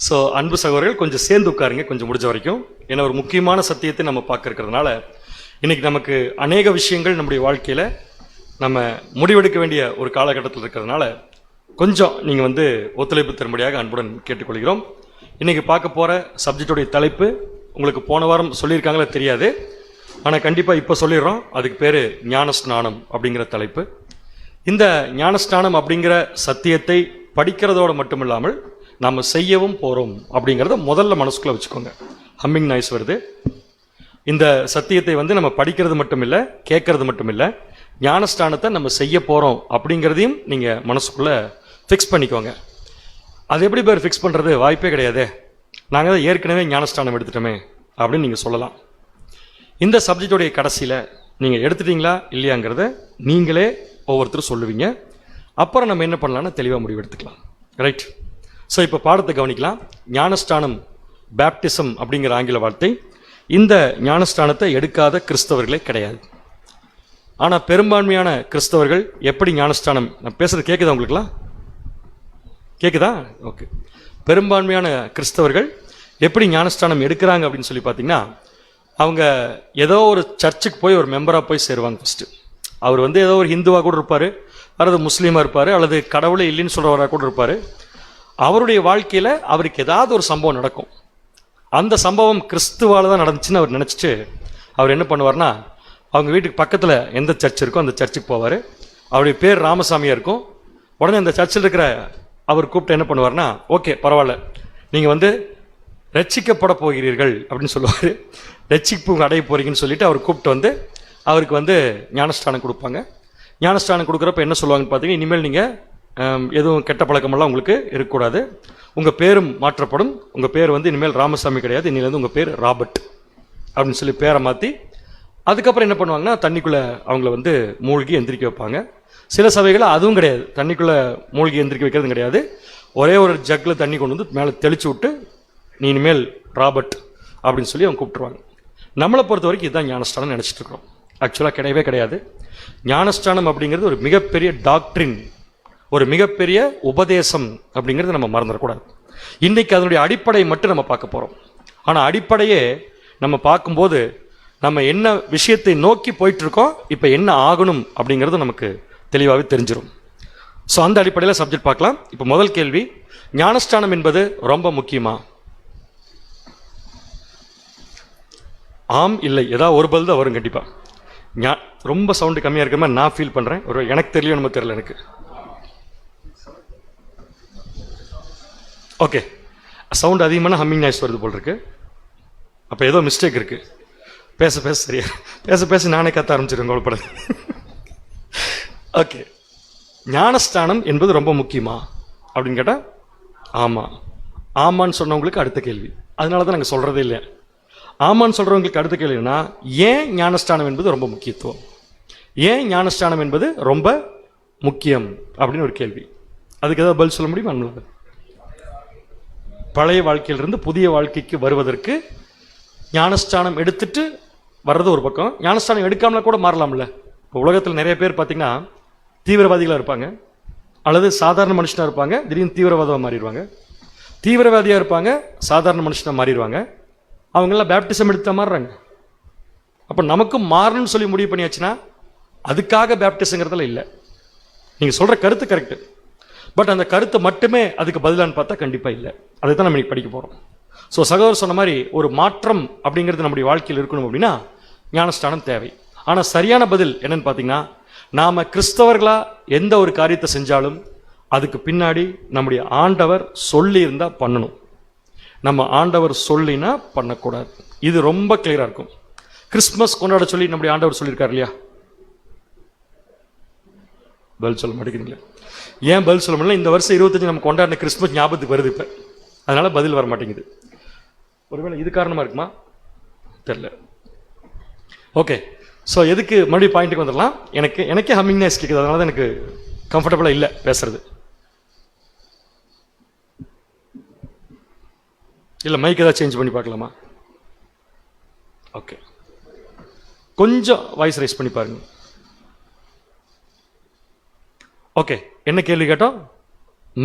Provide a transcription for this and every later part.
So அன்பு சகோதரர்கள் கொஞ்சம் சேர்ந்து உட்காருங்க கொஞ்சம் முடிஞ்ச வரைக்கும். ஏன்னா ஒரு முக்கியமான சத்தியத்தை நம்ம பார்க்க இருக்கிறதுனால இன்னைக்கு நமக்கு அநேக விஷயங்கள் நம்முடைய வாழ்க்கையில் நம்ம முடிவெடுக்க வேண்டிய ஒரு காலகட்டத்தில் இருக்கிறதுனால கொஞ்சம் நீங்கள் ஒத்துழைப்பு தரும்படியாக அன்புடன் கேட்டுக்கொள்கிறோம். இன்றைக்கி பார்க்க போகிற சப்ஜெக்டுடைய தலைப்பு உங்களுக்கு போன வாரம் சொல்லியிருக்காங்களே தெரியாது, ஆனால் கண்டிப்பாக இப்போ சொல்லிடுறோம். அதுக்கு பேர் ஞானஸ்நானம் அப்படிங்கிற தலைப்பு. இந்த ஞானஸ்நானம் அப்படிங்கிற சத்தியத்தை படிக்கிறதோடு மட்டும் இல்லாமல் நாம் செய்யவும் போகிறோம் அப்படிங்கிறத முதல்ல மனசுக்குள்ளே வச்சுக்கோங்க. ஹம்மிங் நாய்ஸ் வருது. இந்த சத்தியத்தை நம்ம படிக்கிறது மட்டும் இல்லை, கேட்கறது மட்டும் இல்லை, ஞானஸ்தானத்தை நம்ம செய்ய போகிறோம் அப்படிங்கிறதையும் நீங்கள் மனசுக்குள்ளே ஃபிக்ஸ் பண்ணிக்கோங்க. அது எப்படி பேர் ஃபிக்ஸ் பண்ணுறது? வாய்ப்பே கிடையாது. நாங்கள் தான் ஏற்கனவே ஞானஸ்தானம் எடுத்துட்டோமே அப்படின்னு நீங்கள் சொல்லலாம். இந்த சப்ஜெக்டுடைய கடைசியில் நீங்கள் எடுத்துட்டீங்களா இல்லையாங்கிறத நீங்களே ஒவ்வொருத்தரும் சொல்லுவீங்க. அப்புறம் நம்ம என்ன பண்ணலாம்னா தெளிவாக முடிவு எடுத்துக்கலாம். ரைட்? ஸோ இப்போ பாடத்தை கவனிக்கலாம். ஞானஸ்தானம், பேப்டிசம் அப்படிங்கிற ஆங்கில வார்த்தை. இந்த ஞானஸ்தானத்தை எடுக்காத கிறிஸ்தவர்களே கிடையாது. ஆனால் பெரும்பான்மையான கிறிஸ்தவர்கள் எப்படி ஞானஸ்தானம், நான் பேசுகிறது கேட்குதா உங்களுக்குலாம்? கேட்குதா? ஓகே. பெரும்பான்மையான கிறிஸ்தவர்கள் எப்படி ஞானஸ்தானம் எடுக்கிறாங்க அப்படின்னு சொல்லி பார்த்தீங்கன்னா, அவங்க ஏதோ ஒரு சர்ச்சுக்கு போய் ஒரு மெம்பராக போய் சேருவாங்க. ஃபஸ்ட்டு அவர் ஏதோ ஒரு ஹிந்துவாக கூட இருப்பார், அல்லது முஸ்லீமாக இருப்பார், அல்லது கடவுளே இல்லைன்னு சொல்கிறவராக கூட இருப்பார். அவருடைய வாழ்க்கையில் அவருக்கு ஏதாவது ஒரு சம்பவம் நடக்கும். அந்த சம்பவம் கிறிஸ்துவால் தான் நடந்துச்சுன்னு அவர் நினச்சிட்டு அவர் என்ன பண்ணுவார்னா, அவங்க வீட்டுக்கு பக்கத்தில் எந்த சர்ச் இருக்கோ அந்த சர்ச்சுக்கு போவார். அவருடைய பேர் ராமசாமியாக இருக்கும். உடனே அந்த சர்ச்சில் இருக்கிற அவர் கூப்பிட்டு என்ன பண்ணுவார்னா, ஓகே பரவாயில்ல, நீங்கள் ரட்சிக்கப்பட போகிறீர்கள் அப்படின்னு சொல்லுவார். ரட்சிப்பு அடைய போகிறீங்கன்னு சொல்லிட்டு அவர் கூப்பிட்டு அவருக்கு ஞானஸ்தானம் கொடுப்பாங்க. ஞானஸ்தானம் கொடுக்குறப்ப என்ன சொல்லுவாங்கன்னு பார்த்தீங்கன்னா, இனிமேல் நீங்கள் எதுவும் கெட்ட பழக்கமெல்லாம் உங்களுக்கு இருக்கக்கூடாது, உங்கள் பேரும் மாற்றப்படும், உங்கள் பேர் இனிமேல் ராமசாமி கிடையாது, இன்னிலேருந்து உங்கள் பேர் ராபர்ட் அப்படின்னு சொல்லி பேரை மாற்றி அதுக்கப்புறம் என்ன பண்ணுவாங்கன்னா தண்ணிக்குள்ளே அவங்கள மூழ்கி எந்திரிக்க வைப்பாங்க. சில சபைகள் அதுவும் கிடையாது, தண்ணிக்குள்ளே மூழ்கி எந்திரிக்க வைக்கிறது கிடையாது. ஒரே ஒரு ஜக்கில் தண்ணி கொண்டு மேலே தெளிச்சு விட்டு நீ இனிமேல் ராபர்ட் அப்படின்னு சொல்லி அவங்க கூப்பிட்டுருவாங்க. நம்மளை பொறுத்த வரைக்கும் இதுதான் ஞானஸ்தானம் நினச்சிட்டு இருக்கிறோம். ஆக்சுவலாக கிடையவே கிடையாது. ஞானஸ்தானம் அப்படிங்கிறது ஒரு மிகப்பெரிய டாக்ட்ரின், ஒரு மிகப்பெரிய உபதேசம் அப்படிங்கிறது நம்ம மறந்துடக்கூடாது. இன்றைக்கி அதனுடைய அடிப்படை மட்டும் நம்ம பார்க்க போகிறோம். ஆனால் அடிப்படையே நம்ம பார்க்கும்போது நம்ம என்ன விஷயத்தை நோக்கி போயிட்டுருக்கோம், இப்போ என்ன ஆகணும் அப்படிங்கிறது நமக்கு தெளிவாகவே தெரிஞ்சிடும். ஸோ அந்த அடிப்படையில் சப்ஜெக்ட் பார்க்கலாம். இப்போ முதல் கேள்வி, ஞானஸ்தானம் என்பது ரொம்ப முக்கியமா? ஆம் இல்லை, ஏதாவது ஒரு பதில் தான் வரும் கண்டிப்பாக. ரொம்ப சவுண்டு கம்மியாக இருக்கிற மாதிரி நான் ஃபீல் பண்ணுறேன். ஒரு எனக்கு தெரியல, நம்ம தெரியல எனக்கு. ஓகே, சவுண்ட் அதிகமான ஹம்மிங் நாய்ஸ் வருது போல் இருக்கு. அப்போ ஏதோ மிஸ்டேக் இருக்குது. பேச பேச சரியா, பேச பேச நானே கத்த ஆரம்பிச்சிருக்கேன், கவலைப்படாது. ஓகே, ஞானஸ்தானம் என்பது ரொம்ப முக்கியமா அப்படின்னு கேட்டால் ஆமாம். ஆமான்னு சொன்னவங்களுக்கு அடுத்த கேள்வி. அதனால தான் நாங்கள் சொல்கிறதே இல்லை. ஆமான்னு சொல்கிறவங்களுக்கு அடுத்த கேள்வினா, ஏன் ஞானஸ்தானம் என்பது ரொம்ப முக்கியத்துவம், ஏன் ஞானஸ்தானம் என்பது ரொம்ப முக்கியம் அப்படின்னு ஒரு கேள்வி. அதுக்கு ஏதாவது பதில் சொல்ல முடியுமா? நம்மளுக்கு பழைய வாழ்க்கையிலிருந்து புதிய வாழ்க்கைக்கு வருவதற்கு ஞானஸ்தானம் எடுத்துட்டு வர்றது ஒரு பக்கம், ஞானஸ்தானம் எடுக்காமல கூட மாறலாம்ல. இப்போ உலகத்தில் நிறைய பேர் பார்த்தீங்கன்னா தீவிரவாதிகளாக இருப்பாங்க, அல்லது சாதாரண மனுஷனாக இருப்பாங்க, திடீர்னு தீவிரவாதமாக மாறிடுவாங்க. தீவிரவாதியாக இருப்பாங்க, சாதாரண மனுஷனாக மாறிடுவாங்க. அவங்கெல்லாம் பேப்டிசம் எடுத்து மாறுறாங்க. அப்போ நமக்கும் மாறணும்னு சொல்லி முடிவு பண்ணியாச்சுன்னா அதுக்காக பேப்டிசங்கிறதுல இல்லை. நீங்கள் சொல்கிற கருத்து கரெக்டு, பட் அந்த கருத்தை மட்டுமே அதுக்கு பதிலான்னு பார்த்தா கண்டிப்பாக இல்லை. அதை தான் நம்ம இன்னைக்கு படிக்க போகிறோம். ஸோ சகோதரர் சொன்ன மாதிரி ஒரு மாற்றம் அப்படிங்கிறது நம்முடைய வாழ்க்கையில் இருக்கணும் அப்படின்னா ஞானஸ்தானம் தேவை. ஆனால் சரியான பதில் என்னன்னு பார்த்தீங்கன்னா, நாம் கிறிஸ்தவர்களாக எந்த ஒரு காரியத்தை செஞ்சாலும் அதுக்கு பின்னாடி நம்முடைய ஆண்டவர் சொல்லி இருந்தால் பண்ணணும், நம்ம ஆண்டவர் சொல்லினா பண்ணக்கூடாது. இது ரொம்ப கிளியராக இருக்கும். கிறிஸ்மஸ் கொண்டாட சொல்லி நம்முடைய ஆண்டவர் சொல்லியிருக்காரு இல்லையா? பதில் சொல்ல மாட்டேங்கிறீங்களா? ஏன் பதில் சொல்ல முடியல? இந்த வருஷம் 25 நம்ம கொண்டாடின கிறிஸ்மஸ் ஞாபகத்துக்கு வருது இப்போ, அதனால பதில் வர மாட்டேங்குது. ஒருவேளை இது காரணமாக இருக்குமா தெரியல. ஓகே, ஸோ எதுக்கு மறுபடியும் பாயிண்ட்டுக்கு வந்துடலாம். எனக்கே ஹம்மிங் நாய்ஸ் கேட்குது, அதனால தான் எனக்கு கம்ஃபர்டபுளாக இல்லை பேசுறது. இல்லை மைக் ஏதாவது சேஞ்ச் பண்ணி பார்க்கலாமா? ஓகே, கொஞ்சம் வாய்ஸ் ரைஸ் பண்ணி பாருங்க. ஓகே, என்ன கேள்வி கேட்டோம்?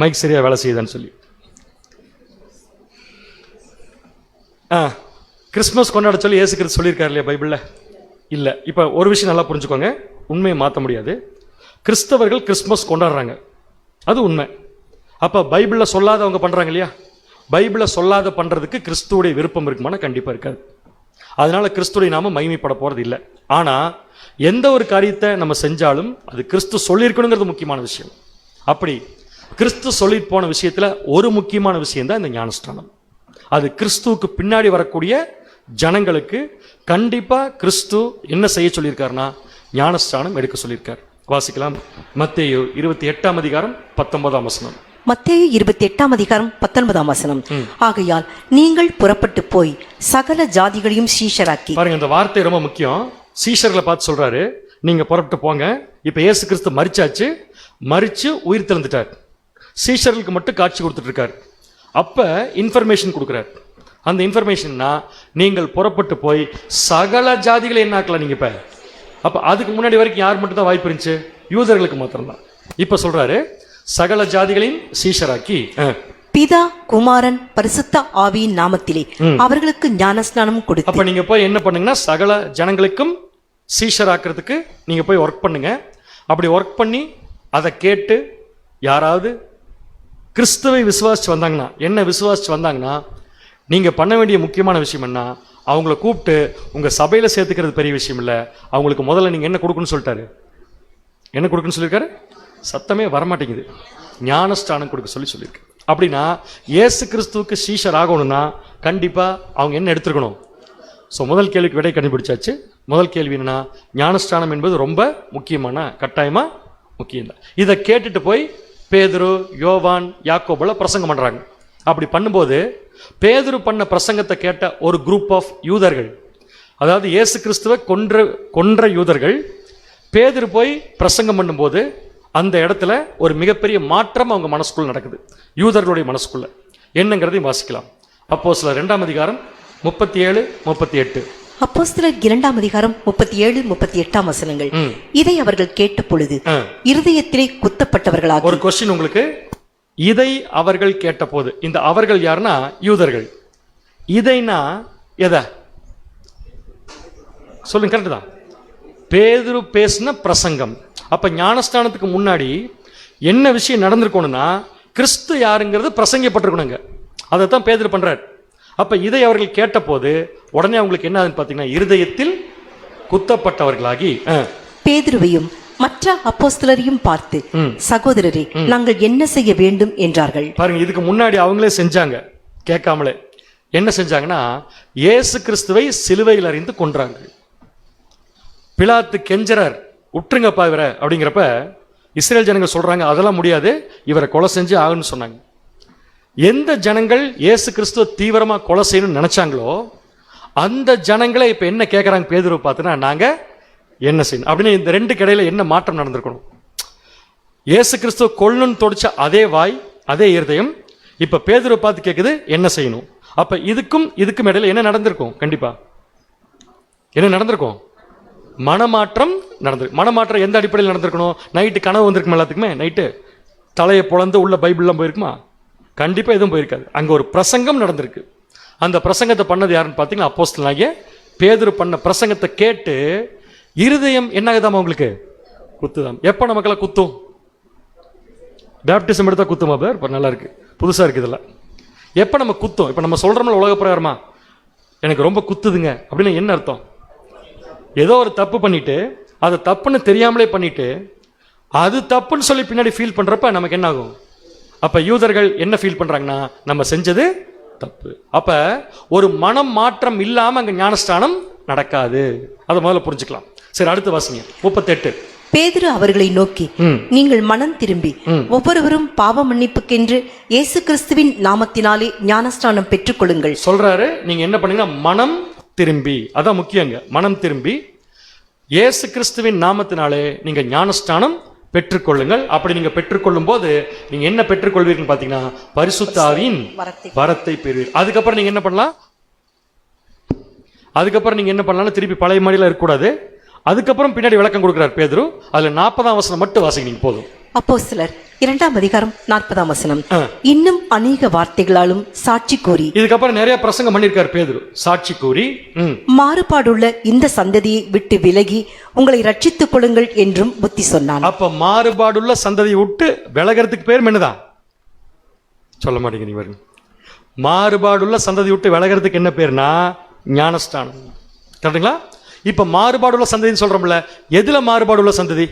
மைக் சரியாக வேலை செய்யுதான்னு சொல்லி. கிறிஸ்மஸ் கொண்டாட சொல்லி இயேசு கிறிஸ்து சொல்லியிருக்காரு இல்லையா பைபிளில்? இல்லை. இப்போ ஒரு விஷயம் நல்லா புரிஞ்சுக்கோங்க, உண்மையை மாற்ற முடியாது. கிறிஸ்தவர்கள் கிறிஸ்மஸ் கொண்டாடுறாங்க, அது உண்மை. அப்போ பைபிளில் சொல்லாதவங்க பண்ணுறாங்க இல்லையா? பைபிளில் சொல்லாத பண்ணுறதுக்கு கிறிஸ்துவோடைய விருப்பம் இருக்குமானா கண்டிப்பாக இருக்காது. அதனால கிறிஸ்துடைய நாம மகிமைப்பட போகிறது இல்லை. ஆனால் எந்த ஒரு காரியத்தை நம்ம செஞ்சாலும் அது கிறிஸ்து சொல்லியிருக்கணுங்கிறது முக்கியமான விஷயம். அப்படி கிறிஸ்து சொல்லிட்டு போன விஷயத்தில் ஒரு முக்கியமான விஷயம் தான் இந்த ஞானஸ்நானம். அது கிறிஸ்துவுக்கு பின்னாடி வரக்கூடிய ஜனங்களுக்கு கண்டிப்பாக கிறிஸ்து என்ன செய்ய சொல்லியிருக்காருன்னா ஞானஸ்நானம் எடுக்க சொல்லியிருக்கார். வாசிக்கலாம். மத்தேயு 28ஆம் அதிகாரம் 19ஆம் வசனம். மத்தேயு 28ஆம் அதிகாரம் 19ஆம் வசனம். ஆகையால் நீங்கள் புறப்பட்டு போய் சகல ஜாதிகளையும் சீஷராக்கி. பாருங்க, இந்த வார்த்தை ரொம்ப முக்கியம். சீஷர்களை பார்த்து சொல்றாரு, நீங்க புறப்பட்டு போங்க. இப்ப இயேசு கிறிஸ்து மரிச்சாச்சு, மரிச்சு உயிர் தெழுந்துட்டார். சீஷர்களுக்கு மட்டும் காட்சி கொடுத்துட்டு இருக்காரு. அப்ப இன்ஃபர்மேஷன் கொடுக்குறாரு. அந்த இன்ஃபர்மேஷன்னா நீங்கள் புறப்பட்டு போய் சகல ஜாதிகளை என்ன ஆக்கலாம் நீங்க. இப்ப அப்ப அதுக்கு முன்னாடி வரைக்கும் யார் மட்டும் தான் வாய்ப்பு இருந்துச்சு? யூதர்களுக்கு மாத்திரம்தான். இப்ப சொல்றாரு சகல ஜாதிகளையும் சீஷராக்கி பிதா குமாரன் பரிசுத்த ஆவியின் நாமத்திலே அவர்களுக்கு ஞானஸ்நானம் கொடுத்து. அப்ப நீங்க போய் என்ன பண்ணுங்கன்னா சகல ஜனங்களுக்கும் சீஷராக்கிறதுக்கு நீங்க போய் ஒர்க் பண்ணுங்க. அப்படி ஒர்க் பண்ணி அதை கேட்டு யாராவது கிறிஸ்துவை விசுவாசிச்சு வந்தாங்கன்னா, என்ன விசுவாசிச்சு வந்தாங்கன்னா, நீங்க பண்ண வேண்டிய முக்கியமான விஷயம் என்ன? அவங்கள கூப்பிட்டு உங்க சபையில சேர்த்துக்கிறது பெரிய விஷயம் இல்லை. அவங்களுக்கு முதல்ல நீங்க என்ன கொடுக்குன்னு சொல்லிட்டாரு. என்ன கொடுக்குன்னு சொல்லியிருக்காரு? சத்தமே வரமாட்டேங்குது. ஞானஸ்நானம் கொடுக்க சொல்லியிருக்கு. அப்படின்னா இயேசு கிறிஸ்துவுக்கு சீஷர் ஆகணும்னா கண்டிப்பா அவங்க என்ன எடுத்துருக்கணும்? ஸோ முதல் கேள்விக்கு விடை கண்டுபிடிச்சாச்சு. முதல் கேள்வி என்னன்னா, ஞானஸ்நானம் என்பது ரொம்ப முக்கியமான கட்டாயமா முக்கியம் தான். இதை கேட்டுட்டு போய் பேதுரு, யோவான், யாக்கோபுல பிரசங்கம் பண்றாங்க. அப்படி பண்ணும்போது பேதுரு பண்ண பிரசங்கத்தை கேட்ட ஒரு குரூப் ஆஃப் யூதர்கள், அதாவது இயேசு கிறிஸ்துவை கொன்ற யூதர்கள், பேதுரு போய் பிரசங்கம் பண்ணும்போது அந்த இடத்துல ஒரு மிகப்பெரிய மாற்றம் அவங்க மனசுக்குள்ள நடக்குது. யூதர்களுடைய மனசுக்குள்ள என்னங்கிறதையும் வாசிக்கலாம். அப்போஸ்தலர் 2ஆம் அதிகாரம் 37-38. அப்போஸ்தலர் 2ஆம் அதிகாரம் 37-38 வசனங்கள். இதை அவர்கள் கேட்ட பொழுது இருதயத்திலே குத்தப்பட்டவர்களாக. ஒரு கொஸ்டின் உங்களுக்கு. இதை அவர்கள் கேட்ட போது, இந்த அவர்கள் யாருன்னா யூதர்கள். இதைனா எதை சொல்லுங்க? கரெக்ட் தான். பேதுரு பேசின பிரசங்கம். அப்ப ஞானஸ்தானத்துக்கு முன்னாடி என்ன விஷயம் நடந்திருக்கணும்னா, கிறிஸ்து யாருங்கிறது பிரசங்கப்பட்டிருக்கணுங்க. அதைத்தான் பேதுரு பண்றார். அப்ப இதை அவர்கள் கேட்ட போது உடனே அவங்களுக்கு என்ன ஆகுதுன்னு பாத்தீங்கன்னா, இருதயத்தில் குத்தப்பட்டவர்களாகி பேதுருவையும் மற்ற அப்போஸ்தலரையும் பார்த்து, சகோதரரே, நாங்கள் என்ன செய்ய வேண்டும் என்றார்கள். பாருங்க, இதுக்கு முன்னாடி அவங்களே செஞ்சாங்க கேட்காமலே. என்ன செஞ்சாங்கன்னா, இயேசு கிறிஸ்துவை சிலுவையில் அறிந்து கொன்றாங்க. பிலாத்து கெஞ்சரார், விட்டுருங்கப்பா இவரை அப்படிங்கிறப்ப இஸ்ரேல் ஜனங்கள் சொல்றாங்க, அதெல்லாம் முடியாது, இவரை கொலை செஞ்சு ஆகுன்னு சொன்னாங்க. எந்த ஜனங்கள் இயேசு கிறிஸ்துவ தீவிரமா கொலை செய்யணும்னு நினைச்சாங்களோ அந்த ஜனங்களை இப்ப என்ன கேட்கறாங்க பேதுருவை பார்த்துனா, நாங்க என்ன செய்யணும் அப்படின்னு. இந்த ரெண்டு கடையில என்ன மாற்றம் நடந்திருக்கணும்? இயேசு கிறிஸ்துவ கொல்லணும்னு தொடிச்ச அதே வாய், அதே இருதயம் இப்ப பேதுருவை பார்த்து கேட்குது என்ன செய்யணும். அப்ப இதுக்கும் இடையில என்ன நடந்திருக்கும்? கண்டிப்பா என்ன நடந்திருக்கும்? மனமாற்றம் நடந்திருக்கு. மனமாற்றம் எந்த அடிப்படையில் நடந்திருக்கணும்? நைட்டு கனவு வந்திருக்குமா? எல்லாத்துக்குமே நைட்டு தலையை பொழந்து உள்ள பைபிள்லாம் போயிருக்குமா? கண்டிப்பா எதுவும் போயிருக்காது. அங்க ஒரு பிரசங்கம் நடந்திருக்கு. அந்த பிரசங்கத்தை பண்ணது யாருன்னு பார்த்தீங்கன்னா அப்போஸ்தலனாகிய பேதுரு பண்ண பிரசங்கத்தை கேட்டு இருதயம் என்ன ஆகுதாமா உங்களுக்கு? குத்துதாம். எப்போ நமக்கெல்லாம் குத்தும்? பேப்டிசம் எடுத்தா குத்துமா? பேர் இப்போ நல்லா இருக்கு, புதுசா இருக்கு இதெல்லாம். எப்போ நம்ம குத்தும்? இப்போ நம்ம சொல்றோம்ல உலக பிரகாரமா, எனக்கு ரொம்ப குத்துதுங்க அப்படின்னு என்ன அர்த்தம்? ஏதோ ஒரு தப்பு பண்ணிட்டு அதை தப்புன்னு தெரியாமலே பண்ணிட்டு அது தப்புன்னு சொல்லி பின்னாடி ஃபீல் பண்றப்ப நமக்கு என்ன ஆகும்? அப்ப யூதர்கள் என்ன ஃபீல் பண்றாங்கன்னா, நம்ம செஞ்சது தப்பு. அப்ப ஒரு மனம் மாற்றம் இல்லாம அங்க ஞானஸ்தானம் நடக்காது. அதை முதல்ல புரிஞ்சுக்கலாம். சரி, அடுத்து வாசிங்க 38. பேதுரு அவர்களை நோக்கி, நீங்கள் மனம் திரும்பி ஒவ்வொருவரும் பாவ மன்னிப்புக்கென்று இயேசு கிறிஸ்துவின் நாமத்தினாலே ஞானஸ்நானம் பெற்றுக் கொள்ளுங்கள் சொல்றாரு. நீங்க என்ன பண்ணீங்கன்னா மனம் திரும்பி, அதான் முக்கியங்க. மனம் திரும்பி இயேசு கிறிஸ்துவின் நாமத்தினாலே நீங்க ஞானஸ்நானம் பெற்றுக்கொள்ளுங்கள். அப்படி நீங்க பெற்றுக்கொள்ளும் போது நீங்க என்ன பெற்றுக்கொள்வீர்கள் பாத்தீங்கன்னா, பரிசுத்த ஆவியின் வரத்தை பெறுவீர்கள். அதுக்கப்புறம் நீங்க என்ன பண்ணலாம்? அதுக்கப்புறம் நீங்க என்ன பண்ணலாம்? திருப்பி பழைய மாதிரிலாம் இருக்கக்கூடாது. அதுக்கப்புறம் பின்னாடி விளக்கம் கொடுக்கிறார் பேதுரு. அதுல 40ஆம் வசனம் மட்டும் வாசிங்க போதும். அப்போஸ்தலர் 2ஆம் அதிகாரம் 40ஆம் வசனம். இன்னும் அநேக வார்த்தைகளாலும் சாட்சி கூறி. இதுக்கப்புறம் நிறைய பிரசங்கம் பண்ணிருக்காரு பேதுரு. சாட்சி கூறி மாறுபாடுள்ள இந்த சந்ததியை விட்டு விலகி உங்களை ரட்சித்துக் கொள்ளுங்கள் என்றும் புத்தி சொன்னான். அப்ப மாறுபாடுள்ள சந்ததியை விட்டு விலகிறதுக்கு பேர் என்னதான் சொல்ல மாட்டேங்கிறீங்க பாருங்க. மாறுபாடுள்ள சந்ததி விட்டு விலகிறதுக்கு என்ன பேர்னா ஞானஸ்தானம். கரெக்டுங்களா? இப்ப மாறுபாடுள்ள சந்ததின்னு சொல்றோம்ல, எதுல மாறுபாடுள்ள சந்ததி?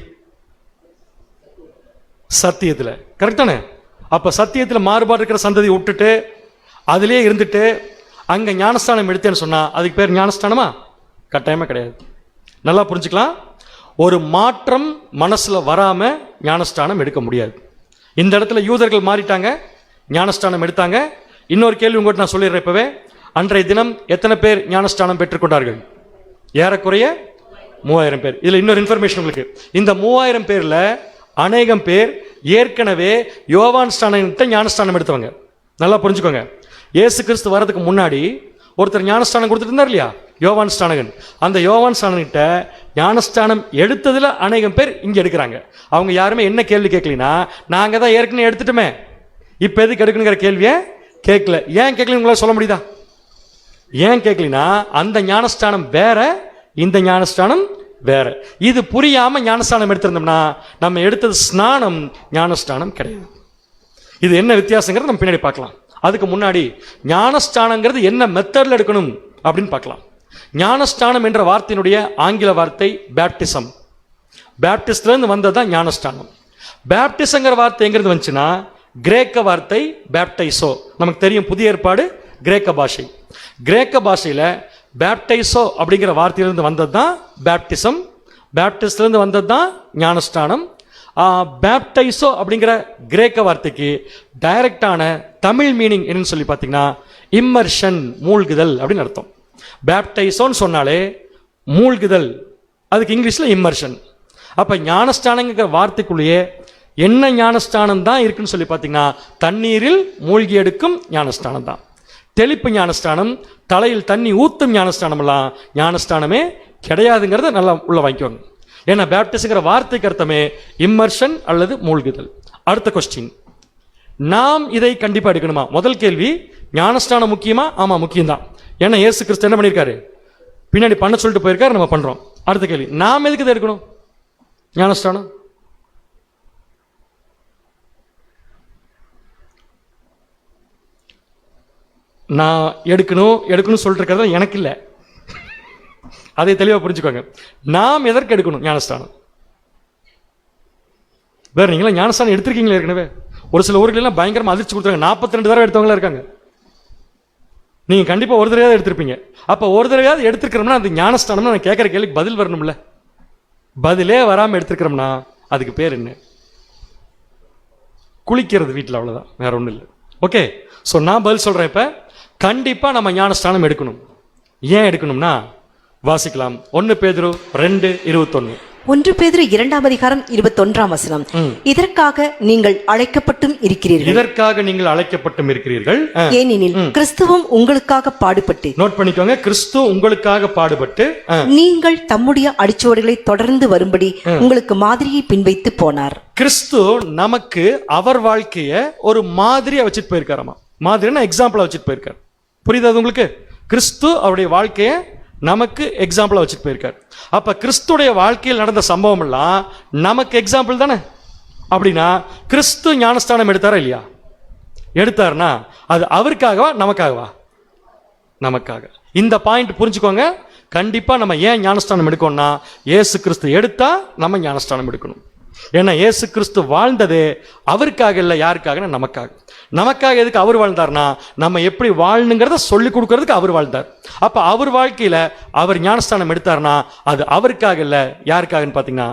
சத்தியத்துல. கரெக்டானே? அப்ப சத்தியத்துல மாறுபாடு இருக்கிற சந்ததி விட்டுட்டு அதிலே இருந்துட்டு அங்க ஞானஸ்தானம் எடுத்தேன்னு சொன்னா அதுக்கு பேர் ஞானஸ்தானமா? கட்டாயமா கிடையாது. நல்லா புரிஞ்சுக்கலாம். ஒரு மாற்றம் மனசுல வராம ஞானஸ்தானம் எடுக்க முடியாது. இந்த இடத்துல யூதர்கள் மாறிட்டாங்க, ஞானஸ்தானம் எடுத்தாங்க. இன்னொரு கேள்வி உங்கள்கிட்ட நான் சொல்லிடுறேன் இப்பவே. அன்றைய தினம் எத்தனை பேர் ஞானஸ்தானம் பெற்றுக்கொண்டார்கள்? ஏறக்குறைய 3000 பேர். இதுல இன்னொரு இன்ஃபர்மேஷன் உங்களுக்கு. இந்த 3000 பேர்ல அநேகம் பேர் ஏற்கனவே யோவான் ஸ்நானகிட்ட ஞானஸ்தானம் எடுத்தவங்க. நல்லா புரிஞ்சுக்கோங்க. இயேசு கிறிஸ்து வரதுக்கு முன்னாடி ஒருத்தர் ஞானஸ்தானம் கொடுத்துட்டு இருந்தார் இல்லையா, யோவான் ஸ்நானகன். அந்த யோவான் ஸ்நானகிட்ட ஞானஸ்தானம் எடுத்ததுல அநேகம் பேர் இங்க எடுக்கிறாங்க. அவங்க யாருமே என்ன கேள்வி கேட்கலனா, நாங்க தான் ஏற்கனவே எடுத்துட்டோமே, இப்ப எதுக்கு எடுக்கணுங்கிற கேள்வியை கேட்கல. ஏன் கேட்கலன்னு உங்களால சொல்ல முடியுதா? ஏன் கேட்கலனா, அந்த ஞானஸ்தானம் வேற, இந்த ஞானஸ்தானம் வேற. இது புரியாம ஞானஸ்தானம் எடுத்திருந்தோம்னா நம்ம எடுத்தது ஸ்நானம், ஞானஸ்தானம் கிடையாது. இது என்ன வித்தியாசங்கிறது நம்ம பின்னாடி பார்க்கலாம். அதுக்கு முன்னாடி ஞானஸ்தானங்கிறது என்ன மெத்தட்ல எடுக்கணும் அப்படின்னு பார்க்கலாம். ஞானஸ்தானம் என்ற வார்த்தையினுடைய ஆங்கில வார்த்தை பேப்டிசம். பேப்டிஸ்ட்ல இருந்து வந்ததுதான் ஞானஸ்தானம். பேப்டிசங்கிற வார்த்தை எங்கிறது வந்துச்சுன்னா கிரேக்க வார்த்தை பேப்டைசோ. நமக்கு தெரியும், புதிய ஏற்பாடு கிரேக்க பாஷை. கிரேக்க பாஷையில பேப்டைசோ அப்படிங்கிற வார்த்தையிலிருந்து வந்தது தான் பேப்டிசம். பேப்டிஸ்ட்லேருந்து வந்தது தான் ஞானஸ்தானம். பேப்டைசோ அப்படிங்கிற கிரேக்க வார்த்தைக்கு டைரக்டான தமிழ் மீனிங் என்னன்னு சொல்லி பார்த்தீங்கன்னா இம்மர்ஷன், மூழ்குதல் அப்படின்னு அர்த்தம். பேப்டைசோன்னு சொன்னாலே மூழ்குதல், அதுக்கு இங்கிலீஷில் இம்மர்ஷன். அப்போ ஞானஸ்தானங்கிற வார்த்தைக்குள்ளேயே என்ன ஞானஸ்தானம் தான் இருக்குன்னு சொல்லி பார்த்தீங்கன்னா தண்ணீரில் மூழ்கி எடுக்கும் ஞானஸ்தானம் தான். தெளிப்பு ஞானஸ்தானம், தலையில் தண்ணி ஊத்தும் ஞானஸ்தானம் எல்லாம் ஞானஸ்தானமே கிடையாதுங்கிறத நல்லா உள்ள வாங்கிக்குவாங்க. ஏன்னா பேப்டிஸ்ட்ங்கிற வார்த்தைக்கு அர்த்தமே இம்மர்ஷன் அல்லது மூழ்குதல். அடுத்த கொஸ்டின், நாம் இதை கண்டிப்பா எடுக்கணுமா? முதல் கேள்வி, ஞானஸ்தானம் முக்கியமா? ஆமா முக்கியம்தான். ஏன்னா இயேசு கிறிஸ்து என்ன பண்ணியிருக்காரு, பின்னாடி பண்ண சொல்லிட்டு போயிருக்காரு, நம்ம பண்றோம். அடுத்த கேள்வி, நாம் எதுக்கு இதை எடுக்கணும் ஞானஸ்தானம்? நான் எடுக்கணும் சொல்லிட்டு இருக்கிறது எனக்கு இல்லை, அதை தெளிவாக புரிஞ்சுக்கோங்க. நாம் எதற்கு எடுக்கணும் ஞானஸ்தானம்? வேற நீங்களா ஞானஸ்தானம் எடுத்திருக்கீங்களா ஏற்கனவே? ஒரு சில ஊர்களெல்லாம் பயங்கரமா அதிர்ச்சி கொடுத்தாங்க, 42 தடவை எடுத்தவங்களா இருக்காங்க. நீங்க கண்டிப்பா ஒரு தடவையாவது எடுத்திருப்பீங்க. அப்ப ஒரு தடவையாவது எடுத்திருக்கிறோம்னா அது ஞானஸ்தானம்னா நான் கேட்கிற கேள்விக்கு பதில் வரணும்ல. பதிலே வராம எடுத்திருக்கிறோம்னா அதுக்கு பேர் என்ன? குளிக்கிறது வீட்டில், அவ்வளவுதான், வேற ஒன்றும் இல்லை. ஓகே, ஸோ நான் பதில் சொல்றேன். இப்ப கண்டிப்பா நம்ம ஞானஸ்தானம் எடுக்கணும். ஏன் எடுக்கணும்னா வாசிக்கலாம். 1 பேதுரு 2:21. 1 பேதுரு 2ஆம் அதிகாரம் 21ஆம் வசனம். இதற்காக நீங்கள் அழைக்கப்பட்டும் இருக்கிறீர்கள். இதற்காக நீங்கள் அழைக்கப்பட்டும் இருக்கிறீர்கள். ஏனெனில் கிறிஸ்துவும் உங்களுக்காக பாடுபட்டு, நோட் பண்ணிக்கோங்க, கிறிஸ்து உங்களுக்காக பாடுபட்டு நீங்கள் தம்முடைய அடிச்சுவடுகளை தொடர்ந்து வரும்படி உங்களுக்கு மாதிரியை பின்வைத்து போனார். கிறிஸ்து நமக்கு அவர் வாழ்க்கைய ஒரு மாதிரியா வச்சுட்டு போயிருக்காராமா. மாதிரினா எக்ஸாம்பிளா வச்சுட்டு போயிருக்காரு. புரியுது உங்களுக்கு? கிறிஸ்து அவருடைய வாழ்க்கைய நமக்கு எக்ஸாம்பிளா வச்சுட்டு போயிருக்காரு. அப்ப கிறிஸ்துடைய வாழ்க்கையில் நடந்த சம்பவம் எல்லாம் நமக்கு எக்ஸாம்பிள் தானே. அப்படின்னா கிறிஸ்து ஞானஸ்தானம் எடுத்தாரா இல்லையா? எடுத்தாருன்னா அது அவருக்காகவா நமக்காகவா? நமக்காக. இந்த பாயிண்ட் புரிஞ்சுக்கோங்க. கண்டிப்பா நம்ம ஏன் ஞானஸ்தானம் எடுக்கணும்னா இயேசு கிறிஸ்து எடுத்தா நம்ம ஞானஸ்தானம் எடுக்கணும். ஏன்னா இயேசு கிறிஸ்து வாழ்ந்ததே அவருக்காக இல்லை, யாருக்காக? நமக்காக. நமக்காக எதுக்கு அவர் வாழ்ந்தார்னா நம்ம எப்படி வாழணுங்கிறத சொல்லி கொடுக்கறதுக்கு அவர் வாழ்ந்தார். அப்ப அவர் வாழ்க்கையில அவர் ஞானஸ்தானம் எடுத்தார்னா அது அவருக்காக இல்லை, யாருக்காகன்னு பார்த்தீங்கன்னா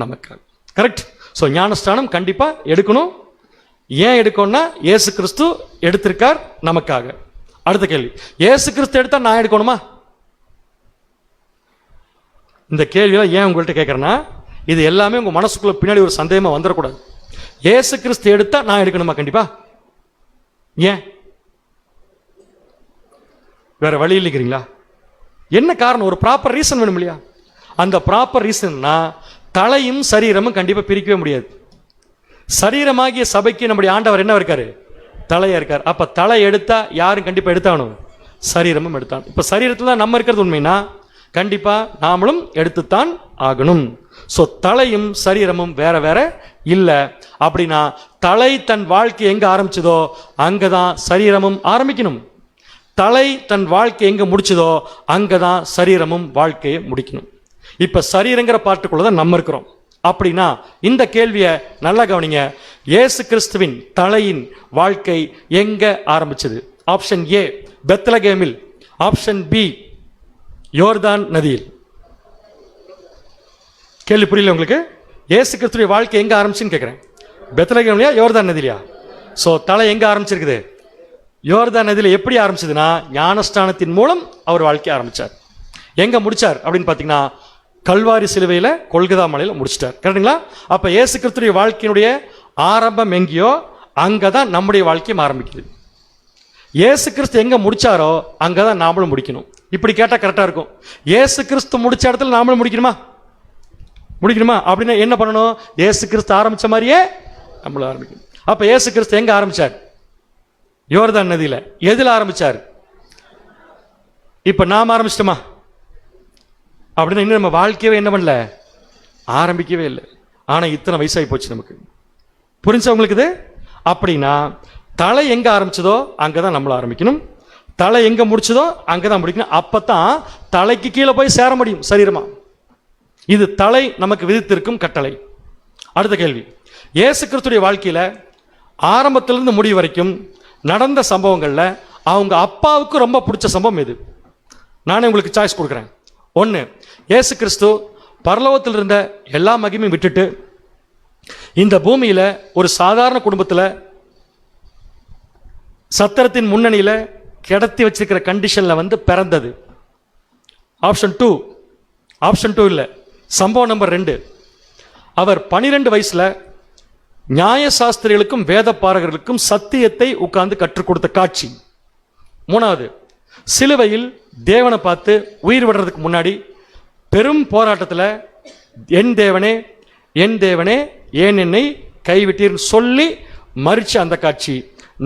நமக்காக. கரெக்ட்? ஸோ ஞானஸ்தானம் கண்டிப்பா எடுக்கணும். ஏன் எடுக்கணும்னா இயேசு கிறிஸ்து எடுத்திருக்கார் நமக்காக. அடுத்த கேள்வி, இயேசு கிறிஸ்து எடுத்தா நான் எடுக்கணுமா? இந்த கேள்வியெல்லாம் ஏன் உங்கள்கிட்ட கேட்கறேன்னா இது எல்லாமே உங்க மனசுக்குள்ள பின்னாடி ஒரு சந்தேகமா வந்துடக்கூடாது. இயேசு கிறிஸ்து எடுத்தா நான் எடுக்கணுமா? கண்டிப்பா. ஏன்? வேற வழி இல்லைங்கிறீங்களா? என்ன காரணம்? ஒரு ப்ராப்பர் ரீசன் வேணும் இல்லையா? அந்த ப்ராப்பர் ரீசன்னா தலையும் சரீரமும் கண்டிப்பா பிரிக்கவே முடியாது. சரீரமாகிய சபைக்கு நம்முடைய ஆண்டவர் என்ன இருக்காரு? தலையா இருக்கார். அப்ப தலை எடுத்தா யாரும் கண்டிப்பா எடுத்தாகணும், சரீரமும் எடுத்தான். இப்ப சரீரத்துல தான் நம்ம இருக்கிறது உண்மைனா கண்டிப்பா நாமளும் எடுத்துத்தான் ஆகணும். சோ தலையும் சரீரமும் வேற வேற இல்ல. அப்படின்னா தலை தன் வாழ்க்கை எங்க ஆரம்பிச்சதோ அங்கதான் சரீரமும் ஆரம்பிக்கணும். தலை தன் வாழ்க்கை எங்க முடிச்சதோ அங்கதான் சரீரமும் வாழ்க்கையை முடிக்கணும். இப்ப சரீரங்கிற பாட்டுக்குள்ளதான் நம்ம இருக்கிறோம். அப்படின்னா இந்த கேள்வியை நல்லா கவனிங்க. இயேசு கிறிஸ்துவின் தலையின் வாழ்க்கை எங்க ஆரம்பிச்சது? ஆப்ஷன் ஏ பெத்லகேமில், ஆப்ஷன் பி யோர்தான் நதியில். கேள்வி புரியல உங்களுக்கு? இயேசு கிறிஸ்துவின் வாழ்க்கை எங்க ஆரம்பிச்சுன்னு கேட்கிறேன். பெத்லகேம்லயா யோர்தான் நதியிலையா? சோ தலை எங்க ஆரம்பிச்சிருக்குது? யோர்தான் நதியில. எப்படி ஆரம்பிச்சதுன்னா ஞானஸ்தானத்தின் மூலம் அவர் வாழ்க்கை ஆரம்பிச்சார். எங்க முடிச்சார் அப்படின்னு பாத்தீங்கன்னா கல்வாரி சிலுவையில கொல்கதா மலையில முடிச்சிட்டார். கரெக்டுங்களா? அப்ப இயேசு கிறிஸ்துவின் வாழ்க்கையினுடைய ஆரம்பம் எங்கேயோ அங்கதான் நம்முடைய வாழ்க்கையும் ஆரம்பிக்குது. இயேசு கிறிஸ்து எங்க முடிச்சாரோ அங்கதான் நாமளும் முடிக்கணும். இப்படி கேட்டா கரெக்டா இருக்கும். இயேசு கிறிஸ்து முடிச்ச இடத்துல நாமளும் முடிக்கணுமா? முடிக்கணுமா? அப்படின்னா என்ன பண்ணணும்? இயேசு கிறிஸ்து ஆரம்பிச்ச மாதிரியே நம்மளும் ஆரம்பிக்கணும். அப்ப இயேசு கிறிஸ்து எங்க ஆரம்பிச்சார்? யோர்தான் நதியில. எதுல ஆரம்பிச்சார்? இப்ப நாம் ஆரம்பிச்சிட்டோமா? அப்படின்னா இன்னும் நம்ம வாழ்க்கையவே என்ன பண்ணல, ஆரம்பிக்கவே இல்லை. ஆனா இத்தனை வயசாகி போச்சு நமக்கு. புரிஞ்சா உங்களுக்கு இது? அப்படின்னா தலை எங்க ஆரம்பிச்சதோ அங்கதான் நம்மள ஆரம்பிக்கணும். தலை எங்க முடிச்சதோ அங்கதான் முடிக்கணும். அப்பதான் தலைக்கு கீழே போய் சேர முடியும் சரீரமா. இது தலை நமக்கு விதித்திருக்கும் கட்டளை. அடுத்த கேள்வி, இயேசு கிறிஸ்துடைய வாழ்க்கையில ஆரம்பத்திலிருந்து முடிவு வரைக்கும் நடந்த சம்பவங்கள்ல அவங்க அப்பாவுக்கு ரொம்ப பிடிச்ச சம்பவம் எது? நானே உங்களுக்கு சாய்ஸ் கொடுக்குறேன். ஒன்று, இயேசு கிறிஸ்து பரலோகத்தில் இருந்த எல்லா மகிமையும் விட்டுட்டு இந்த பூமியில ஒரு சாதாரண குடும்பத்தில் சத்திரத்தின் முன்னணியில கிடத்தி வச்சிருக்கிற கண்டிஷன்ல வந்து பிறந்தது. ஆப்ஷன் டூ இல்ல, சம்பவம் நம்பர் 2, அவர் 12 வயசுல நியாயசாஸ்திரிகளுக்கும் வேத பாரகர்களுக்கும் சத்தியத்தை உட்கார்ந்து கற்றுக் கொடுத்த காட்சி. 3வது, சிலுவையில் தேவனை பார்த்து உயிர் விடுறதுக்கு முன்னாடி பெரும் போராட்டத்தில் என் தேவனே என் தேவனே ஏன் என்னை கைவிட்டீர்னு சொல்லி மறிச்ச அந்த காட்சி.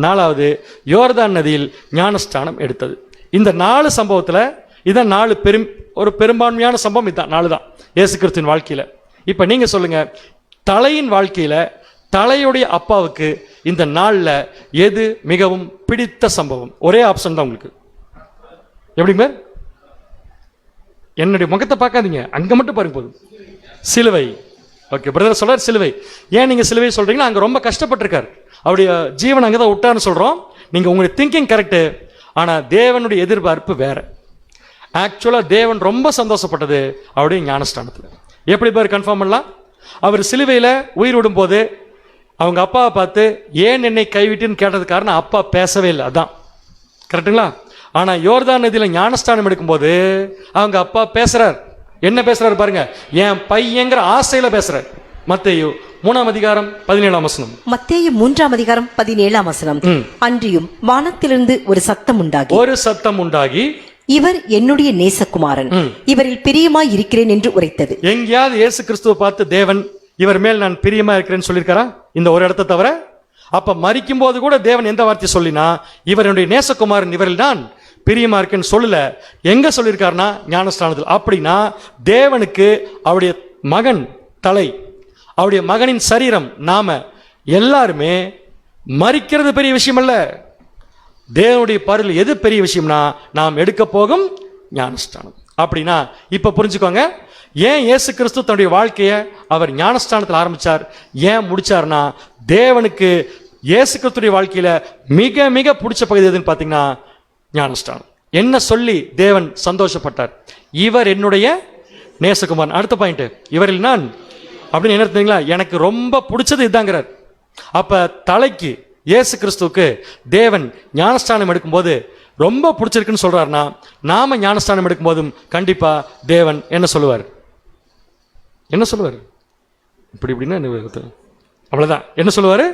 4வது, யோர்தான் நதியில் ஞானஸ்தானம் எடுத்தது. இந்த 4 சம்பவத்தில் இதான் 4 ஒரு பெரும்பான்மையான சம்பவம். இதுதான் 4 தான் இயேசு கிறிஸ்துவின் வாழ்க்கையில. இப்ப நீங்க சொல்லுங்க, தலையின் வாழ்க்கையில தலையுடைய அப்பாவுக்கு இந்த நாள்ல எது மிகவும் பிடித்த சம்பவம்? ஒரே ஆப்ஷன் தான் உங்களுக்கு. எப்படிங்க? என்னுடைய முகத்தை பார்க்காதீங்க, அங்க மட்டும் பாருங்க போதும். சிலுவை. ஓகே, பிரதர் சொல்றாரு சிலுவை. ஏன் நீங்க சிலுவை சொல்றீங்கன்னா அங்க ரொம்ப கஷ்டப்பட்டிருக்காரு, அவருடைய ஜீவன் அங்கதான் விட்டான்னு சொல்றோம். நீங்க உங்களுடைய திங்கிங் கரெக்ட். ஆனா தேவனுடைய எதிர்பார்ப்பு வேற. ஆக்சுவலா தேவன் ரொம்ப சந்தோஷப்பட்டது அவருடைய ஞானஸ்தானத்துல. எப்படி பேர் கன்ஃபார்ம் பண்ணலாம்? அவர் சிலுவையில உயிர் விடும் போது அவங்க அப்பாவை பார்த்து ஏன் என்னை கைவிட்டுன்னு கேட்டது காரணம் அப்பா பேசவே இல்லை, அதான் கரெக்டுங்களா? ஆனா யோர்தான் நதியில ஞானஸ்தானம் எடுக்கும்போது அவங்க அப்பா பேசுறார். என்ன பேசுறாரு பாருங்க, என் பையங்கிற ஆசையில பேசுறார். மத்தேயு 3ஆம் அதிகாரம் 17ஆம் வசனம். மத்தேயு 3ஆம் அதிகாரம் 17ஆம் வசனம். அன்றியும் வானத்திலிருந்து ஒரு சத்தம் உண்டாகி இவர் என்னுடைய நேசகுமாரன், இவரில் பிரியமாய் இருக்கிறேன் என்று உரைத்தது. எங்கேயாவது இயேசு கிறிஸ்துவை பார்த்து தேவன் இவர் மேல் நான் பிரியமா இருக்கிறேன்னு சொல்லியிருக்காரா? இந்த ஒரு இடத்தை தவிர. அப்ப மரிக்கும் போது கூட தேவன் எந்த வார்த்தை சொல்லினா இவர் என்னுடைய நேசகுமாரன், இவரில் நான் பிரியமா இருக்கேன்னு சொல்லல. எங்க சொல்லியிருக்காருன்னா ஞானஸ்தானத்தில். அப்படின்னா தேவனுக்கு அவருடைய மகன் தலை, அவருடைய மகனின் சரீரம் நாம எல்லாருமே மரிக்கிறது பெரிய விஷயம் அல்ல. தேவனுடைய பார்வையில் எது பெரிய விஷயம்னா நாம் எடுக்க போகும் ஞானஸ்தானம். அப்படின்னா இப்ப புரிஞ்சுக்கோங்க, ஏன் இயேசு கிறிஸ்து தன்னுடைய வாழ்க்கையை அவர் ஞானஸ்தானத்தில் ஆரம்பிச்சார், ஏன் முடிச்சார்னா தேவனுக்கு இயேசு கிறிஸ்துடைய வாழ்க்கையில மிக மிக பிடிச்ச பகுதி எதுன்னு பாத்தீங்கன்னா ஞானஸ்தானம். என்ன சொல்லி தேவன் சந்தோஷப்பட்டார்? இவர் என்னுடைய நேசகுமாரன். அடுத்த பாயிண்ட், இவரில் நான் அப்படின்னு என்ன தெரியுங்களா? எனக்கு ரொம்ப பிடிச்சது இதுதாங்கிறார். அப்ப தலைக்கு இயேசு கிறிஸ்துவுக்கு தேவன் ஞானஸ்தானம் எடுக்கும்போது ரொம்ப பிடிச்சிருக்குன்னு சொல்றாருன்னா நாம ஞானஸ்தானம் எடுக்கும் போதும் கண்டிப்பா தேவன் என்ன சொல்லுவார்? இப்படி இப்படின்னா அவ்வளவுதான். என்ன சொல்லுவாரு?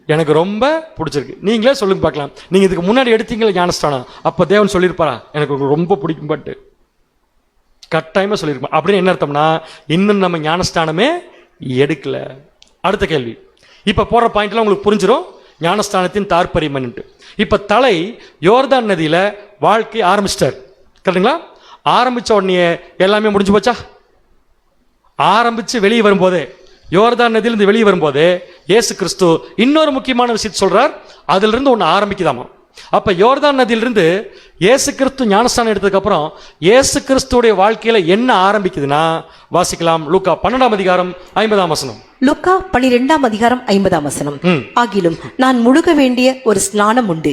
எனக்கு ரொம்ப பிடிச்சிருக்கு. நீங்களே சொல்லுங்க பார்க்கலாம். நீங்க இதுக்கு முன்னாடி எடுத்தீங்களா ஞானஸ்தானம், அப்ப தேவன் சொல்லியிருப்பாரா எனக்கு ரொம்ப பிடிக்கும் பட்டு? கட்டாயமா சொல்லியிருப்பா. அப்படின்னு என்ன அர்த்தம்னா இன்னும் நம்ம ஞானஸ்தானமே எடுக்கல. அடுத்த கேள்வி, இப்ப போற பாயிண்ட்ல உங்களுக்கு புரிஞ்சிடும் ஞானஸ்தானத்தின் தாற்பரியம். இப்ப தலை யோர்தான் நதியில வாழ்க்கை ஆரம்பிச்சிட்டார், கரெக்டுங்களா? ஆரம்பிச்ச உடனே எல்லாமே முடிஞ்சு போச்சா? ஆரம்பிச்சு வெளியே வரும்போதே, யோர்தான் நதியிலிருந்து வெளியே வரும்போதே இயேசு கிறிஸ்து இன்னொரு முக்கியமான விஷயத்தை சொல்றார். அதுல இருந்து ஒன்னு ஆரம்பிக்குதாமா. அப்ப யோர்தான் நதியிலிருந்து இயேசு கிறிஸ்து ஞானஸ்தானம் எடுத்ததுக்கு அப்புறம் இயேசு கிறிஸ்துடைய வாழ்க்கையில என்ன ஆரம்பிக்குதுன்னா, வாசிக்கலாம். லூக்கா 12:50. லூக்கா 12:50. ஆகிலும் நான் முழுக வேண்டிய ஒரு ஸ்நானம் உண்டு,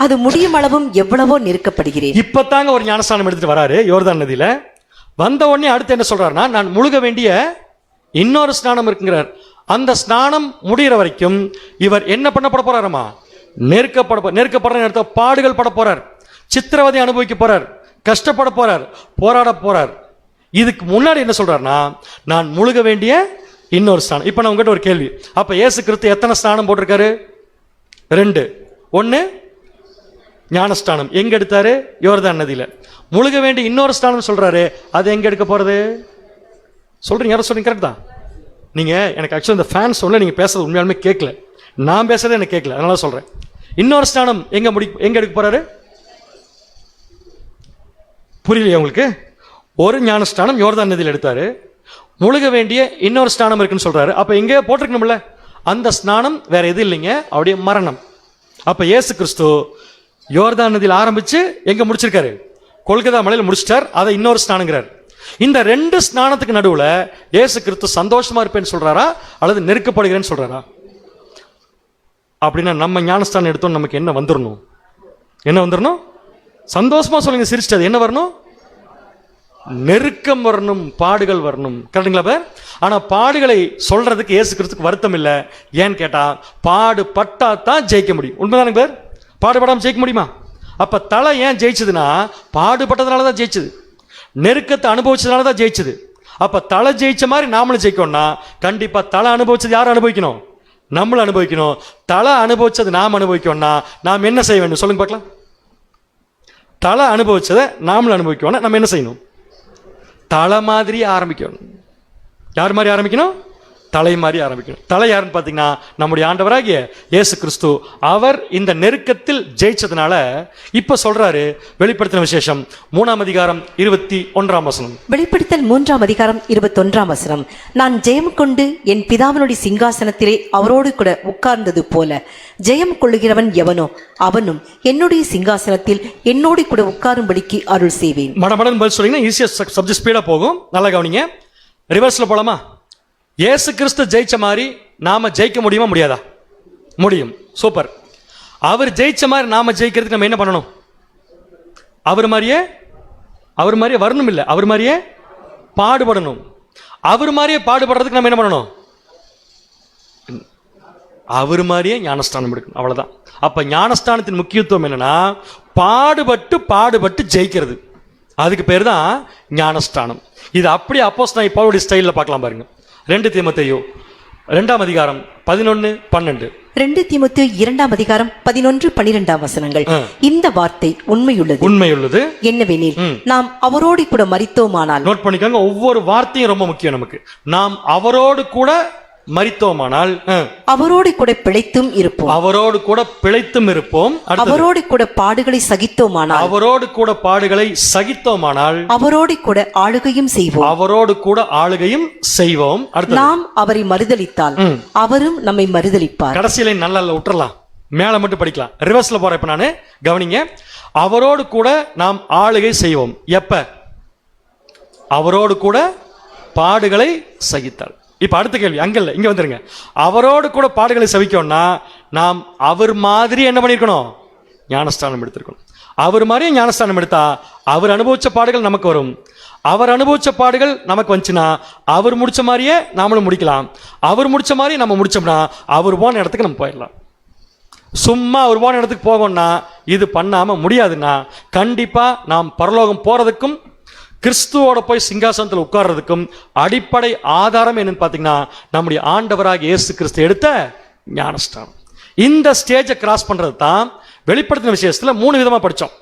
அது முடியும் அளவும் எவ்வளவோ நெருக்கப்படுகிறேன். இப்பதாங்க ஒரு ஞானஸ்தானம் எடுத்துட்டு வராரு யோர்தான் நதியில. வந்த உடனே அடுத்து என்ன சொல்றாருன்னா, நான் முழுக வேண்டிய இன்னொரு ஸ்நானம் இருக்குங்கிறார். அந்த ஸ்நானம் முடிகிற வரைக்கும் இவர் என்ன பண்ணப்பட போறாருமா? நெருக்கப்படுற நேரத்தை பாடுகள் பட போறார், சித்திரவதை அனுபவிக்க போறார், கஷ்டப்பட போறார், போராட போறார். இதுக்கு முன்னாடி என்ன சொல்றாருன்னா, நான் முழுக வேண்டிய இன்னொரு ஸ்நானம். இப்ப நான் உங்ககிட்ட ஒரு கேள்வி. அப்ப இயேசு கிறிஸ்து எத்தனை ஸ்நானம் போட்டிருக்காரு? 2. 1 ஞானஸ்தானம். எங்க எடுத்தாரு? யோர்தான் நதியில. முழுக வேண்டிய இன்னொரு ஸ்நானம் சொல்றாரு, அது எங்க எடுக்க போறது? சொல்றீங்க, யாரும் சொல்றீங்க, கரெக்ட் தான். நீங்க எனக்கு ஆக்சுவலி இந்த ஃபேன் சொல்ல நீங்க பேசுறது உண்மையாலுமே கேட்கல, நான் பேசுறதே எனக்கு கேட்கல, அதனால சொல்றேன். இன்னொரு ஸ்நானம் எங்க எடுக்க போறாரு? புரியலையா உங்களுக்கு? ஒரு ஞானஸ்தானம் யோர்தான் நதியில் எடுத்தாரு, முழுக வேண்டிய இன்னொரு ஸ்நானம் இருக்குன்னு சொல்றாரு. அப்ப எங்க போட்டிருக்கணும்ல, அந்த ஸ்நானம் வேற எது இல்லைங்க, அவருடைய மரணம். அப்ப இயேசு கிறிஸ்து யோர்தான் நதியில் ஆரம்பிச்சு எங்க முடிச்சிருக்காரு? கொல்கத்தா மலையில் முடிச்சிட்டார். அதை இன்னொரு ஸ்நானங்கிறார். இந்த 2 ஸ்நானத்துக்கு நடுவுல இயேசு கிறிஸ்து சந்தோஷமா இருப்பேன்னு சொல்றாரா அல்லது நெருக்கப்படுகிறேன்னு சொல்றாரா? அப்படின்னா நம்ம ஞானஸ்தானம் எடுத்தோம், நமக்கு என்ன வந்துடணும்? என்ன வந்துடணும்? சந்தோஷமா சொல்லுங்க, சிரிச்சிட்டது. என்ன வரணும்? நெருக்கம் வரணும், பாடுகள் வரணும், கரெக்டுங்களா? ஆனா பாடுகளை சொல்றதுக்கு இயேசு கிறிஸ்துக்கு வருத்தம் இல்லை. ஏன்னு கேட்டா, பாடுபட்டா தான் ஜெயிக்க முடியும். உண்மைதானுங்க பேர்? பாடுபடாம ஜெயிக்க முடியுமா? அப்ப தலை ஏன் ஜெயிச்சதுன்னா, பாடுபட்டதுனால தான் ஜெயிச்சது, நெருக்கத்தை அனுபவிச்சதுனால தான் ஜெயிச்சது. அப்ப தலை ஜெயிச்ச மாதிரி நாமளும் ஜெயிக்கணும்னா கண்டிப்பா தலை அனுபவிச்சது யாரும் அனுபவிக்கணும்? நம்மளும் அனுபவிக்கணும். தலை அனுபவிச்சது நாம் அனுபவிக்கணும்னா நாம் என்ன செய்ய வேண்டும் சொல்லுங்க பார்க்கலாம். தலை அனுபவிச்சதை நாமளும் அனுபவிக்கணும்னா நம்ம என்ன செய்யணும்? தலை மாதிரி ஆரம்பிக்கணும். யார் மாதிரி ஆரம்பிக்கணும்? தலை மாதிரி ஆரம்பிக்கணும். தலை யாருன்னு பார்த்தீங்கன்னா நம்முடைய ஆண்டவராகிய இயேசு கிறிஸ்து. அவர் இந்த நெருக்கத்தில் ஜெயிச்சதுனால இப்ப சொல்றாரு, வெளிப்படுத்தின விசேஷம் 3:21. வெளிப்படுத்தல் 3:21. நான் ஜெயம் கொண்டு என் பிதாவினுடைய சிங்காசனத்திலே அவரோடு கூட உட்கார்ந்தது போல ஜெயம் கொள்ளுகிறவன் எவனோ அவனும் என்னுடைய சிங்காசனத்தில் என்னோடு கூட உட்காரும்படிக்கு அருள் செய்வேன். மடமடன் பதில் சொல்றீங்கன்னா ஈஸியா சப்ஜெக்ட் ஸ்பீடா போகும். நல்லா கவனிங்க. ரிவர்ஸ்ல போலாமா? இயேசு கிறிஸ்து ஜெயிச்ச மாதிரி நாம ஜெயிக்க முடியுமா முடியாதா? முடியும். சூப்பர். அவர் ஜெயிச்ச மாதிரி நாம ஜெயிக்கிறதுக்கு நம்ம என்ன பண்ணணும்? அவர் மாதிரியே வரணும் இல்லை, அவர் மாதிரியே பாடுபடணும். அவர் மாதிரியே பாடுபடுறதுக்கு நம்ம என்ன பண்ணணும்? அவர் மாதிரியே ஞானஸ்தானம் எடுக்கணும். அவ்வளவுதான். அப்ப ஞானஸ்தானத்தின் முக்கியத்துவம் என்னன்னா, பாடுபட்டு ஜெயிக்கிறது. அதுக்கு பேர் தான் ஞானஸ்தானம். இது அப்படியே அப்போஸ்தலனாகிய பவுலுடைய ஸ்டைல்ல பார்க்கலாம் பாருங்க. 2 தீமோத்தேயு 2:11-12. 2 தீமோத்தேயு 2:11-12. இந்த வார்த்தை உண்மையுள்ளது என்னவெனில், நாம் அவரோடு கூட மரித்தோமானால். நோட் பண்ணிக்கோங்க, ஒவ்வொரு வார்த்தையும் ரொம்ப முக்கியம் நமக்கு. நாம் அவரோடு கூட மரித்தோமானால், அவரோடு கூட பிழைத்தும் இருப்போம். அவரோடு கூட பிழைத்தும் இருப்போம். அவரோடு கூட பாடுகளை சகித்தோமானால். அவரோடு கூட பாடுகளை சகித்தோமானால். அவரோடு கூட ஆளுகையும் செய்வோம். அவரோடு கூட ஆளுகையும் செய்வோம். நாம் அவரை மறுதலித்தால் அவரும் நம்மை மறுதலிப்பார். கடைசியில நல்லா விட்டுறலாம், மேல மட்டும் படிக்கலாம். ரிவர்ஸ்ல போறேன் இப்ப நானு. கவனிங்க. அவரோடு கூட நாம் ஆளுகை செய்வோம். எப்ப? அவரோடு கூட பாடுகளை சகித்தால். இப்ப அடுத்த கேள்வி அங்க இல்ல, இங்க வந்துருங்க. அவரோடு கூட பாடுகளை சகிக்கணும்னா நாம் அவர் மாதிரி என்ன பண்ணிருக்கணும்? ஞானஸ்தானம் எடுத்திருக்கணும். அவர் மாதிரியே ஞானஸ்தானம் எடுத்தா அவர் அனுபவிச்ச பாடுகள் நமக்கு வரும். அவர் அனுபவிச்ச பாடுகள் நமக்கு வந்துச்சுன்னா அவர் முடிச்ச மாதிரியே நாமளும் முடிக்கலாம். அவர் முடிச்ச மாதிரி நம்ம முடிச்சோம்னா அவர் போன இடத்துக்கு நம்ம போயிடலாம். சும்மா அவர் போன இடத்துக்கு போகணும்னா இது பண்ணாம முடியாதுன்னா கண்டிப்பா நாம் பரலோகம் போறதுக்கும் கிறிஸ்துவோட போய் சிங்காசனத்தில் உட்கார்றதுக்கும் அடிப்படை ஆதாரம் என்னன்னு பார்த்தீங்கன்னா நம்முடைய ஆண்டவராக இயேசு கிறிஸ்து எடுத்த ஞானஸ்தானம். இந்த ஸ்டேஜை கிராஸ் பண்றது தான் வெளிப்படுத்தின விசேஷத்துல 3 விதமா படிச்சோம்.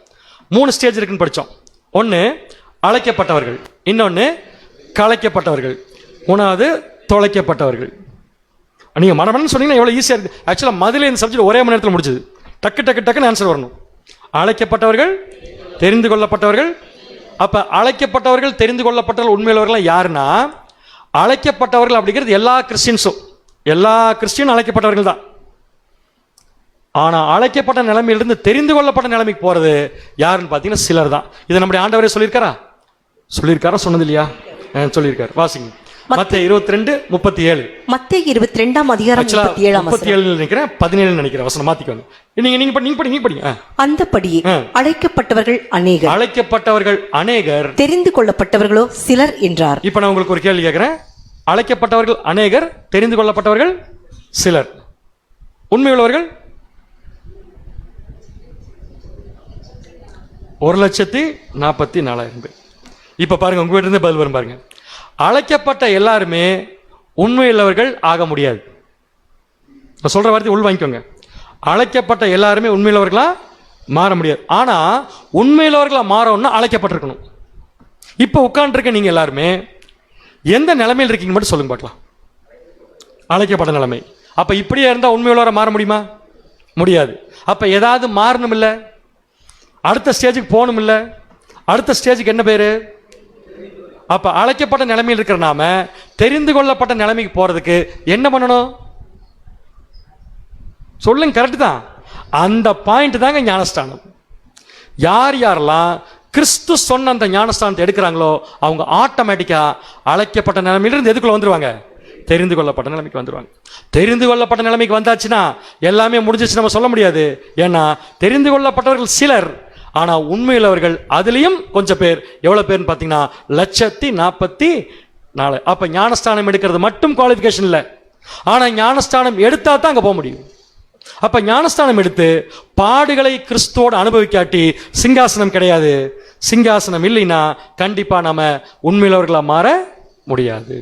3 ஸ்டேஜ் இருக்குன்னு படிச்சோம். 1 அழைக்கப்பட்டவர்கள், இன்னொன்னு கலைக்கப்பட்டவர்கள், 3வது தொலைக்கப்பட்டவர்கள். நீங்க மனமன்னு சொன்னீங்கன்னா எவ்வளவு ஈஸியா இருக்கு. ஆக்சுவலா மதுரை இந்த சப்ஜெக்ட் ஒரே மணி நேரத்தில் முடிச்சது. டக்கு டக்கு டக்குன்னு ஆன்சர் வரணும். அழைக்கப்பட்டவர்கள், தெரிந்து கொள்ளப்பட்டவர்கள். அப்ப அழைக்கப்பட்டவர்கள், தெரிந்து கொள்ளப்பட்டவர்கள் உண்மையுள்ளவர்கள் யாருன்னா, அழைக்கப்பட்டவர்கள் அப்படிங்கிறது எல்லா கிறிஸ்டியன்ஸும், எல்லா கிறிஸ்டியனும் அழைக்கப்பட்டவர்கள் தான். ஆனா அழைக்கப்பட்ட நிலைமையிலிருந்து தெரிந்து கொள்ளப்பட்ட நிலைமைக்கு போறது யாருன்னு பாத்தீங்கன்னா சிலர் தான். இதை நம்முடைய ஆண்டவரே சொல்லியிருக்காரா? சொன்னது இல்லையா? சொல்லியிருக்காரு. வாசிங்க. மத்தேயு 22:37. மத்தேயு 22ஆம் அதிகாரம் 37ஆம் வசனம். 37 நினைக்கிறேன், 17 நினைக்கிறேன் வசனம் மாத்திக்கோங்க. நீங்க படிங்க. அந்தபடியே அழைக்கப்பட்டவர்கள் அநேகர், அழைக்கப்பட்டவர்கள் அநேகர், தெரிந்து கொள்ளப்பட்டவர்களோ சிலர் என்றார். இப்ப நான் உங்களுக்கு ஒரு கேள்வி கேட்கிறேன். அழைக்கப்பட்டவர்கள் அநேகர், தெரிந்து கொள்ளப்பட்டவர்கள் சிலர். உண்மையுள்ளவர்கள் 1,44,000 பேர். இப்ப பாருங்க, உங்க வீட்டு இருந்து பதில் வரும் பாருங்க. அழைக்கப்பட்ட எல்லாருமே உண்மையுள்ளவர்கள் ஆக முடியாது. நான் சொல்ற வார்த்தை உள் வாங்கிக்கோங்க. அழைக்கப்பட்ட எல்லாருமே உண்மையுள்ளவர்களா மாற முடியாது. ஆனா உண்மையுள்ளவர்களா மாறணும்னா அழைக்கப்பட்டிருக்கணும். இப்ப உட்கார்ந்துருக்க நீங்க எல்லாருமே எந்த நிலைமையில் இருக்கீங்க மட்டும் சொல்லுங்க பார்க்கலாம். அழைக்கப்பட்ட நிலைமை. அப்ப இப்படியே இருந்தா உண்மையுள்ளவரை மாற முடியுமா? முடியாது. அப்ப ஏதாவது மாறணும் இல்ல, அடுத்த ஸ்டேஜுக்கு போகணும் இல்ல. அடுத்த ஸ்டேஜுக்கு என்ன பேரு? அப்ப அழைக்கப்பட்ட நிலைமையில் இருக்கிற நாம தெரிந்து கொள்ளப்பட்ட நிலைமைக்கு போறதுக்கு என்ன பண்ணணும் சொல்லுங்க. கரெக்ட் தான். அந்த பாயிண்ட் தாங்க ஞானஸ்தானம். யார் யாரெல்லாம் கிறிஸ்து சொன்ன அந்த ஞானஸ்தானத்தை எடுக்கிறாங்களோ அவங்க ஆட்டோமேட்டிக்கா அழைக்கப்பட்ட நிலைமையிலிருந்து எதுக்குள்ள வந்துருவாங்க? தெரிந்து கொள்ளப்பட்ட நிலைமைக்கு வந்துருவாங்க. தெரிந்து கொள்ளப்பட்ட நிலைமைக்கு வந்தாச்சுன்னா எல்லாமே முடிஞ்சிச்சு நம்ம சொல்ல முடியாது. ஏன்னா தெரிந்து கொள்ளப்பட்டவர்கள் சிலர், ஆனா உண்மையுள்ளவர்கள் அதுலயும் கொஞ்சம் பேர். எவ்வளவு பேர்னு பாத்தீங்கன்னா 1,44,000. அப்ப ஞானஸ்தானம் எடுக்கிறது மட்டும் குவாலிஃபிகேஷன் இல்ல, ஆனா ஞானஸ்தானம் எடுத்தா தான் அங்க போக முடியும். அப்ப ஞானஸ்தானம் எடுத்து பாடுகளை கிறிஸ்துவோடு அனுபவிக்காட்டி சிங்காசனம் கிடையாது. சிங்காசனம் இல்லைன்னா கண்டிப்பா நாம உண்மையுள்ளவர்களா மாற முடியாது.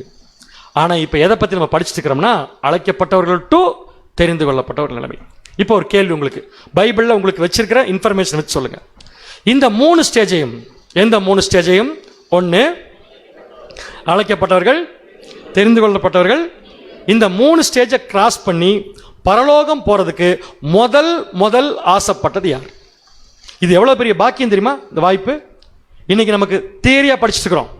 ஆனா இப்ப எதை பத்தி நம்ம படிச்சுட்டு இருக்கிறோம்னா, அழைக்கப்பட்டவர்கள் டு தெரிந்து கொள்ளப்பட்டவர்கள் நிலைமை. இப்போ ஒரு கேள்வி உங்களுக்கு, பைபிள்ல உங்களுக்கு வச்சிருக்கிற இன்ஃபர்மேஷன் வச்சு சொல்லுங்க. இந்த 3 ஸ்டேஜையும், எந்த 3 ஸ்டேஜையும்? ஒன்னு அழைக்கப்பட்டவர்கள், தெரிந்து கொள்ளப்பட்டவர்கள். இந்த 3 ஸ்டேஜை கிராஸ் பண்ணி பரலோகம் போறதுக்கு முதல் ஆசைப்பட்டது யார்? இது எவ்வளவு பெரிய பாக்கியம் தெரியுமா? இந்த வாய்ப்பு இன்னைக்கு நமக்கு தியரியா படிச்சுட்டு இருக்கிறோம்.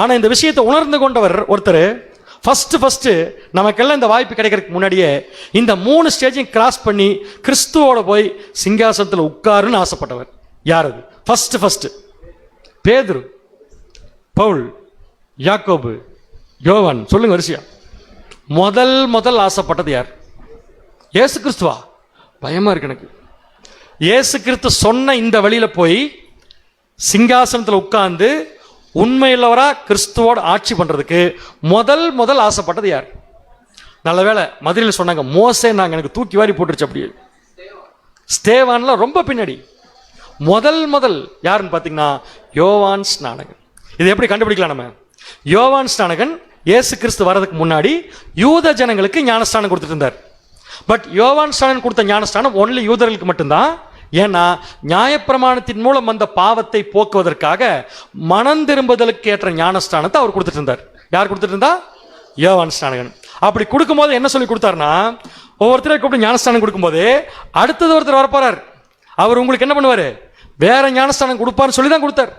ஆனா இந்த விஷயத்தை உணர்ந்து கொண்டவர் ஒருத்தர் ஃபர்ஸ்ட் நமக்கெல்லாம் இந்த வாய்ப்பு கிடைக்கிறதுக்கு முன்னாடியே இந்த 3 ஸ்டேஜையும் கிராஸ் பண்ணி கிறிஸ்துவோட போய் சிங்காசனத்தில் உட்காருன்னு ஆசைப்பட்டவர் யார்? அது ஃபர்ஸ்ட் பேதுரு, பவுல், யாக்கோபு, யோவான். சொல்லுங்க வரிசையா. முதல் ஆசைப்பட்டது யார்? இயேசு கிறிஸ்துவா? பயமா இருக்கு எனக்கு. இயேசு கிறிஸ்து சொன்ன இந்த வழியில போய் சிங்காசனத்தில் உட்கார்ந்து உண்மையுள்ளவரா கிறிஸ்துவோட ஆட்சி பண்றதுக்கு முதல் ஆசைப்பட்டது யார்? நல்ல வேளை மதுரையில் சொன்னாங்க, மோசே நாங்க எனக்கு தூக்கி வாரி போட்டுருச்சு. அப்படியே ஸ்தேவான்லாம் ரொம்ப பின்னாடி. முதல் யாருன்னு பாத்தீங்கன்னா யோவான் ஸ்நானகன். இது எப்படி கண்டுபிடிக்கலாம் நம்ம? யோவான் ஸ்நானகன் இயேசு கிறிஸ்து வர்றதுக்கு முன்னாடி யூத ஜனங்களுக்கு ஞானஸ்தானம் கொடுத்துட்டு இருந்தார். பட் யோவான் ஸ்நானகன் கொடுத்த ஞானஸ்தானம் ஒன்லி யூதர்களுக்கு மட்டும்தான். ஏன்னா நியாயப்பிரமாணத்தின் மூலம் வந்த பாவத்தை போக்குவதற்காக மனம் திரும்புதலுக்கு ஏற்ற ஞானஸ்தானத்தை அவர் கொடுத்துட்டு இருந்தார். யார் கொடுத்துட்டு இருந்தா? யோவான் ஸ்நானகன். அப்படி கொடுக்கும்போது என்ன சொல்லி கொடுத்தாருன்னா, ஒவ்வொருத்தரை கூப்பிட்டு ஞானஸ்தானம் கொடுக்கும்போது அடுத்தது ஒருத்தர் வரப்போறார், அவர் உங்களுக்கு என்ன பண்ணுவாரு? வேற ஞானஸ்தானம் கொடுப்பார்னு சொல்லி தான் கொடுத்தார்.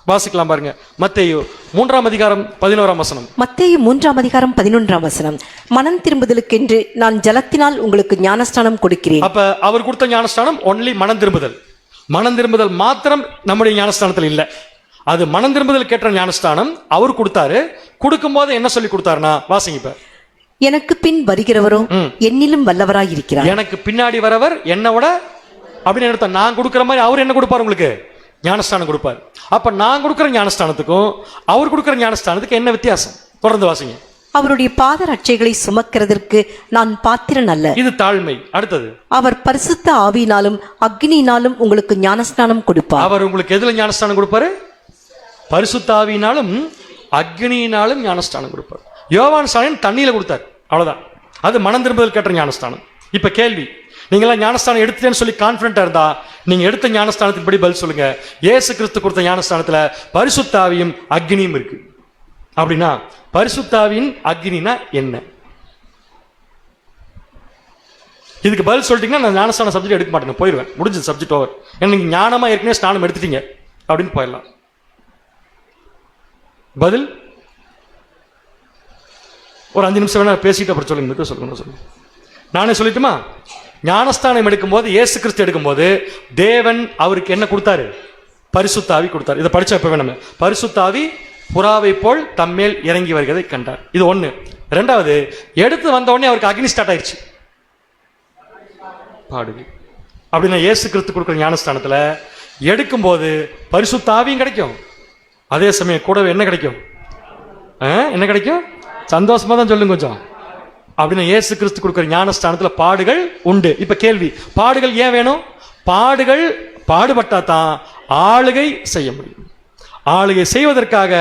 வாசிக்கலாம் பாருங்க. மத்தேயு 3ஆம் அதிகாரம் 11ஆம் வசனம். மத்தேயு 3ஆம் அதிகாரம் 11ஆம் வசனம். மனம் திரும்புதலுக்கென்று நான் ஜலத்தினால் உங்களுக்கு ஞானஸ்தானம் கொடுக்கிறேன். அப்ப அவர் கொடுத்த ஞானஸ்தானம் ஒன்லி மனம் திரும்புதல். மனம் திரும்புதல் மாத்திரம் நம்முடைய ஞானஸ்தானத்தில் இல்ல, அது மனம் திரும்புதல் கேட்ட ஞானஸ்தானம் அவர் கொடுத்தாரு. கொடுக்கும் போது என்ன சொல்லி கொடுத்தாருன்னா, வாசிங்க. எனக்கு பின் வருகிறவரோ என்னிலும் வல்லவராய் இருக்கிறார். எனக்கு பின்னாடி வரவர் என்னோட அப்படின்னு நான் கொடுக்கிற மாதிரி அவர் என்ன கொடுப்பார்? உங்களுக்கு ஞானஸ்தானம் கொடுப்பார். அப்ப நான் கொடுக்கிற ஞானஸ்தானத்துக்கும் அவர் கொடுக்கிற ஞானஸ்தானத்துக்கு என்ன வித்தியாசம்? தொடர்ந்து வாசிங்க. அவருடைய பாத ரட்சைகளை சுமக்கிறதற்கு நான் பாத்திரன் அல்ல. இது தாழ்மை. அடுத்தது, அவர் பரிசுத்த ஆவியினாலும் அக்னியினாலும் உங்களுக்கு ஞானஸ்தானம் கொடுப்பார். அவர் உங்களுக்கு எதுல ஞானஸ்தானம் கொடுப்பாரு? பரிசுத்த ஆவியினாலும் அக்னியினாலும் ஞானஸ்தானம் கொடுப்பார். யோவான் ஸ்நானகன் தண்ணியில கொடுத்தார், அவ்வளவுதான். அது மனம் திரும்புதல் கேட்ட ஞானஸ்தானம். இப்ப கேள்வி, நீங்களா ஞானஸ்தானம் எடுத்துட்டேன்னு சொல்லி கான்பிடண்டா இருந்தா நீங்க எடுத்த ஞானஸ்தானத்துக்கு படி பதில் சொல்லுங்க. இயேசு கிறிஸ்து கொடுத்த ஞானஸ்தானத்துல பரிசுத்த ஆவியும் அக்னியும் இருக்கு. அப்படின்னா பரிசுத்த ஆவியின் அக்னினா என்ன? இதுக்கு பதில் சொல்லிட்டீங்கன்னா நான் ஞானஸ்தான சப்ஜெக்ட் எடுக்க மாட்டேன், போயிடுவேன், முடிஞ்சது, சப்ஜெக்ட் ஓவர். ஏன்னா நீங்க ஞானமா ஏற்கனவே ஸ்நானம் எடுத்துட்டீங்க அப்படின்னு போயிடலாம். பதில் ஒரு 5 நிமிஷம் வேணா பேசிட்டு அப்புறம் சொல்லுங்க. சொல்லுங்க, நானே சொல்லட்டுமா? ஞானஸ்தானம் எடுக்கும்போது, இயேசு கிறிஸ்து எடுக்கும்போது தேவன் அவருக்கு என்ன கொடுத்தாரு? பரிசுத்த ஆவி கொடுத்தாரு. இதை படிச்சா இப்ப வேணும். பரிசுத்த ஆவி புறாவை போல் தம்மேல் இறங்கி வருகிறதை கண்டார். இது ஒண்ணு. ரெண்டாவது, எடுத்து வந்த உடனே அவருக்கு அக்னி ஸ்டார்ட் ஆயிடுச்சு, பாடுது. அப்படின்னா இயேசு கிறிஸ்து கொடுக்குற ஞானஸ்தானத்துல எடுக்கும்போது பரிசுத்த ஆவியும் கிடைக்கும், அதே சமயம் கூடவே என்ன கிடைக்கும்? என்ன கிடைக்கும்? சந்தோஷமா தான் சொல்லுங்க கொஞ்சம். அப்படின்னா இயேசு கிறிஸ்து கொடுக்குற ஞானஸ்தானத்துல பாடுகள் உண்டு. இப்ப கேள்வி, பாடுகள் ஏன் வேணும்? பாடுகள் பாடுபட்டா தான் ஆளுகை செய்ய முடியும். ஆளுகை செய்வதற்காக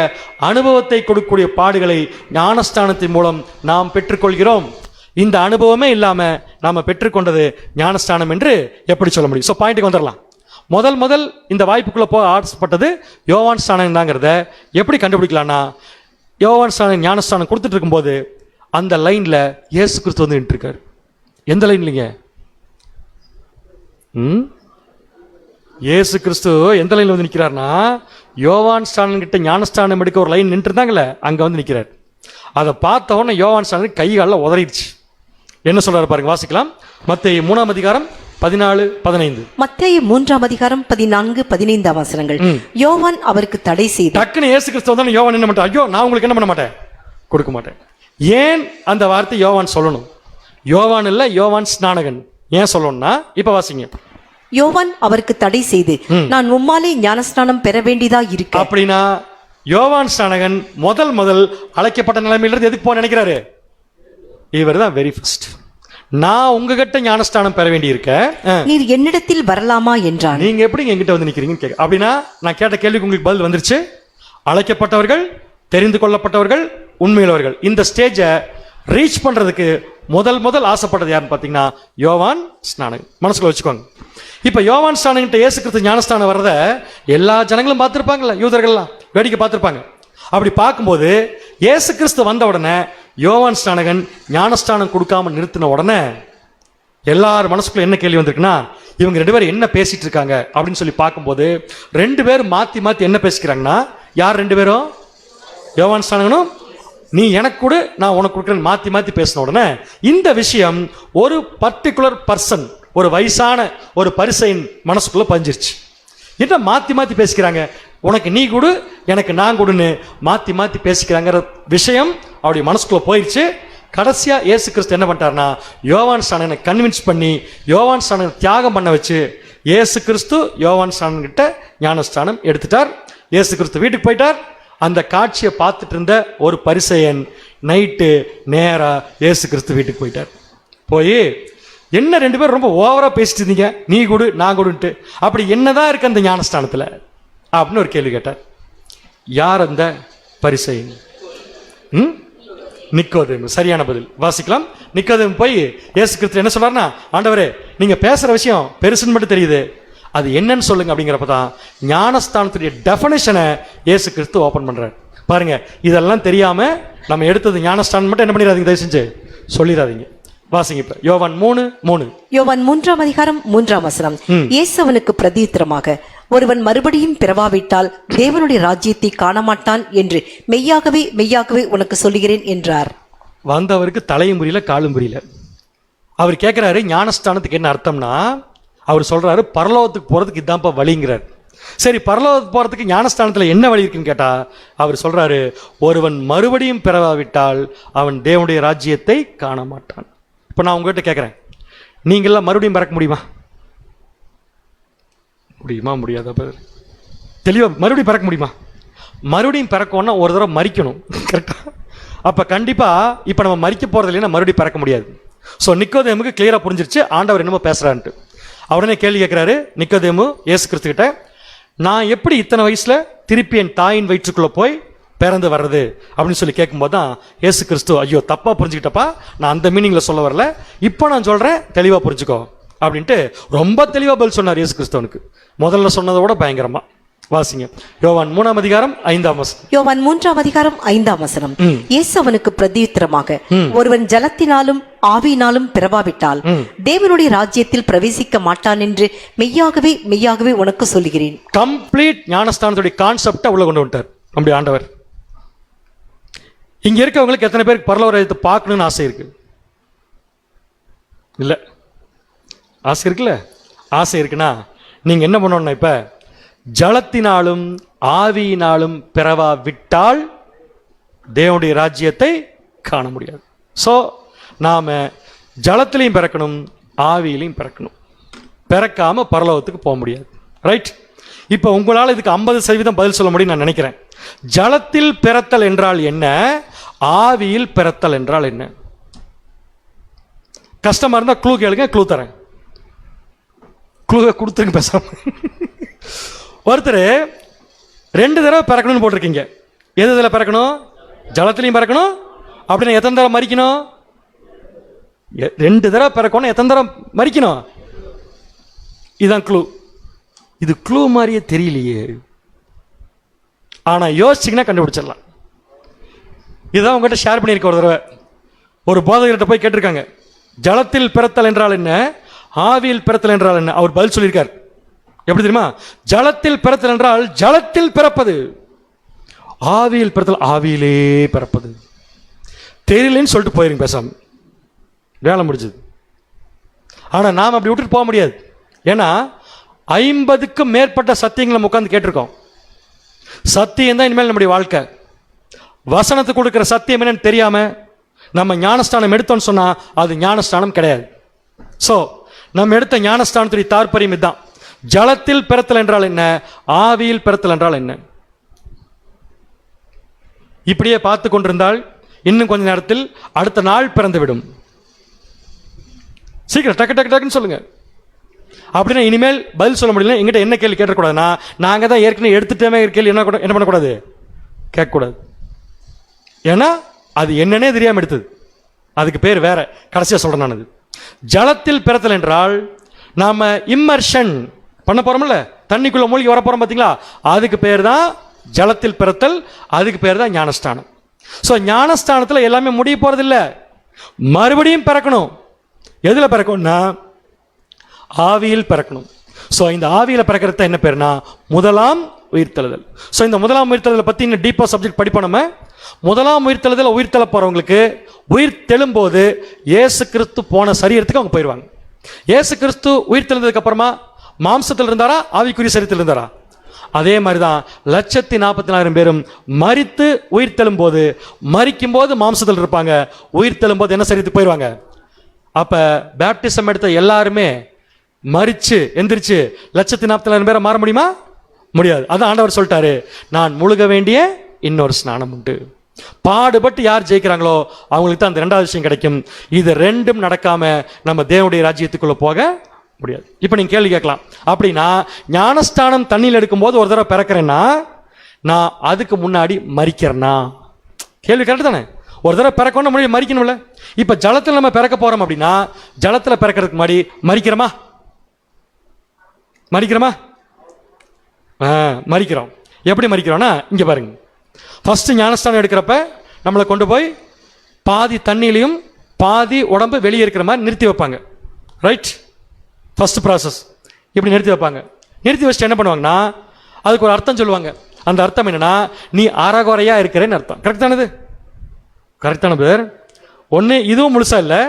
அனுபவத்தை கொடுக்கக்கூடிய பாடுகளை ஞானஸ்தானத்தின் மூலம் நாம் பெற்றுக்கொள்கிறோம். இந்த அனுபவமே இல்லாம நாம பெற்றுக்கொண்டது ஞானஸ்தானம் என்று எப்படி சொல்ல முடியும்? ஸோ பாயிண்ட்டுக்கு வந்துடலாம். முதல் இந்த வாய்ப்புக்குள்ள போக ஆசைப்பட்டது யோவான் ஸ்நானம் தாங்கிறத எப்படி கண்டுபிடிக்கலாம்னா, யோவான் ஸ்நானம் ஞானஸ்தானம் கொடுத்துட்டு இருக்கும்போது அந்த லைன்ல இயேசு கிறிஸ்து வந்து நின்று இருக்காரு. எந்த லைன் இல்லைங்க? இயேசு கிறிஸ்து எந்த லைன்ல வந்து நிற்கிறார்னா, யோவான் ஸ்நானம் கிட்ட ஞானஸ்தானம் எடுக்க ஒரு லைன் நின்று இருந்தாங்கல்ல, அங்க வந்து நிற்கிறார். அதை பார்த்த உடனே யோவான் ஸ்நானம் கை காலில் உதறிடுச்சு. என்ன சொல்றாரு பாருங்க, வாசிக்கலாம். மத்தேயு 3ஆம் அதிகாரம் 14-15. மத்தேயு 3ஆம் அதிகாரம் 14-15 வசனங்கள். யோவான் அவருக்கு தடை செய்து, டக்குன்னு இயேசு கிறிஸ்து வந்தா யோவான் என்ன மாட்டான்? ஐயோ, நான் உங்களுக்கு என்ன பண்ண மாட்டேன், கொடுக்க மாட்டேன். ஏன் அந்த வார்த்தை யோவான் சொல்லணும்? யோவான் இல்ல, யோவான் ஸ்நானகன். ஏன் சொல்லணும்னா, இப்ப வாசிங்க. யோவான் அவருக்கு தடை செய்து, நான் உம்மாலே ஞானஸ்நானம் பெற வேண்டியதா இருக்கு. அப்படின்னா யோவான் ஸ்நானகன் முதல் அழைக்கப்பட்ட நிலைமையிலிருந்து எதுக்கு போக நினைக்கிறாரு? இவர் தான் வெரி ஃபர்ஸ்ட். நான் உங்ககிட்ட ஞானஸ்தானம் பெற வேண்டி இருக்க, நீர் என்னிடத்தில் வரலாமா என்றான். நீங்க எப்படி என்கிட்ட வந்து நிக்கிறீங்கன்னு கேட்க. அப்படின்னா நான் கேட்ட கேள்விக்கு உங்களுக்கு பதில் வந்துருச்சு. அழைக்கப்பட்டவர்கள், தெரிந்து கொள்ளப்பட்டவர்கள், உண்மையுள்ளவர்கள், இந்த ஸ்டேஜை ரீச் பண்றதுக்கு முதல் ஆசைப்பட்டது யாருன்னு பாத்தீங்கன்னா யோவான் ஸ்நானகன். மனசுக்குள்ள வச்சுக்கோங்க. இப்ப யோவான் ஸ்நானகிட்ட இயேசு கிறிஸ்து ஞானஸ்தானம் வர்றத எல்லா ஜனங்களும் பார்த்திருப்பாங்கல்ல, யூதர்கள்லாம் வேடிக்கை பார்த்திருப்பாங்க. அப்படி பார்க்கும்போது இயேசு கிறிஸ்து வந்த உடனே யோவான் ஸ்நானகன் ஞானஸ்தானம் கொடுக்காம நிறுத்தின உடனே எல்லாரும் மனசுக்குள்ள என்ன கேள்வி வந்திருக்குன்னா, இவங்க 2 பேரும் என்ன பேசிட்டு இருக்காங்க அப்படின்னு சொல்லி பார்க்கும்போது 2 பேரும் மாத்தி என்ன பேசிக்கிறாங்கன்னா, யார் 2 பேரும்? யோவான் ஸ்நானகனும் நீ எனக்கு கொடு, நான் உனக்கு கொடுக்குறேன்னு மாத்தி பேசின உடனே இந்த விஷயம் ஒரு பர்டிகுலர் பர்சன், ஒரு வயசான ஒரு பரிசையின் மனசுக்குள்ள பதிஞ்சிருச்சு. என்ன மாத்தி பேசிக்கிறாங்க, உனக்கு நீ கொடு, எனக்கு நான் கொடுன்னு மாத்தி பேசிக்கிறாங்கிற விஷயம் அவருடைய மனசுக்குள்ள போயிடுச்சு. கடைசியா இயேசு கிறிஸ்து என்ன பண்ணிட்டாருன்னா, யோவான் ஸ்நானகனை கன்வின்ஸ் பண்ணி யோவான் ஸ்நானகனை தியாகம் பண்ண வச்சு இயேசு கிறிஸ்து யோவான் ஸ்நானகன் கிட்ட ஞானஸ்தானம் எடுத்துட்டார். இயேசு கிறிஸ்து வீட்டுக்கு போயிட்டார். அந்த காட்சியை பார்த்துட்டு இருந்த ஒரு பரிசேயன் நைட்டு நேரா இயேசு கிறிஸ்து வீட்டுக்கு போயிட்டார். போய் என்ன 2 பேரும் ரொம்ப ஓவரா பேசிட்டு இருந்தீங்க, நீ கொடு நான் கொடுன்ட்டு, அப்படி என்னதான் இருக்கு அந்த ஞானஸ்தானத்துல அப்படின்னு ஒரு கேள்வி கேட்டார். யார் அந்த பரிசேயன்? நிக்கோதேமு. சரியான பதில். வாசிக்கலாம். நிக்கோதேமு போய் இயேசு கிறிஸ்து என்ன சொல்றாருன்னா, ஆண்டவரே நீங்க பேசுற விஷயம் பெருசுன்னு மட்டும் தெரியுது, அது என்னன்னு சொல்லுங்க அப்படிங்கிறப்பதான் ஞானஸ்தானத்துடைய டெஃபினேஷனை இயேசு கிறிஸ்து ஓபன் பண்றாரு. பாருங்க, இதெல்லாம் தெரியாம நம்ம எடுத்தது ஞானஸ்தானம் மட்டும் என்ன பண்ணிடாதீங்க, தயவு செஞ்சு சொல்லிடாதீங்க. வாசிங்க இப்ப யோவான் 3:3. யோவான் 3ஆம் அதிகாரம் 3ஆம் வசனம். இயேசு அவனுக்கு பிரதியுத்தரமாக, ஒருவன் மறுபடியும் பிறவாவிட்டால் தேவனுடைய ராஜ்யத்தை காணமாட்டான் என்று மெய்யாகவே உனக்கு சொல்லுகிறேன் என்றார். வந்தவருக்கு தலையும் புரியல காலும் புரியல. அவர் கேட்கிறாரு ஞானஸ்தானத்துக்கு என்ன அர்த்தம்னா, அவர் சொல்றாரு பரலோகத்துக்கு போறதுக்கு இதான்ப்பா வழிங்கிறார். சரி, பரலோகத்துக்கு போறதுக்கு ஞானஸ்தானத்துல என்ன வழி இருக்குன்னு கேட்டா அவர் சொல்றாரு, ஒருவன் மறுபடியும் பிறவாவிட்டால் அவன் தேவனுடைய ராஜ்யத்தை காண மாட்டான். இப்ப நான் உங்ககிட்ட கேட்கிறேன், நீங்களாம் மறுபடியும் பிறக்க முடியுமா? முடியாத தெளிவா மறுபடியும் பிறக்க முடியுமா? மறுபடியும் பிறக்கணும்னா ஒரு தடவை மரிக்கணும், கரெக்டா? அப்ப கண்டிப்பா இப்ப நம்ம மரிக்க போறது இல்லைன்னா மறுபடியும் பிறக்க முடியாது. ஸோ நிக்கோதேமுக்கு கிளியரா புரிஞ்சிருச்சு ஆண்டவர் என்னமோ பேசுறான்ட்டு. உடனே கேள்வி கேட்கிறாரு நிக்கோதேமு இயேசு கிறிஸ்து கிட்ட, நான் எப்படி இத்தனை வயசுல திருப்பி என் தாயின் வயிற்றுக்குள்ள போய் பிறந்து வர்றது அப்படின்னு சொல்லி கேட்கும்போது தான் இயேசு கிறிஸ்து, ஐயோ தப்பா புரிஞ்சுக்கிட்டப்பா, நான் அந்த மீனிங்ல சொல்ல வரல, இப்போ நான் சொல்றேன் தெளிவா புரிஞ்சுக்கோ அப்படின்ட்டு ரொம்ப தெளிவா பதில் சொன்னார் இயேசு கிறிஸ்துவனுக்கு. முதல்ல சொன்னதை விட பயங்கரமா. வாசிங்க. யோவான் 3:5. யோவான் 3:5. இயேசு அவனுக்கு பிரதியுத்தரமாக, ஒருவன் ஜலத்தினாலும் ஆவியினாலும் பிறவாவிட்டால் தேவனுடைய ராஜ்யத்தில் பிரவேசிக்க மாட்டான் என்று மெய்யாகவே மெய்யாகவே உனக்கு சொல்லுகிறேன். கம்ப்ளீட் ஞானஸ்தானத்துடைய கான்செப்டை உள்ள கொண்டு வந்துட்டார் நம்முடைய ஆண்டவர். இங்க இருக்கவங்களுக்கு எத்தனை பேருக்கு பரலோக ராஜ்யத்தை பார்க்கணும்னு ஆசை இருக்கு? இல்ல, ஆசை இருக்குல்ல? ஆசை இருக்குன்னா நீங்க என்ன பண்ணணும்னா, இப்ப ஜலத்தினாலும் ஆவியினாலும் பிறவா விட்டால் தேவனுடைய ராஜ்யத்தை காண முடியாது. ஸோ நாம ஜலத்திலையும் பிறக்கணும், ஆவியிலையும் பிறக்கணும். பிறக்காம பரலோகத்துக்கு போக முடியாது. ரைட்? இப்போ உங்களால் இதுக்கு 50% பதில் சொல்ல முடியும் நான் நினைக்கிறேன். ஜலத்தில் பிறத்தல் என்றால் என்ன, ஆவியில் பிறத்தல் என்றால் என்ன? கஷ்டமா இருந்தா க்ளூ கேளுங்க, க்ளூ தரேன். க்ளூவை கொடுத்துருங்க பேசாம. ஒருத்தர் 2 தடவை பிறக்கணும்னு போட்டிருக்கீங்க. எது இதில் பிறக்கணும்? ஜலத்திலையும் பிறக்கணும். அப்படின்னா எத்தனை தடவை மறிக்கணும்? 2 தடவை பிறக்கணும். எத்தனை தடவை மறிக்கணும்? இதுதான் க்ளூ. இது க்ளூ மாதிரியே தெரியலையே, ஆனா யோசிச்சிங்கன்னா கண்டுபிடிச்சிடலாம். இதுதான் உங்ககிட்ட ஷேர் பண்ணியிருக்க. ஒரு தடவை ஒரு போதகர்கிட்ட போய் கேட்டிருக்காங்க, ஜலத்தில் பிறத்தல் என்றால் என்ன, ஆவியில் பிறத்தல் என்றால் என்ன? அவர் பதில் சொல்லியிருக்கார். எப்படி தெரியுமா? ஜலத்தில் பிறத்தல் என்றால் ஜலத்தில் பிறப்பது, ஆவியில் பிறத்தல் ஆவியிலே பிறப்பது. தெரியலன்னு சொல்லிட்டு போயிருங்க பேசாம, வேலை முடிஞ்சது. ஆனா நாம் அப்படி விட்டுட்டு போக முடியாது. ஏன்னா 50க்கும் மேற்பட்ட சத்தியங்களை நம்ம உட்காந்து கேட்டிருக்கோம். சத்தியம் தான் இனிமேல் நம்முடைய வாழ்க்கை. வசனத்துக்கு கொடுக்கிற சத்தியம் என்னன்னு தெரியாம நம்ம ஞானஸ்தானம் எடுத்தோம்னு சொன்னா அது ஞானஸ்தானம் கிடையாது. ஸோ நம்ம எடுத்த ஞானஸ்தானத்துடைய தாற்பயம் இதுதான். ஜலத்தில் பிறத்தல் என்றால் என்ன, ஆவியில் பிறத்தல் என்றால் என்ன? இப்படியே பார்த்து கொண்டிருந்தால் இன்னும் கொஞ்ச நேரத்தில் அடுத்த நாள் பிறந்துவிடும். சீக்கிரம் டக்கு டக்கு டக்குன்னு சொல்லுங்க. அப்படின்னா இனிமேல் பதில் சொல்ல முடியல. எங்கிட்ட என்ன கேள்வி கேட்டக்கூடாதுன்னா, நாங்க தான் ஏற்கனவே எடுத்துட்டே கேள்வி என்ன பண்ணக்கூடாது, கேட்கக்கூடாது. ஏன்னா அது என்னன்னே தெரியாம எடுத்தது. அதுக்கு பேர் வேற. கடைசியா சொல்றேன் நான். ஜலத்தில் பிறத்தல் என்றால் நாம இம்மர்ஷன் பண்ண போறோம்ல, தண்ணிக்குள்ள மூழ்கி வர போறோம் பாத்தீங்களா, அதுக்கு பேர் தான் ஜலத்தில் பிறத்தல். அதுக்கு பேர் தான் ஞானஸ்தானம். ஸோ ஞானஸ்தானத்தில் எல்லாமே முடிய போறது இல்லை, மறுபடியும் பிறக்கணும். எதுல பிறக்கணும்னா ஆவியில் பிறக்கணும். ஸோ இந்த ஆவியில் பிறக்கிறது என்ன பேர்னா முதலாம் உயிர்த்தெழுதல். ஸோ இந்த முதலாம் உயிர்த்தெழுதலை பற்றி இன்னும் டீப்பாக சப்ஜெக்ட் படிப்போம் நம்ம. முதலாம் உயிர்த்தெழுதல் உயிர்த்தெழ போகிறவங்களுக்கு உயிர் தெழும்போது இயேசு கிறிஸ்து போன சரீரத்துக்கு அவங்க போயிடுவாங்க. இயேசு கிறிஸ்து உயிர் தெழுந்ததுக்கு அப்புறமா மாம்சத்தில் இருந்தாரா, ஆவிக்குரிய சரீரத்தில் இருந்தாரா? அதே மாதிரி தான் 1,40,000 பேரும் மரித்து உயிர் தெழும்போது, மரிக்கும் போது மாம்சத்தில் இருப்பாங்க, உயிர் தெழும்போது என்ன சரீரத்துக்கு போயிடுவாங்க. அப்ப பேப்டிசம் எடுத்த எல்லாருமே மரிச்சு எந்திரிச்சு 1,40,000 பேரை மாற முடியுமா? முடியாது. அதான் ஆண்டவர் சொல்லிட்டாரு, நான் முழுக வேண்டிய இன்னொரு ஸ்நானம் உண்டு. பாடுபட்டு யார் ஜெயிக்கிறாங்களோ அவங்களுக்கு தான் அந்த 2வது விஷயம் கிடைக்கும். இது 2ம் நடக்காம நம்ம தேவனுடைய ராஜ்யத்துக்குள்ள போக முடியாது. இப்ப நீங்க கேள்வி கேட்கலாம், அப்படின்னா ஞானஸ்தானம் தண்ணியில் எடுக்கும்போது ஒரு தடவை பிறக்கிறேன்னா நான் அதுக்கு முன்னாடி மரிக்கிறேன்னா? கேள்வி கரெக்ட் தானே? ஒரு தடவை பிறக்கணும் முன்னாடி மரிக்கணும்ல. இப்ப ஜலத்தில் நம்ம பிறக்க போறோம் அப்படின்னா ஜலத்துல பிறக்கிறதுக்கு முன்னாடி மரிக்கிறோமா? மரிக்கிறோம். எப்படி மரிக்கிறோம்னா இங்க பாருங்க. ஃபர்ஸ்ட் ஞானஸ்தானம் எடுக்கிறப்ப நம்மளை கொண்டு போய் பாதி தண்ணியிலையும் பாதி உடம்பு வெளியே இருக்கிற மாதிரி நிறுத்தி வைப்பாங்க. ரைட்? ஃபர்ஸ்ட் ப்ராசஸ் இப்படி நிறுத்தி வைப்பாங்க. நிறுத்தி வச்சுட்டு என்ன பண்ணுவாங்கன்னா அதுக்கு ஒரு அர்த்தம் சொல்லுவாங்க. அந்த அர்த்தம் என்னன்னா, நீ அறகுறையா இருக்கிறேன்னு அர்த்தம். கரெக்ட் தானது? கரெக்டான பேர். ஒன்று இதுவும் முழுசா இல்லை,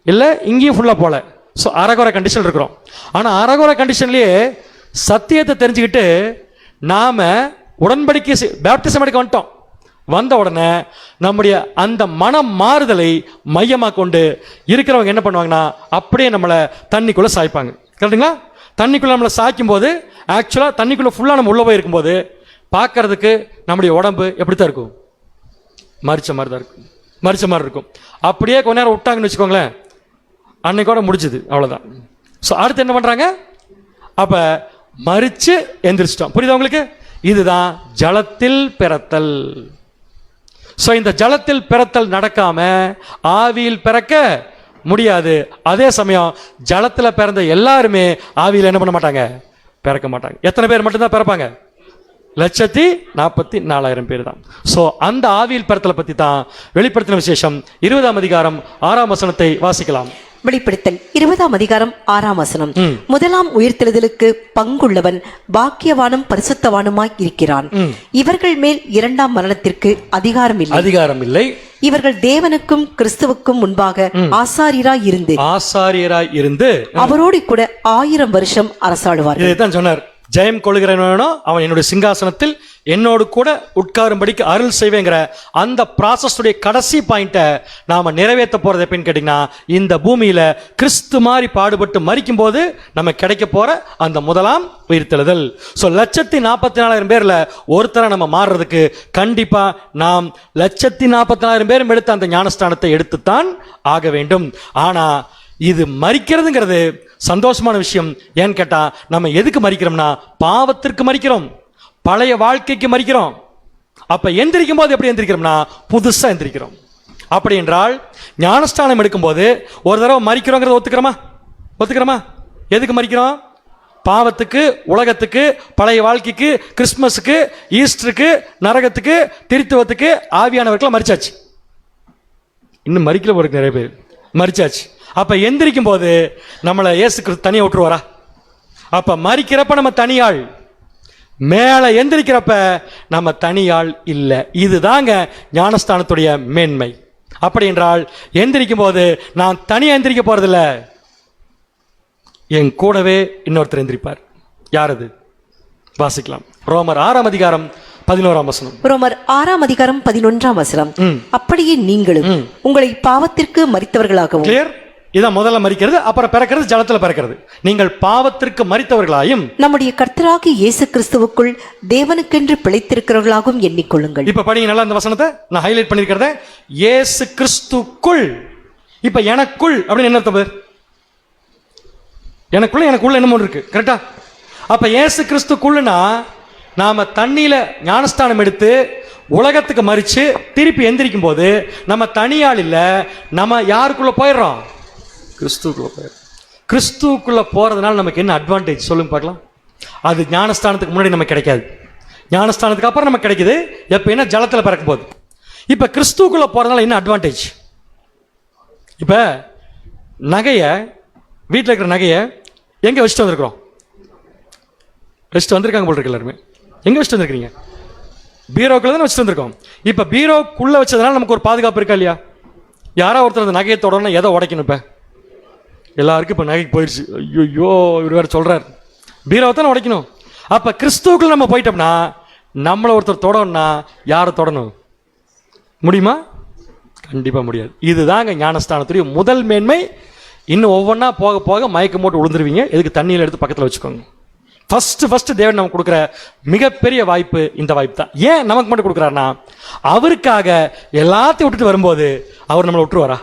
இல்லை இங்கேயும் ஃபுல்லாக போல. ஸோ அறகுறை கண்டிஷன் இருக்கிறோம். ஆனால் அறகுறை கண்டிஷன்லேயே சத்தியத்தை தெரிஞ்சுக்கிட்டு நாம உடன்படிக்கை பேப்டிசம் எடுக்க வந்துட்டோம். வந்த உடனே நம்முடைய அந்த மனம் மாறுதலை மையமாக கொண்டு இருக்கிறவங்க என்ன பண்ணுவாங்கன்னா அப்படியே நம்மளை தண்ணிக்குள்ள சாய்ப்பாங்க. கரெக்டுங்களா? தண்ணிக்குள்ள நம்மளை சாய்க்கும் போது ஆக்சுவலாக தண்ணிக்குள்ள ஃபுல்லாக நம்ம உள்ள போய் இருக்கும்போது பார்க்கறதுக்கு நம்முடைய உடம்பு எப்படித்தான் இருக்கும்? மரிச்ச மாதிரி தான் இருக்கும். மரிச்ச மாதிரி இருக்கும். அப்படியே கொஞ்ச நேரம் விட்டாங்கன்னு வச்சுக்கோங்களேன், அன்னைக்கோட முடிச்சுது, அவ்வளோதான். ஸோ அடுத்து என்ன பண்ணுறாங்க? அப்போ மரிச்சு எந்திரிச்சிட்டோம். புரியுதா உங்களுக்கு? இதுதான் ஜலத்தில் பிறத்தல். ஸோ இந்த ஜலத்தில் பிறத்தல் நடக்காம ஆவியில் பிறக்க முடியாது. அதே சமயம் ஜலத்தில் பிறந்த எல்லாருமே ஆவியில் என்ன பண்ண மாட்டாங்க? பிறக்க மாட்டாங்க. எத்தனை பேர் மட்டும்தான் பிறப்பாங்க? 1,44,000 பேர் தான். ஸோ அந்த ஆவியில் பெருத்தலை பற்றி தான் வெளிப்படுத்தின விசேஷம் 20ஆம் அதிகாரம் 6ஆம் வசனத்தை வாசிக்கலாம். வெளிப்படுத்தல் 20ஆம் அதிகாரம் 6ஆம் வசனம். முதலாம் உயிர்த்தெழுதலுக்கு பங்குள்ளவன் பாக்கியவானும் பரிசுத்தவானுமாய் இருக்கிறான். இவர்கள் மேல் இரண்டாம் மரணத்திற்கு அதிகாரம் இல்லை. இவர்கள் தேவனுக்கும் கிறிஸ்துவுக்கும் முன்பாக ஆசாரியராய் இருந்து அவரோடு கூட 1000 வருஷம் அரசாடுவார்கள். இதைத்தான் சொன்னார். ஜெயம் கொள்கிறவனோ அவன் என்னுடைய சிங்காசனத்தில் என்னோடு கூட உட்காரும்படிக்கு அருள் செய்வேங்கிற அந்த ப்ராசஸுடைய கடைசி பாயிண்ட்டை நாம நிறைவேற்ற போறது எப்படின்னு கேட்டீங்கன்னா, இந்த பூமியில கிறிஸ்து மாதிரி பாடுபட்டு மரிக்கும் போது நம்ம கிடைக்க போற அந்த முதலாம் உயிர்த்தெழுதல். ஸோ 1,44,000 பேர்ல ஒருத்தரை நம்ம மாறுறதுக்கு கண்டிப்பா நாம் 1,44,000 பேரும் எடுத்த அந்த ஞானஸ்தானத்தை எடுத்துத்தான் ஆக வேண்டும். ஆனா இது மரிக்கிறதுங்கிறது சந்தோஷமான விஷயம். ஏன்னு கேட்டா, நம்ம எதுக்கு மரிக்கிறோம்னா பாவத்திற்கு மரிக்கிறோம், பழைய வாழ்க்கைக்கு மரிக்கிறோம். அப்ப எந்திரிக்கும் போது எப்படி எந்திரிக்கிறோம்னா புதுசா எந்திரிக்கிறோம். அப்படி என்றால் ஞானஸ்தானம் எடுக்கும் போது ஒரு தடவை மரிக்கிறோங்கிறத ஒத்துக்கிறோமா? எதுக்கு மரிக்கிறோம்? பாவத்துக்கு, உலகத்துக்கு, பழைய வாழ்க்கைக்கு, கிறிஸ்துமஸுக்கு, ஈஸ்டருக்கு, நரகத்துக்கு, திருத்துவத்துக்கு, ஆவியானவர்கள் மரிச்சாச்சு. இன்னும் மரிக்கல போறதுக்கு நிறைய பேர் மரிச்சாச்சு. அப்ப எந்திரிக்கும் போது நம்மளை இயேசு கிறிஸ்து தனியா விட்டுருவாரா? அப்ப மரிக்கிறப்ப நம்ம தனியாள், மேல எந்திரிக்கிறப்ப நம்ம தனியாள் இல்லை. இதுதாங்க ஞானஸ்தானத்துடைய மேன்மை. அப்படி என்றால் எந்திரிக்கும் போது நான் தனியா எந்திரிக்க போறதில்ல, என் கூடவே இன்னொருத்தர் எந்திரிப்பார். யார் அது? வாசிக்கலாம். ரோமர் 6ஆம் அதிகாரம் 11ஆம் வசனம். ரோமர் 6ஆம் அதிகாரம் 11ஆம் வசனம். அப்படியே நீங்களும் உங்களை பாவத்திற்கு மரித்தவர்களாகவும். கிளியர்? இதான் முதல்ல மரிக்கிறது, அப்புறம் பிறக்கிறது, ஜலத்துல பிறக்கிறது. நீங்கள் பாவத்திற்கு மரித்தவர்களாயும் நம்முடைய கர்த்தராகிய இயேசு கிறிஸ்துவுக்குள் தேவனுக்கென்று பிழைத்திருக்கிறவர்களாகவும் எண்ணிக்கொள்ளுங்கள். இப்ப படிங்க நல்லா அந்த வசனத்தை. நான் ஹைலைட் பண்ணிருக்கிறத, இயேசு கிறிஸ்துக்குள். இப்ப எனக்குள் அப்படின்னு என்ன அர்த்தம்? எனக்குள்ள என்னமோ இருக்கு, கரெக்டா? அப்ப இயேசு கிறிஸ்துக்குள்னா நாம தண்ணியில ஞானஸ்தானம் எடுத்து உலகத்துக்கு மரிச்சு திருப்பி எந்திரிக்கும் போது நம்ம தனியாள் இல்ல, நம்ம யாருக்குள்ள போயிடுறோம்? கிறிஸ்துக்குள்ள போறதுனால நமக்கு என்ன அட்வான்டேஜ் சொல்லுங்க பார்க்கலாம். அது ஞானஸ்தானத்துக்கு முன்னாடி நமக்கு கிடைக்காது, ஞானஸ்தானத்துக்கு அப்புறம் நமக்கு கிடைக்குது. எப்ப என்ன? ஜலத்துல பிறக்கும் போது. இப்ப கிறிஸ்துக்குள்ள போறதுனால என்ன அட்வான்டேஜ்? இப்ப நகைய, வீட்டில் இருக்கிற நகைய எங்க வச்சுட்டு வந்திருக்கிறோம்? வச்சுட்டு வந்திருக்காங்க போல் இருக்கு எல்லாருமே. எங்க வச்சுட்டு வந்திருக்கீங்க? பீரோக்குள்ள தானே வச்சுட்டு வந்திருக்கோம். இப்ப பீரோக்குள்ள வச்சதுனால நமக்கு ஒரு பாதுகாப்பு இருக்கா இல்லையா? யாரோ ஒருத்தர் அந்த நகையை தொடரணும், எதை உடைக்கணும்? இப்ப எல்லாருக்கும் இப்ப நகைக்கு போயிடுச்சு. ஐயோ இவர் வேற சொல்றாரு, பீரோவை தானே உடைக்கணும். அப்ப கிறிஸ்துவுக்குள்ள நம்ம போயிட்டோம்னா நம்மளை ஒருத்தர் தொடணும்னா யாரை தொடணும்? முடியுமா? கண்டிப்பா முடியாது. இதுதாங்க ஞானஸ்தானத்துடைய முதல் மேன்மை. இன்னும் ஒவ்வொன்றா போக போக மயக்கம் போட்டு விழுந்துருவீங்க. எதுக்கு? தண்ணியில் எடுத்து பக்கத்தில் வச்சுக்கோங்க. ஃபர்ஸ்ட் தேவன் நமக்கு கொடுக்குற மிகப்பெரிய வாய்ப்பு இந்த வாய்ப்பு தான். ஏன் நமக்கு மட்டும் கொடுக்குறாருன்னா, அவருக்காக எல்லாத்தையும் விட்டுட்டு வரும்போது அவர் நம்மளை விட்டுருவாரா?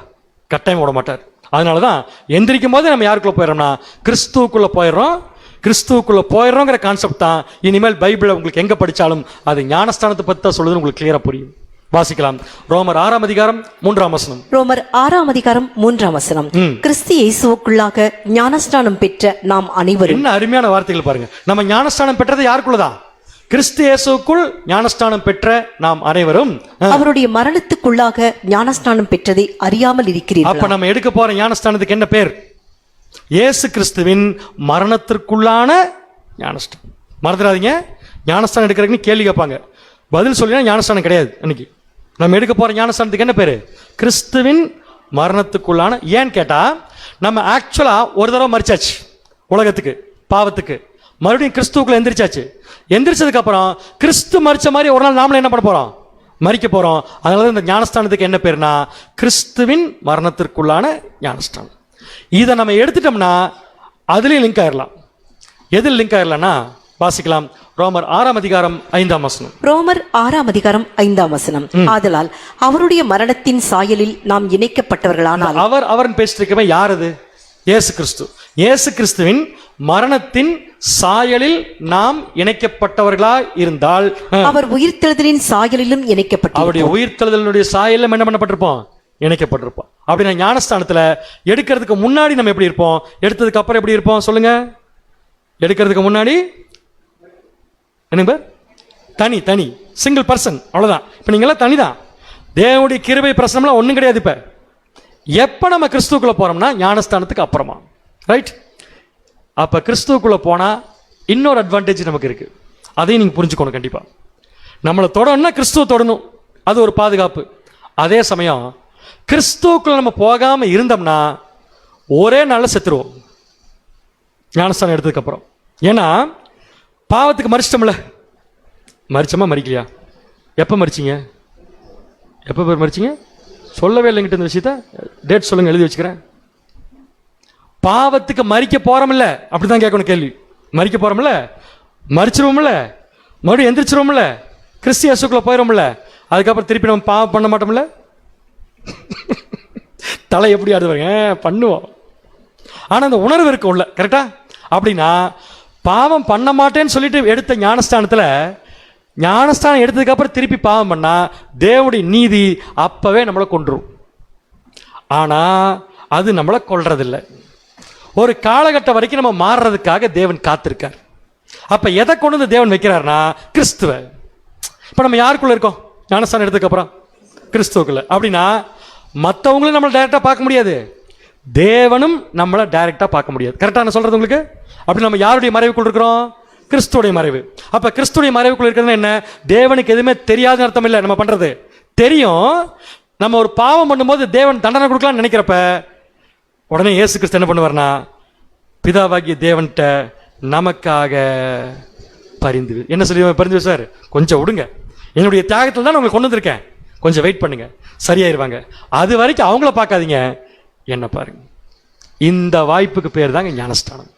கட்டாயம் விட மாட்டார். அதனால தான் எந்திரிக்கும் போது நம்ம யாருக்குள்ள போயிடறோம்னா கிறிஸ்துவுக்குள்ள போயிடுறோம். கிறிஸ்துவுக்குள்ள போயிடுறோங்கிற கான்செப்ட் தான் இனிமேல் பைபிளை உங்களுக்கு எங்க படிச்சாலும் அது ஞானஸ்தானத்தை பற்றி தான் சொல்லுதுன்னு உங்களுக்கு கிளியரா புரியும். வாசிக்கலாம். ரோமர் 6ஆம் அதிகாரம் 3ஆம் வசனம். ரோமர் 6ஆம் அதிகாரம் 3ஆம் வசனம். கிறிஸ்து இயேசுவுக்குள்ளாக ஞானஸ்நானம் பெற்ற நாம் அனைவரும். என்ன அருமையான வார்த்தைகள் பாருங்க. நம்ம ஞானஸ்நானம் பெற்றது யாருக்குள்ளதான்? கிறிஸ்து இயேசுவுக்குள் ஞானஸ்நானம் பெற்ற நாம் அனைவரும் அவருடைய மரணத்துக்குள்ளாக ஞானஸ்நானம் பெற்றதை அறியாமல் இருக்கிறீர்கள். அப்ப நம்ம எடுக்க போற ஞானஸ்தானத்துக்கு என்ன பேர்? இயேசு கிறிஸ்துவின் மரணத்திற்குள்ளான ஞானஸ்தானம். மறந்துடாதீங்க. ஞானஸ்தானம் எடுக்கிறதுக்கு கேள்வி கேட்பாங்க, பதில் சொல்லினா ஞானஸ்தானம் கிடையாது. அன்னைக்கு நம்ம எடுக்க போற ஞானஸ்தானத்துக்கு என்ன பேரு? கிறிஸ்துவின் மரணத்துக்குள்ளான. ஏன்னு கேட்டா, நம்ம ஆக்சுவலா ஒரு தடவை மரிச்சாச்சு உலகத்துக்கு, பாவத்துக்கு. மறுபடியும் கிறிஸ்துவுக்குள்ள எந்திரிச்சாச்சு. எந்திரிச்சதுக்கு அப்புறம் கிறிஸ்து மரிச்ச மாதிரி ஒரு நாள் நாமளும் என்ன பண்ண போறோம்? மரிக்க போறோம். அதனால இந்த ஞானஸ்தானத்துக்கு என்ன பேருனா கிறிஸ்துவின் மரணத்திற்குள்ளான ஞானஸ்தானம். இதை நம்ம எடுத்துட்டோம்னா அதுலயும் லிங்க் ஆயிடலாம். எதில் லிங்க் ஆயிடலாம்னா வாசிக்கலாம். ரோமர் 6ஆம் அதிகாரம் 5ஆம் வசனம். ரோமர் 6ஆம் அதிகாரம் 5ஆம் வசனம். ஆதலால் அவருடைய மரணத்தின் சாயலில் நாம் இணைக்கப்பட்டவர்களானால். அவர் பேசிட்டு இருக்கவன் யார்? அது இயேசு கிறிஸ்து. இயேசு கிறிஸ்துவின் மரணத்தின் சாயலில் நாம் இணைக்கப்பட்டவர்களா இருந்தால் அவர் உயிர்த்தெழுதலின் சாயலிலும் இணைக்கப்பட்டோம். அவருடைய உயிர்த்தெழுதலுடைய சாயலிலும் என்ன பண்ணப்பட்டிருப்போம்? இணைக்கப்பட்டிருப்போம். அப்படின்னா ஞானஸ்தானத்துல எடுக்கிறதுக்கு முன்னாடி நம்ம எப்படி இருப்போம்? எடுத்ததுக்கு அப்புறம் எப்படி இருப்போம்? சொல்லுங்க. எடுக்கிறதுக்கு முன்னாடி என்ன? தனி சிங்கிள் பர்சன், அவ்வளோதான். இப்போ நீங்களாம் தனி தான். தேவனுடைய கிருபை பிரசனம்லாம் ஒன்றும் கிடையாது. இப்போ எப்போ நம்ம கிறிஸ்துவுக்குள்ளே போகிறோம்னா ஞானஸ்தானத்துக்கு அப்புறமா, ரைட்? அப்போ கிறிஸ்துவுக்குள்ளே போனால் இன்னொரு அட்வான்டேஜ் நமக்கு இருக்குது. அதையும் நீங்கள் புரிஞ்சுக்கணும். கண்டிப்பாக நம்மளை தொடணும்னா கிறிஸ்துவ தொடணும், அது ஒரு பாதுகாப்பு. அதே சமயம் கிறிஸ்துவுக்குள்ள நம்ம போகாமல் இருந்தோம்னா ஒரே நாளில் செத்துருவோம் ஞானஸ்தானம் எடுத்ததுக்கப்புறம். ஏன்னா பாவத்துக்கு மறிச்சிட்டோம்ல. மறிச்சோமா மறிக்கலையா? எப்போ மறிச்சிங்க? எப்போ பேர் மறிச்சிங்க? சொல்லவே இல்லைங்கிட்ட இந்த விஷயத்த. டேட் சொல்லுங்க, எழுதி வச்சுக்கிறேன். பாவத்துக்கு மறிக்க போறோம்ல, அப்படிதான் கேட்கணும் கேள்வி. மறிக்க போறோம்ல, மறிச்சிருவோம்ல, மறுபடியும் எந்திரிச்சிருவோம்ல, கிறிஸ்து இயேசுக்குள்ள போயிடும்ல, அதுக்கப்புறம் திருப்பி நம்ம பாவம் பண்ண மாட்டோம்ல. தலை எப்படி ஆடுவாங்க? பண்ணுவோம். ஆனால் அந்த உணர்வு இருக்கும் உள்ள, கரெக்டா? அப்படின்னா பாவம் பண்ண மாட்டேன்னு சொல்லிட்டு எடுத்த ஞானஸ்தானத்தில், ஞானஸ்தானம் எடுத்ததுக்கு அப்புறம் திருப்பி பாவம் பண்ணா தேவனுடைய நீதி அப்பவே நம்மளை கொன்றும். ஆனா அது நம்மளை கொல்றதில்லை. ஒரு காலகட்டம் வரைக்கும் நம்ம மாறுறதுக்காக தேவன் காத்திருக்கார். அப்ப எதை கொண்டு வந்து தேவன் வைக்கிறார்னா கிறிஸ்துவ. இப்ப நம்ம யாருக்குள்ள இருக்கோம் ஞானஸ்தானம் எடுத்ததுக்கு அப்புறம்? கிறிஸ்துவுக்குள்ள. அப்படின்னா மற்றவங்களும் நம்மளை டைரக்டா பார்க்க முடியாது, தேவனும் நம்மளை டைரக்டா பார்க்க முடியாது. கரெக்டா நான் சொல்றது உங்களுக்கு? அப்படி நம்ம யாருடைய மறைவுக்குள் இருக்கிறோம்? கிறிஸ்துடைய மறைவு. அப்ப கிறிஸ்துடைய மறைவுக்குள்ள இருக்கிறது என்ன? தேவனுக்கு எதுவுமே தெரியாத அர்த்தம் இல்லை. நம்ம பண்றது தெரியும். நம்ம ஒரு பாவம் பண்ணும்போது தேவன் தண்டனை கொடுக்கலாம்னு நினைக்கிறப்ப உடனே இயேசு கிறிஸ்து என்ன பண்ணுவார்னா, பிதாவாகிய தேவன்கிட்ட நமக்காக பரிந்து, என்ன சொல்லி பரிந்து, சார் கொஞ்சம் விடுங்க, என்னுடைய தியாகத்தில் தான் உங்களுக்கு கொண்டு வந்திருக்கேன், கொஞ்சம் வெயிட் பண்ணுங்க, சரியாயிருவாங்க, அது வரைக்கும் அவங்கள பார்க்காதீங்க, என்ன பாருங்க. இந்த வாய்ப்புக்கு பேர் தாங்க ஞானஸ்தானம்.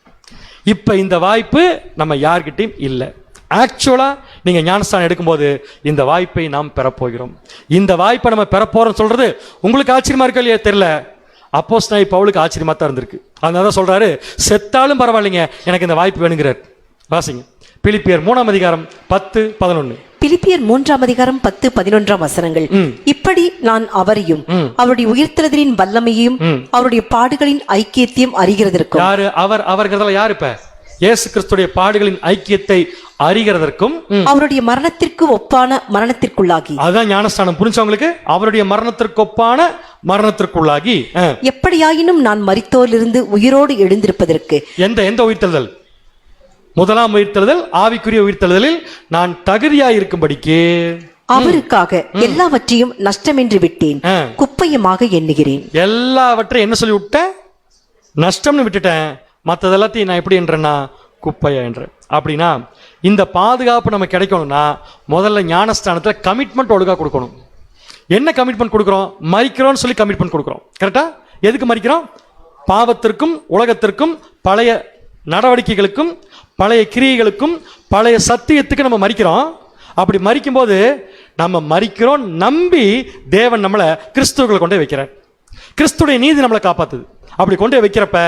இப்ப இந்த வாய்ப்பு நம்ம யார்கிட்டையும் இல்லை. ஆக்சுவலா நீங்க ஞானஸ்தானம் எடுக்கும்போது இந்த வாய்ப்பை நாம் பெறப்போகிறோம். இந்த வாய்ப்பை நம்ம பெறப்போறோம் சொல்றது உங்களுக்கு ஆச்சரியமா இருக்கா இல்லையா தெரியல. அப்போஸ்தலனாகிய பவுலுக்கு ஆச்சரியமா தான் இருந்திருக்கு. அதனால சொல்றாரு, செத்தாலும் பரவாயில்லைங்க, எனக்கு இந்த வாய்ப்பு வேணுங்கிறார். வாசிங்க பிலிப்பியர் 3:10-11. பிலிப்பியர் 3:10-11 இப்படி நான் அவரையும் அவருடைய உயிர்த்தெழுதலின் வல்லமையையும் அவருடைய பாடுகளின் ஐக்கியத்தையும் அறிகிறதற்கும். யாரு அவர்? அவர்கள் யாரு? இப்ப இயேசு கிறிஸ்துடைய பாடுகளின் ஐக்கியத்தை அறிகிறதற்கும் அவருடைய மரணத்திற்கு ஒப்பான மரணத்திற்குள்ளாகி. அதான் ஞானஸ்தானம். புரிஞ்சவங்களுக்கு? அவருடைய மரணத்திற்கு ஒப்பான மரணத்திற்குள்ளாகி. எப்படியாயினும் நான் மரித்தோரிலிருந்து உயிரோடு எழுந்திருப்பதற்கு. எந்த உயிர்த்தெழுதல்? முதலாம் உயிர்த்தெழுதல், ஆவிக்குரிய உயிர்த்தெழுதலில் நான் தகுதியாய் இருக்கும்படிக்கு அவருக்காக எல்லாவற்றையும் நஷ்டமென்று விட்டேன், குப்பையமாக எண்ணுகிறேன். எல்லாவற்றையும் என்ன சொல்லி விட்டேன்? நஷ்டம்னு விட்டுட்டேன். மற்றது எல்லாத்தையும் நான் எப்படி என்றேன்னா குப்பையா என்றேன். அப்படின்னா இந்த பாதுகாப்பு நம்ம கிடைக்கணும்னா முதல்ல ஞானஸ்தானத்தில் கமிட்மெண்ட் ஒழுங்கா கொடுக்கணும். என்ன கமிட்மெண்ட் கொடுக்குறோம்? மரிக்கிறோம்னு சொல்லி கமிட்மெண்ட் கொடுக்குறோம். கரெக்டா? எதுக்கு மரிக்கிறோம்? பாவத்திற்கும் உலகத்திற்கும் பழைய நடவடிக்கைகளுக்கும் பழைய கிரியைகளுக்கும் பழைய சத்தியத்துக்கு நம்ம மரிக்கிறோம். அப்படி மரிக்கும் போது நம்ம மரிக்கிறோம் நம்பி தேவன் நம்மளை கிறிஸ்துவுக்குள்ள கொண்டே வைக்கிறார். கிறிஸ்துடைய நீதி நம்மளை காப்பாத்துது. அப்படி கொண்டே வைக்கிறப்ப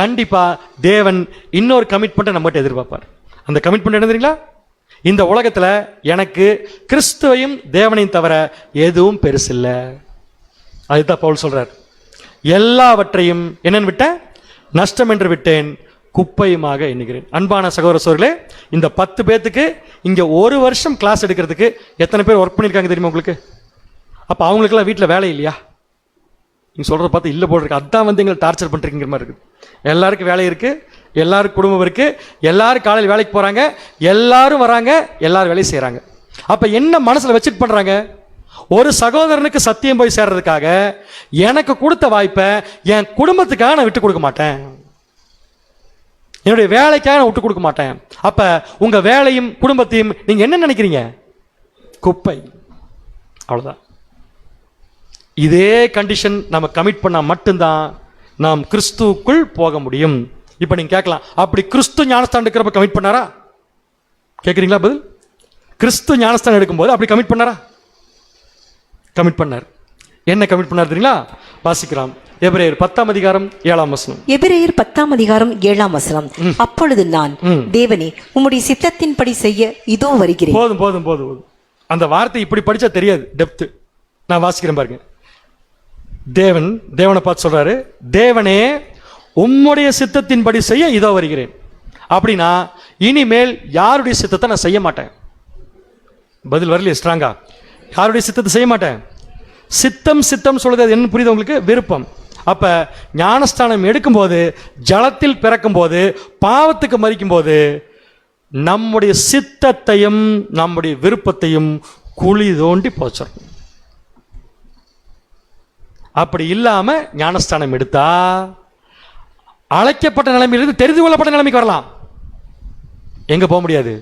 கண்டிப்பா தேவன் இன்னொரு கமிட்மெண்ட்டை நம்மகிட்ட எதிர்பார்ப்பார். அந்த கமிட்மெண்ட் என்ன தெரியுங்களா? இந்த உலகத்துல எனக்கு கிறிஸ்துவையும் தேவனையும் தவிர எதுவும் பெருசில்லை. அதுதான் பவுல் சொல்றார். எல்லாவற்றையும் என்னன்னு விட்டேன்? நஷ்டம் என்று விட்டேன், குப்பையுமாக எண்ணுகிறேன். அன்பான சகோதர சகோதரர்களே, இந்த 10 பேத்துக்கு இங்க ஒரு வருஷம் கிளாஸ் எடுக்கிறதுக்கு எத்தனை பேர் ஒர்க் பண்ணியிருக்காங்க தெரியுமா உங்களுக்கு? அப்ப அவங்களுக்கெல்லாம் வீட்டில் வேலை இல்லையா? நீங்க சொல்றத பார்த்து இல்லை போல் இருக்கு. அதான் வந்து எங்களை டார்ச்சர் பண்றீங்கிற மாதிரி இருக்கு. எல்லாருக்கும் வேலை இருக்கு, எல்லாருக்கும் குடும்பம் இருக்கு, எல்லாரும் காலையில் வேலைக்கு போறாங்க, எல்லாரும் வராங்க, எல்லாரும் வேலையை செய்யறாங்க. அப்ப என்ன மனசுல வச்சுட்டு பண்றாங்க? ஒரு சகோதரனுக்கு சத்தியம் போய் சேர்றதுக்காக எனக்கு கொடுத்த வாய்ப்பை என் குடும்பத்துக்காக நான் விட்டு கொடுக்க மாட்டேன், என்னுடைய வேலைக்காக நான் விட்டு கொடுக்க மாட்டேன். அப்ப உங்க வேலையும் குடும்பத்தையும் நீங்க என்ன நினைக்கிறீங்க? குப்பை. அவ்வளவுதான். இதே கண்டிஷன் நம்ம கமிட் பண்ணா மட்டும்தான் நாம் கிறிஸ்துவுக்குள் போக முடியும். இப்ப நீங்க கேட்கலாம், அப்படி கிறிஸ்து ஞானஸ்தானம் எடுக்கிறப்ப கமிட் பண்ணாரா? கேட்குறீங்களா பதில்? கிறிஸ்து ஞானஸ்தானம் எடுக்கும்போது அப்படி கமிட் பண்ணாரா? கமிட் பண்ணார். என்ன கமிட் பண்ணார் தெரியுங்களா? வாசிக்கலாம். எபிரேயர் 10:7. எபிரேயர் 10:7. அப்பொழுது நான், தேவனே உம்முடைய சித்தத்தின்படி செய்ய இதோ வருகிறேன். போதும் போதும் போதும் போதும். அந்த வார்த்தை இப்படி படிச்சா தெரியாது டெப்த். நான் வாசிக்கிறேன் பாருங்க. தேவனை பார்த்து சொல்றாரு, தேவனே உம்முடைய சித்தத்தின்படி செய்ய இதோ வருகிறேன். அப்படின்னா இனிமேல் யாருடைய சித்தத்தை நான் செய்ய மாட்டேன். பதில் வரலையே ஸ்ட்ராங்கா. யாருடைய சித்தத்தை செய்ய மாட்டேன். சித்தம் சொல்றது அது என்ன புரியுது உங்களுக்கு? விருப்பம். அப்ப ஞானஸ்தானம் எடுக்கும்போது, ஜலத்தில் பிறக்கும் போது, பாவத்துக்கு மரிக்கும் போது நம்முடைய சித்தத்தையும் நம்முடைய விருப்பத்தையும் குழி தோண்டி போச்சிடும். அப்படி இல்லாம ஞானஸ்தானம் எடுத்தா அழைக்கப்பட்ட நிலைமையிலிருந்து தெரிந்து கொள்ளப்பட்ட நிலைமைக்கு வரலாம். எங்க போக முடியாது?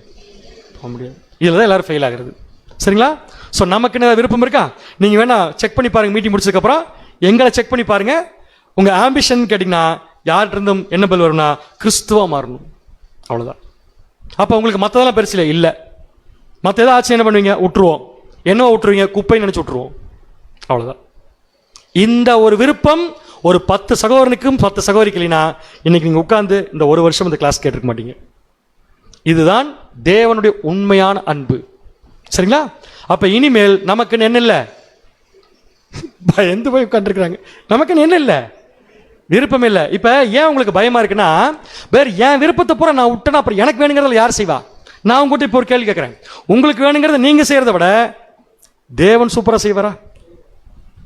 போக முடியாது. இதுலதான் எல்லாரும் ஃபெயில் ஆகிறது. சரிங்களா? ஸோ நமக்கு என்ன விருப்பம் இருக்கா? நீங்க வேணா செக் பண்ணி பாருங்க. மீட்டிங் முடிச்சதுக்கு அப்புறம் எங்களை செக் பண்ணி பாருங்க. உங்க ஆம்பிஷன் கேட்டீங்கன்னா யார்கிட்ட இருந்தும் என்ன பதில் வரும்னா கிறிஸ்துவா மாறணும். அவ்வளவுதான். அப்ப உங்களுக்கு மற்றதெல்லாம் பெருசில்லை இல்லை. மற்ற ஏதாவது ஆச்சு என்ன பண்ணுவீங்க? விட்டுருவோம். என்ன விட்டுருவீங்க? குப்பை நினைச்சு விட்டுருவோம். அவ்வளவுதான். இந்த ஒரு விருப்பம் ஒரு 10 சகோதரனுக்கும் 10 சகோதரிக்கு இல்லைன்னா இன்னைக்கு நீங்க உட்கார்ந்து இந்த ஒரு வருஷம் இந்த கிளாஸ் கேட்டிருக்க மாட்டீங்க. இதுதான் தேவனுடைய உண்மையான அன்பு. சரிங்களா? அப்ப இனிமேல் நமக்கு என்ன இல்லை? பயந்து போய் உட்காந்துருக்காங்க. நமக்கு என்ன இல்லை? விருப்பம் இல்லை. இப்ப ஏன் உங்களுக்கு பயமா இருக்குன்னா, வேற என் விருப்பத்தை பூரா நான் விட்டேன்னா அப்புறம் எனக்கு வேணுங்கிறத யார் செய்வா? நான் உங்ககிட்ட இப்போ ஒரு கேள்வி கேட்கிறேன். உங்களுக்கு வேணுங்கிறத நீங்க செய்யறத விட தேவன் சூப்பரா செய்வாரா?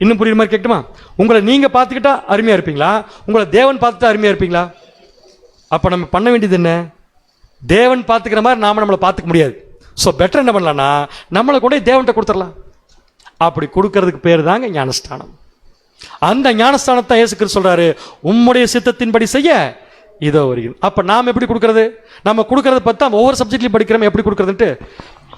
இன்னும் புரியுற மாதிரி கேட்குமா? உங்களை நீங்க பார்த்துக்கிட்டா அருமையா இருப்பீங்களா? உங்களை தேவன் பார்த்துட்டா அருமையா இருப்பீங்களா? அப்ப நம்ம பண்ண வேண்டியது என்ன? தேவன் பார்த்துக்கிற மாதிரி நாம நம்மளை பார்த்துக்க முடியாது. ஸோ பெட்டர் என்ன பண்ணலாம்னா நம்மளை கூட தேவன்கிட்ட கொடுத்துடலாம். அப்படி கொடுக்கறதுக்கு பேர் தாங்க ஞானஸ்தானம். அந்த ஞானஸ்தானத்தை இயேசு கிறிஸ்து சொல்றாரு, உம்முடைய சித்தத்தின்படி செய்ய இதோ வருகிறது. அப்ப நாம் எப்படி கொடுக்கறது? நம்ம கொடுக்கறத பார்த்தா ஒவ்வொரு சப்ஜெக்ட்லையும் படிக்கிறோம். எப்படி கொடுக்கறதுன்ட்டு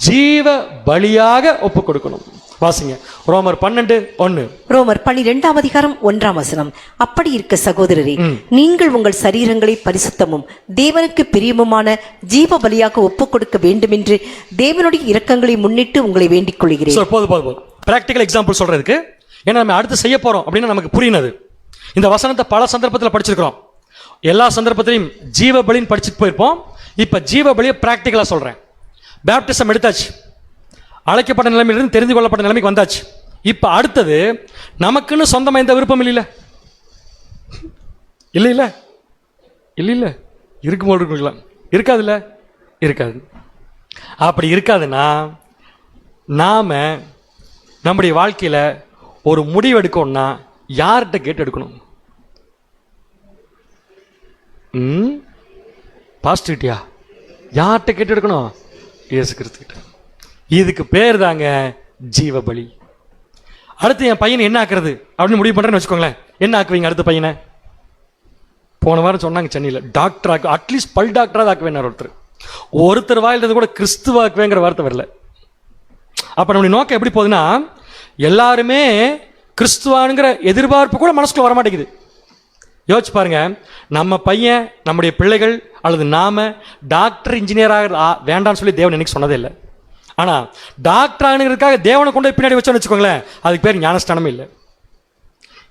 ஜீவ பலியாக ஒப்பு கொடுக்கணும். வாசிங்க ரோமர் 12:1. ரோமர் 12:1. அப்படி இருக்க சகோதரரே, நீங்கள் உங்கள் சரீரங்களை பரிசுத்தமும் தேவனுக்கு பிரியமுமான ஜீவ பலியாக ஒப்புக் கொடுக்க வேண்டும் என்று தேவனுடைய இரக்கங்களை முன்னிட்டு உங்களை வேண்டிக் கொள்கிறேன். போதும். பிராக்டிகல் எக்ஸாம்பிள் சொல்றதுக்கு, ஏன்னா நம்ம அடுத்து செய்ய போறோம் அப்படின்னு நமக்கு புரியுது. இந்த வசனத்தை பல சந்தர்ப்பத்தில் படிச்சிருக்கிறோம். எல்லா சந்தர்ப்பத்திலையும் ஜீவ பலின்னு படிச்சுட்டு போயிருப்போம். இப்ப ஜீவ பலியை பிராக்டிகலா சொல்றேன். பேப்டிசம் எடுத்தாச்சு, அழைக்கப்பட்ட நிலைமையிலிருந்து தெரிந்து கொள்ளப்பட்ட நிலைமைக்கு வந்தாச்சு. இப்ப அடுத்தது நமக்குன்னு சொந்தமா எந்த விருப்பம் இல்ல இருக்கும் போது இருக்கலாம். இருக்காதுல்ல? இருக்காது. அப்படி இருக்காதுன்னா நாம நம்முடைய வாழ்க்கையில ஒரு முடிவு எடுக்கணும்னா யார்கிட்ட கேட்டு எடுக்கணும்? பாஸ்டர்கிட்டயா? யார்கிட்ட கேட்டு எடுக்கணும்? இயேசு கிறிஸ்துகிட்ட. இதுக்கு பேர் தாங்க ஜீவ பலி. அடுத்து என் பையனை என்ன ஆக்குறது அப்படின்னு முடிவு பண்றேன்னு வச்சுக்கோங்களேன். என்ன ஆக்குவீங்க அடுத்த பையனை? போன வாரம் சொன்னாங்க சென்னையில் டாக்டர் ஆக்கு, அட்லீஸ்ட் பல் டாக்டராக ஆக்குவேன். ஒருத்தர் வாயிலிருந்து கூட கிறிஸ்துவ ஆக்குவேங்கிற வார்த்தை வரல. அப்ப நம்முடைய நோக்கம் எப்படி போகுதுன்னா, எல்லாருமே கிறிஸ்துவானுங்கிற எதிர்பார்ப்பு கூட மனசுக்குள்ள வரமாட்டேங்குது. யோசிச்சு பாருங்க, நம்ம பையன், நம்முடைய பிள்ளைகள் அல்லது நாம டாக்டர் இன்ஜினியராக வேண்டாம்னு சொல்லி தேவன் எனக்கு சொன்னதே இல்லை. ஆனா டாக்டர் ஆகுறதுக்காக தேவனை கொண்டு பின்னாடி வச்சோன்னு வச்சுக்கோங்களேன், அதுக்கு பேர் ஞானஸ்தானமே இல்லை.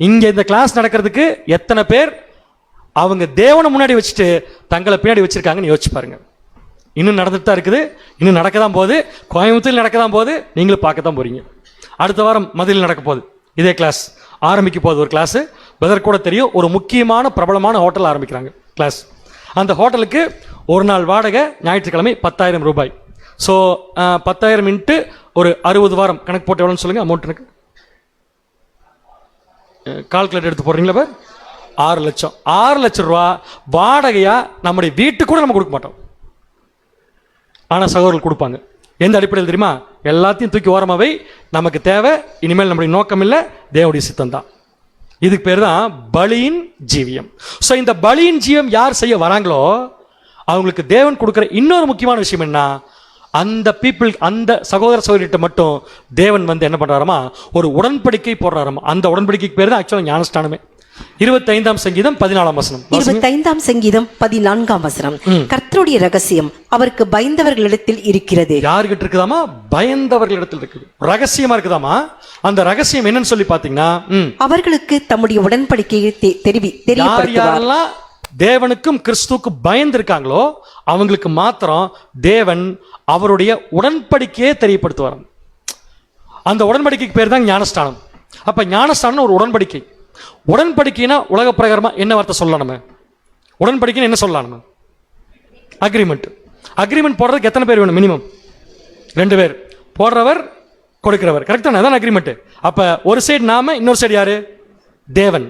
இங்க இந்த கிளாஸ் நடக்கிறதுக்கு எத்தனை பேர் அவங்க தேவனை முன்னாடி வச்சுட்டு தங்களை பின்னாடி வச்சிருக்காங்கன்னு யோசிச்சு பாருங்க. இன்னும் நடந்துட்டு தான் இருக்குது, இன்னும் நடக்க தான் போகுது. கோயம்புத்தூரில் நடக்க தான் போகுது, நீங்களும் பார்க்க தான் போறீங்க. அடுத்த வாரம் மதுரையில் நடக்க போகுது இதே கிளாஸ், ஆரம்பிக்க போகுது ஒரு கிளாஸ். பெதர் கூட தெரியும், ஒரு முக்கியமான பிரபலமான ஹோட்டல் ஆரம்பிக்கிறாங்க கிளாஸ். அந்த ஹோட்டலுக்கு ஒரு நாள் வாடகை ஞாயிற்றுக்கிழமை 10,000 ரூபாய். ஸோ 10,000 இன்ட்டு ஒரு 60 வாரம் கணக்கு போட்டு எவ்வளோன்னு சொல்லுங்க. அமௌண்ட் எனக்கு கால்குலேட்டர் எடுத்து போடுறீங்களா? பார், 6 லட்சம். 6 லட்சம் ரூபா வாடகையா நம்முடைய வீட்டுக்கு கூட நம்ம கொடுக்க மாட்டோம். ஆனால் சகோதரர்கள் கொடுப்பாங்க. எந்த அடிப்படையில் தெரியுமா? எல்லாத்தையும் தூக்கி ஓரமாவை, நமக்கு தேவை இனிமேல் நம்முடைய நோக்கம் இல்லை, தேவனுடைய சித்தம் தான். இதுக்கு பேர் தான் பலியின் ஜீவியம். ஸோ இந்த பலியின் ஜீவம் யார் செய்ய வராங்களோ அவங்களுக்கு தேவன் கொடுக்குற இன்னொரு முக்கியமான விஷயம் என்ன, அந்த பீப்புள், அந்த சகோதர சகோதரிகிட்ட மட்டும் தேவன் வந்து என்ன பண்றாராமா, ஒரு உடன்படிக்கை போடுறாராமா. அந்த உடன்படிக்கைக்கு பேர் தான் ஆக்சுவலா ஞானஸ்தானமே. 25ஆம் சங்கீதம் 14ஆம் வசனம். 25ஆம் சங்கீதம் 14ஆம் வசனம். கர்த்தருடைய ரகசியம் அவருக்கு பயந்தவர்களிடத்தில் இருக்கிறது. யாருகிட்ட இருக்குதாமா? பயந்தவர்களிடத்தில் இருக்குது. ரகசியமா இருக்குதாமா. அந்த ரகசியம் என்னன்னு சொல்லி பாத்தீங்கன்னா, அவர்களுக்கு தம்முடைய உடன்படிக்கையை தெரியப்படுத்துவார். தேவனுக்கும் கிறிஸ்துவுக்கு பயந்து இருக்காங்களோ அவங்களுக்கு மாத்திரம் தேவன் அவருடைய உடன்படிக்கையே தெரியப்படுத்துவார். அந்த உடன்படிக்கைக்கு பேர் தான் ஞானஸ்தானம். அப்ப ஞானஸ்தானம் ஒரு உடன்படிக்கை. உடன்படிக்கைனா உலக பிரகாரமா என்ன வார்த்தை சொல்லலாம்? நம்ம உடன்படிக்கை என்ன சொல்லலாம்? நம்ம அக்ரிமெண்ட். அக்ரிமெண்ட் போடுறதுக்கு எத்தனை பேர் வேணும்? மினிமம் 2 பேர். போடுறவர் கொடுக்கிறவர். கரெக்டான அதான் அக்ரிமெண்ட். அப்ப ஒரு சைடு நாம, இன்னொரு சைடு யாரு? தேவன்.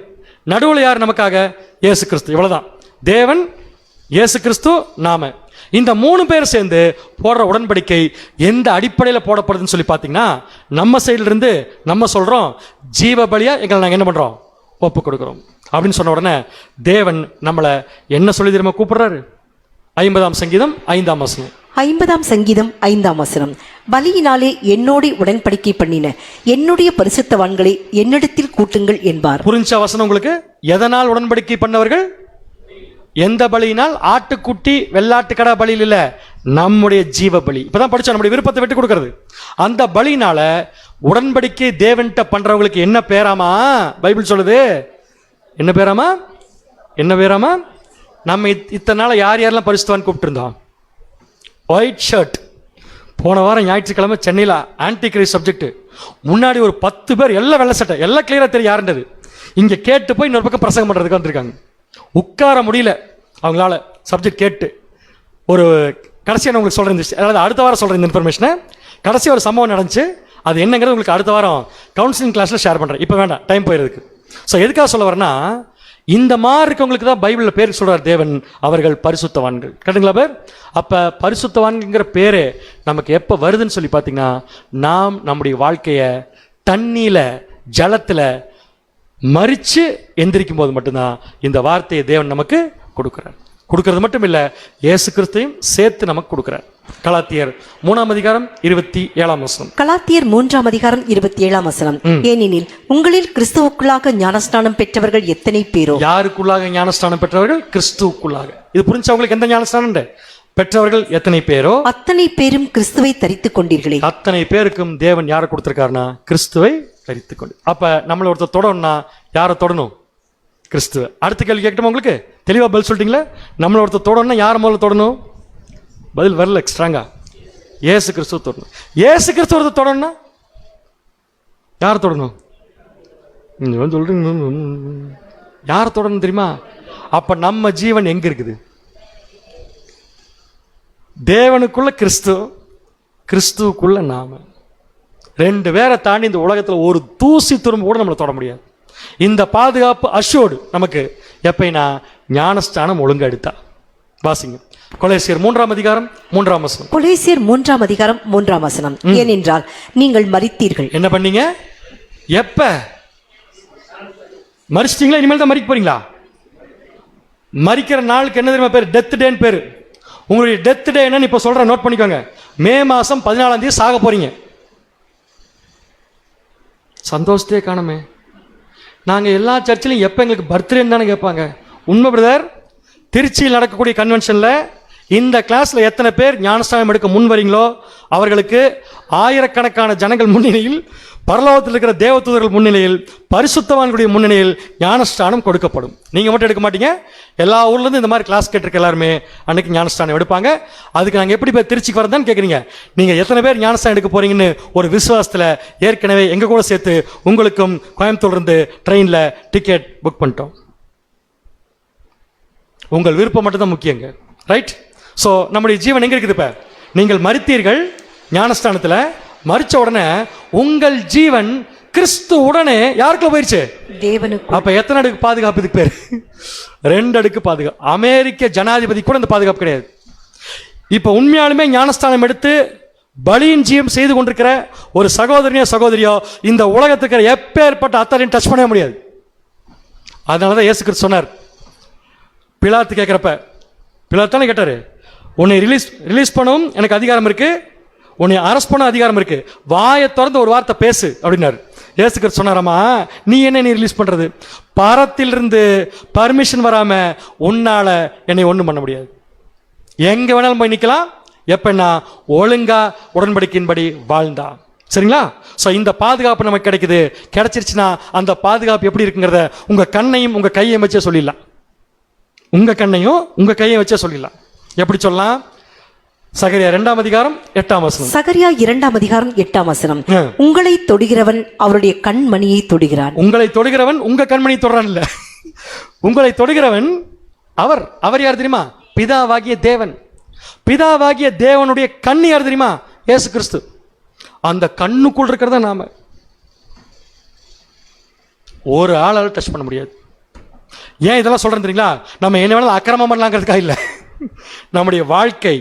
நடுவில் யார் நமக்காக? இயேசு கிறிஸ்து. இவ்வளவுதான். தேவன், இயேசு கிறிஸ்து, நாம. இந்த 3 பேர் சேர்ந்து போடுற உடன்படிக்கை எந்த அடிப்படையில் போடப்படுதுன்னு சொல்லி பார்த்தீங்கன்னா, நம்ம சைடுல இருந்து நம்ம சொல்றோம், ஜீவ பலியா எங்களை நாங்கள் என்ன பண்றோம்? ஒப்பு கொடுக்கிறோம் அப்படின்னு சொன்ன உடனே தேவன் நம்மளை என்ன சொல்லி தெரியுமா கூப்பிடுறாரு? 50ஆம் சங்கீதம் 5ஆம் வசனம். 50ஆம் சங்கீதம் 5ஆம் வசனம். பலியினாலே என்னோடு உடன்படிக்கை பண்ணின என்னுடைய பரிசுத்தவான்களை என்னிடத்தில் கூட்டுங்கள் என்பார். புரிஞ்ச வசனம் உங்களுக்கு? எதனால் உடன்படிக்கை பண்ணவர்கள்? எந்த பலியினால்? ஆட்டுக்குட்டி வெள்ளாட்டுக்கடா பலியில் இல்ல, நம்முடைய ஜீவ பலி. இப்பதான் படிச்சோம், நம்முடைய விருப்பத்தை விட்டு கொடுக்கிறது. அந்த பலினால உடன்படிக்கை தேவன்கிட்ட பண்றவங்களுக்கு என்ன பேராமா? பைபிள் சொல்லுது. என்ன பேராமா? என்ன பேராமா? நம்ம இத்தனை நாள் யார் யாரெல்லாம் பரிசுத்தவான் கூப்பிட்டு இருந்தோம்? White shirt. போன வாரம் ஞாயிற்றுக்கிழமை சென்னையில் ஆன்டி கிரைஸ்ட் சப்ஜெக்ட். முன்னாடி ஒரு 10 பேர் எல்லாம் வெள்ளை சட்டை, எல்லாம் கிளியரா தெரியும் யாருன்றது. இங்க கேட்டு போய் இன்னொரு பக்கம் பிரசங்கம் பண்றதுக்கு வந்திருக்காங்க. உட்கார முடியல அவங்களால சப்ஜெக்ட் கேட்டு. ஒரு கடைசியாக நான் உங்களுக்கு சொல்றேன், அதாவது அடுத்த வாரம் சொல்றேன் இந்த இன்ஃபர்மேஷனை. கடைசி ஒரு சம்பவம் நடந்துச்சு, அது என்னங்கிறது உங்களுக்கு அடுத்த வாரம் கவுன்சிலிங் கிளாஸ்ல ஷேர் பண்றேன். இப்போ வேண்டாம், டைம் போயிருக்கு. ஸோ எதுக்காக சொல்ல வரேன்னா, இந்த மாதிரி இருக்கவங்களுக்கு தான் பைபிளில் பேர் சொல்றார் தேவன், அவர்கள் பரிசுத்தவான்கள். கேட்டுங்களா பேர்? அப்ப பரிசுத்தவான்கிற பேரு நமக்கு எப்ப வருதுன்னு சொல்லி பார்த்தீங்கன்னா, நாம் நம்முடைய வாழ்க்கையை தண்ணியில ஜலத்துல மறிச்சு எந்திரிக்கும் போது மட்டும்தான் இந்த வார்த்தையை தேவன் நமக்கு கொடுக்கிறார். கொடுக்கிறது மட்டும் இல்ல, இயேசு கிறிஸ்தையும் சேர்த்து நமக்கு கொடுக்கிறார். கலாத்தியர் 3ஆம் அதிகாரம் 27ஆம் வசனம். கலாத்தியர் 3ஆம் அதிகாரம் 27ஆம் வசனம். ஏனெனில் உங்களில் கிறிஸ்துவுக்குள்ளாக ஞானஸ்நானம் பெற்றவர்கள் எத்தனை பேரோ. யாருக்குள்ளாக ஞானஸ்நானம் பெற்றவர்கள்? கிறிஸ்துவுக்குள்ளாக. இது புரிஞ்சவங்களுக்கு எந்த ஞானஸ்நானம் பெற்றவர்கள் எத்தனை பேரோ அத்தனை பேரும் கிறிஸ்துவை தரித்துக் கொண்டீர்களே. அத்தனை பேருக்கும் தேவன் யாரை கொடுத்திருக்காருன்னா, கிறிஸ்துவை தரித்துக் கொண்டு. அப்ப நம்மள ஒருத்தர் தொடணும்னா யாரை தொடணும்? கிறிஸ்துவ. அடுத்த கேள்வி கேட்கட்டுமா உங்களுக்கு? தெளிவா பதில் சொல்லிட்டீங்களா? நம்மள ஒருத்தர் தொடணும்னா யாரை முதல்ல தொடணும்? பதில் வரல ஸ்ட்ராங்கா. இயேசு கிறிஸ்துவ தொடணும். இயேசு கிறிஸ்துவ தொடணும்னா யார் தொடணும்? சொல்றீங்க யார் தொடணும் தெரியுமா? அப்ப நம்ம ஜீவன் எங்க இருக்குது? தேவனுக்குள்ள கிறிஸ்து, கிறிஸ்துவுக்குள்ள நாம. 2 பேரை தாண்டி இந்த உலகத்தில் ஒரு தூசி துரும்பு கூட நம்மளை தொட முடியாது. இந்த பாதுகாப்பு அஷ்யோர்டு நமக்கு எப்பைனா ஞானஸ்தானம் ஒழுங்கா எடுத்தா. வாசிங்க கொலேசியர் 3ஆம் அதிகாரம் 3ஆம் வசனம். கொலேசியர் 3ஆம் அதிகாரம் 3ஆம் வசனம். ஏனென்றால் நீங்கள் மரித்தீர்கள். என்ன பண்ணீங்க? எப்ப மரிச்சிட்டீங்களா? இனிமேல் தான் மரிக்க போறீங்களா? மரிக்கிற நாளுக்கு என்ன தெரியுமா பேர்? டெத் டேன்னு பேரு. உங்களுடைய டெத் டே என்னன்னு இப்ப சொல்ற, நோட் பண்ணிக்கோங்க. மே மாசம் 14ஆம் தேதி சாக போறீங்க. சந்தோஷத்தையே காணுமே. நாங்க எல்லா சர்ச்சிலையும் எப்ப எங்களுக்கு பர்த்டேன்னு தானே கேட்பாங்க. உண்மை பிரதர், திருச்சியில் நடக்கக்கூடிய கன்வென்ஷன்ல இந்த கிளாஸ்ல எத்தனை பேர் ஞானஸ்தானம் எடுக்க முன் வரீங்களோ அவர்களுக்கு ஆயிரக்கணக்கான ஜனங்கள் முன்னிலையில், பரலோகத்தில் இருக்கிற தேவதூதர்கள் முன்னிலையில், பரிசுத்தவான்களுடைய முன்னிலையில் ஞானஸ்தானம் கொடுக்கப்படும். நீங்க மட்டும் எடுக்க மாட்டீங்க. எல்லா ஊர்ல இருந்து இந்த மாதிரி கிளாஸ் கேட்டிருக்க எல்லாருமே அன்னைக்கு ஞானஸ்தானம் எடுப்பாங்க. அதுக்கு நாங்க எப்படி போய் திருச்சிக்கு வரதான்னு கேட்குறீங்க. நீங்க எத்தனை பேர் ஞானஸ்தானம் எடுக்க போறீங்கன்னு ஒரு விசுவாசத்துல ஏற்கனவே எங்க கூட சேர்த்து உங்களுக்கும் கோயம்புத்தூர்ல இருந்து ட்ரெயின்ல டிக்கெட் புக் பண்ணிட்டோம். உங்கள் விருப்பம் மட்டும்தான் முக்கியங்க. ரைட்? ஸோ நம்முடைய ஜீவன் எங்க இருக்குது? இப்ப நீங்கள் மரித்தீர்கள் ஞானஸ்தானத்துல. மரிச்ச உடனே உங்கள் ஜீவன் கிறிஸ்து உடனே யாருக்குள்ள போயிருச்சு? தேவனுக்கு. அப்ப எத்தனை அடுக்கு பாதுகாப்பு இதுக்கு பேர்? 2 அடுக்கு பாதுகாப்பு. அமெரிக்க ஜனாதிபதி கூட இந்த பாதுகாப்பு கிடையாது. இப்ப உண்மையாலுமே ஞானஸ்தானம் எடுத்து பலியின் ஜீவம் செய்து கொண்டிருக்கிற ஒரு சகோதரியோ இந்த உலகத்துக்கு எப்பேற்பட்ட அத்தாரியும் டச் பண்ண முடியாது. அதனாலதான் இயேசு கிறிஸ்து சொன்னார். பிலாத்து கேட்கிறப்ப, பிலாத்து தானே கேட்டாரு, உன்னை ரிலீஸ் பண்ணவும் எனக்கு அதிகாரம் இருக்கு, உன்னை அரெஸ்ட் பண்ண அதிகாரம் இருக்கு, வாயை திறந்து ஒரு வார்த்தை பேசு அப்படின்னாரு. இயேசு கிறிஸ்து சொன்னாராமா, நீ ரிலீஸ் பண்றது? பரத்திலிருந்து பர்மிஷன் வராம உன்னால என்னை ஒண்ணும் பண்ண முடியாது. எங்க வேணாலும் போய் நிக்கலாம், எப்பன்னா ஒழுங்கா உடன்படிக்கையின்படி வாழ்ந்தா. சரிங்களா? சோ இந்த பாதுகாப்பு நமக்கு கிடைக்குது. கிடைச்சிருச்சுன்னா அந்த பாதுகாப்பு எப்படி இருக்குங்கிறத உங்க கண்ணையும் உங்க கையை வச்சே சொல்லிடலாம். உங்க கண்ணையும் உங்க கையை வச்சே சொல்லிடலாம். எப்படி சொல்லலாம்? சகரியா 2ஆம் அதிகாரம் 8ஆம் வசனம். சகரியா 2ஆம் அதிகாரம் 8ஆம் வசனம். உங்களை தொடுகிறவன் அவருடைய கண்மணியை தொடுகிறான். உங்களை தொடுகிறவன் உங்க கண்மணியை தொடுறான் இல்ல, உங்களை தொடுகிறவன் அவர் யார் தெரியுமா? பிதாவாகிய தேவன். பிதாவாகிய தேவனுடைய கண்ணி யார் தெரியுமா? இயேசு கிறிஸ்து. அந்த கண்ணுக்குள் இருக்கிறத நாம ஒரு ஆளால் டச் பண்ண முடியாது. ஏன் இதெல்லாம் சொல்றேன் தெரியுங்களா? நம்ம என்ன வேணாலும் அக்கிரமம் பண்ணலாங்கிறதுக்காக இல்லை. நம்முடைய வாழ்க்கை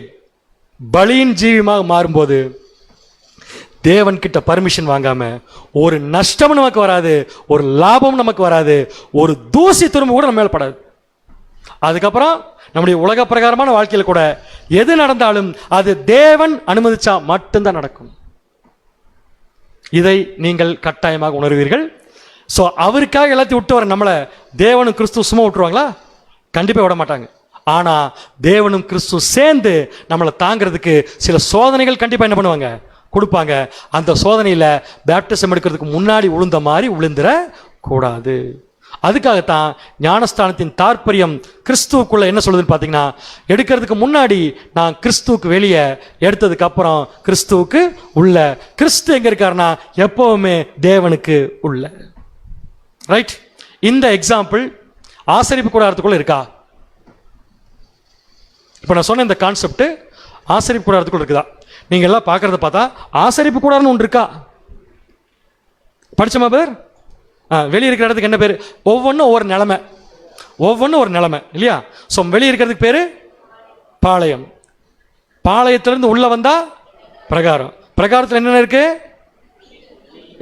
பலியின் ஜீவியமாக மாறும்போது தேவன் கிட்ட பர்மிஷன் வாங்காம ஒரு நஷ்டமும் நமக்கு வராது, ஒரு லாபமும் நமக்கு வராது, ஒரு தூசி துரும்பு கூட நம்ம மேல படாது. அதுக்கப்புறம் நம்முடைய உலக பிரகாரமான வாழ்க்கையில கூட எது நடந்தாலும் அது தேவன் அனுமதிச்சா மட்டும்தான் நடக்கும். இதை நீங்கள் கட்டாயமாக உணர்வீர்கள். ஸோ அவருக்காக எல்லாத்தையும் விட்டு வர நம்மளை தேவனும் கிறிஸ்துவ சும்மா விட்டுருவாங்களா? கண்டிப்பாக விட மாட்டாங்க. ஆனா தேவனும் கிறிஸ்துவ சேர்ந்து நம்மளை தாங்கிறதுக்கு சில சோதனைகள் கண்டிப்பா என்ன பண்ணுவாங்க? கொடுப்பாங்க. அந்த சோதனையில பேப்டிசம் எடுக்கிறதுக்கு முன்னாடி உளுந்த மாதிரி உளுந்துட கூடாது. அதுக்காகத்தான் ஞானஸ்தானத்தின் தாற்பயம் கிறிஸ்துவுக்குள்ள என்ன சொல்லுதுன்னு பார்த்தீங்கன்னா, எடுக்கிறதுக்கு முன்னாடி நான் கிறிஸ்துவுக்கு வெளியே, எடுத்ததுக்கு அப்புறம் கிறிஸ்துவுக்கு உள்ள. கிறிஸ்து எங்க இருக்காருன்னா எப்பவுமே தேவனுக்கு உள்ள. ரைட்? இந்த எக்ஸாம்பிள் ஆசரிப்பு கூடாரத்துக்குள்ள இருக்கா? இப்போ நான் சொன்ன இந்த கான்செப்ட் ஆசரிப்பு கூடாரத்துக்குள்ள இருக்குதா? நீங்க எல்லாம் பார்க்கறத பார்த்தா ஆசரிப்பு கூடாரம்னு ஒன்று இருக்கா? படிச்சமா பேர்? வெளியே இருக்கிற இடத்துக்கு என்ன பேர்? ஒவ்வொன்றும் ஒவ்வொரு நிலைமை, ஒவ்வொன்றும் ஒரு நிலைமை இல்லையா? ஸோ வெளியே இருக்கிறதுக்கு பேரு பாளையம். பாளையத்திலிருந்து உள்ள வந்தா பிரகாரம். பிரகாரத்தில் என்னென்ன இருக்கு?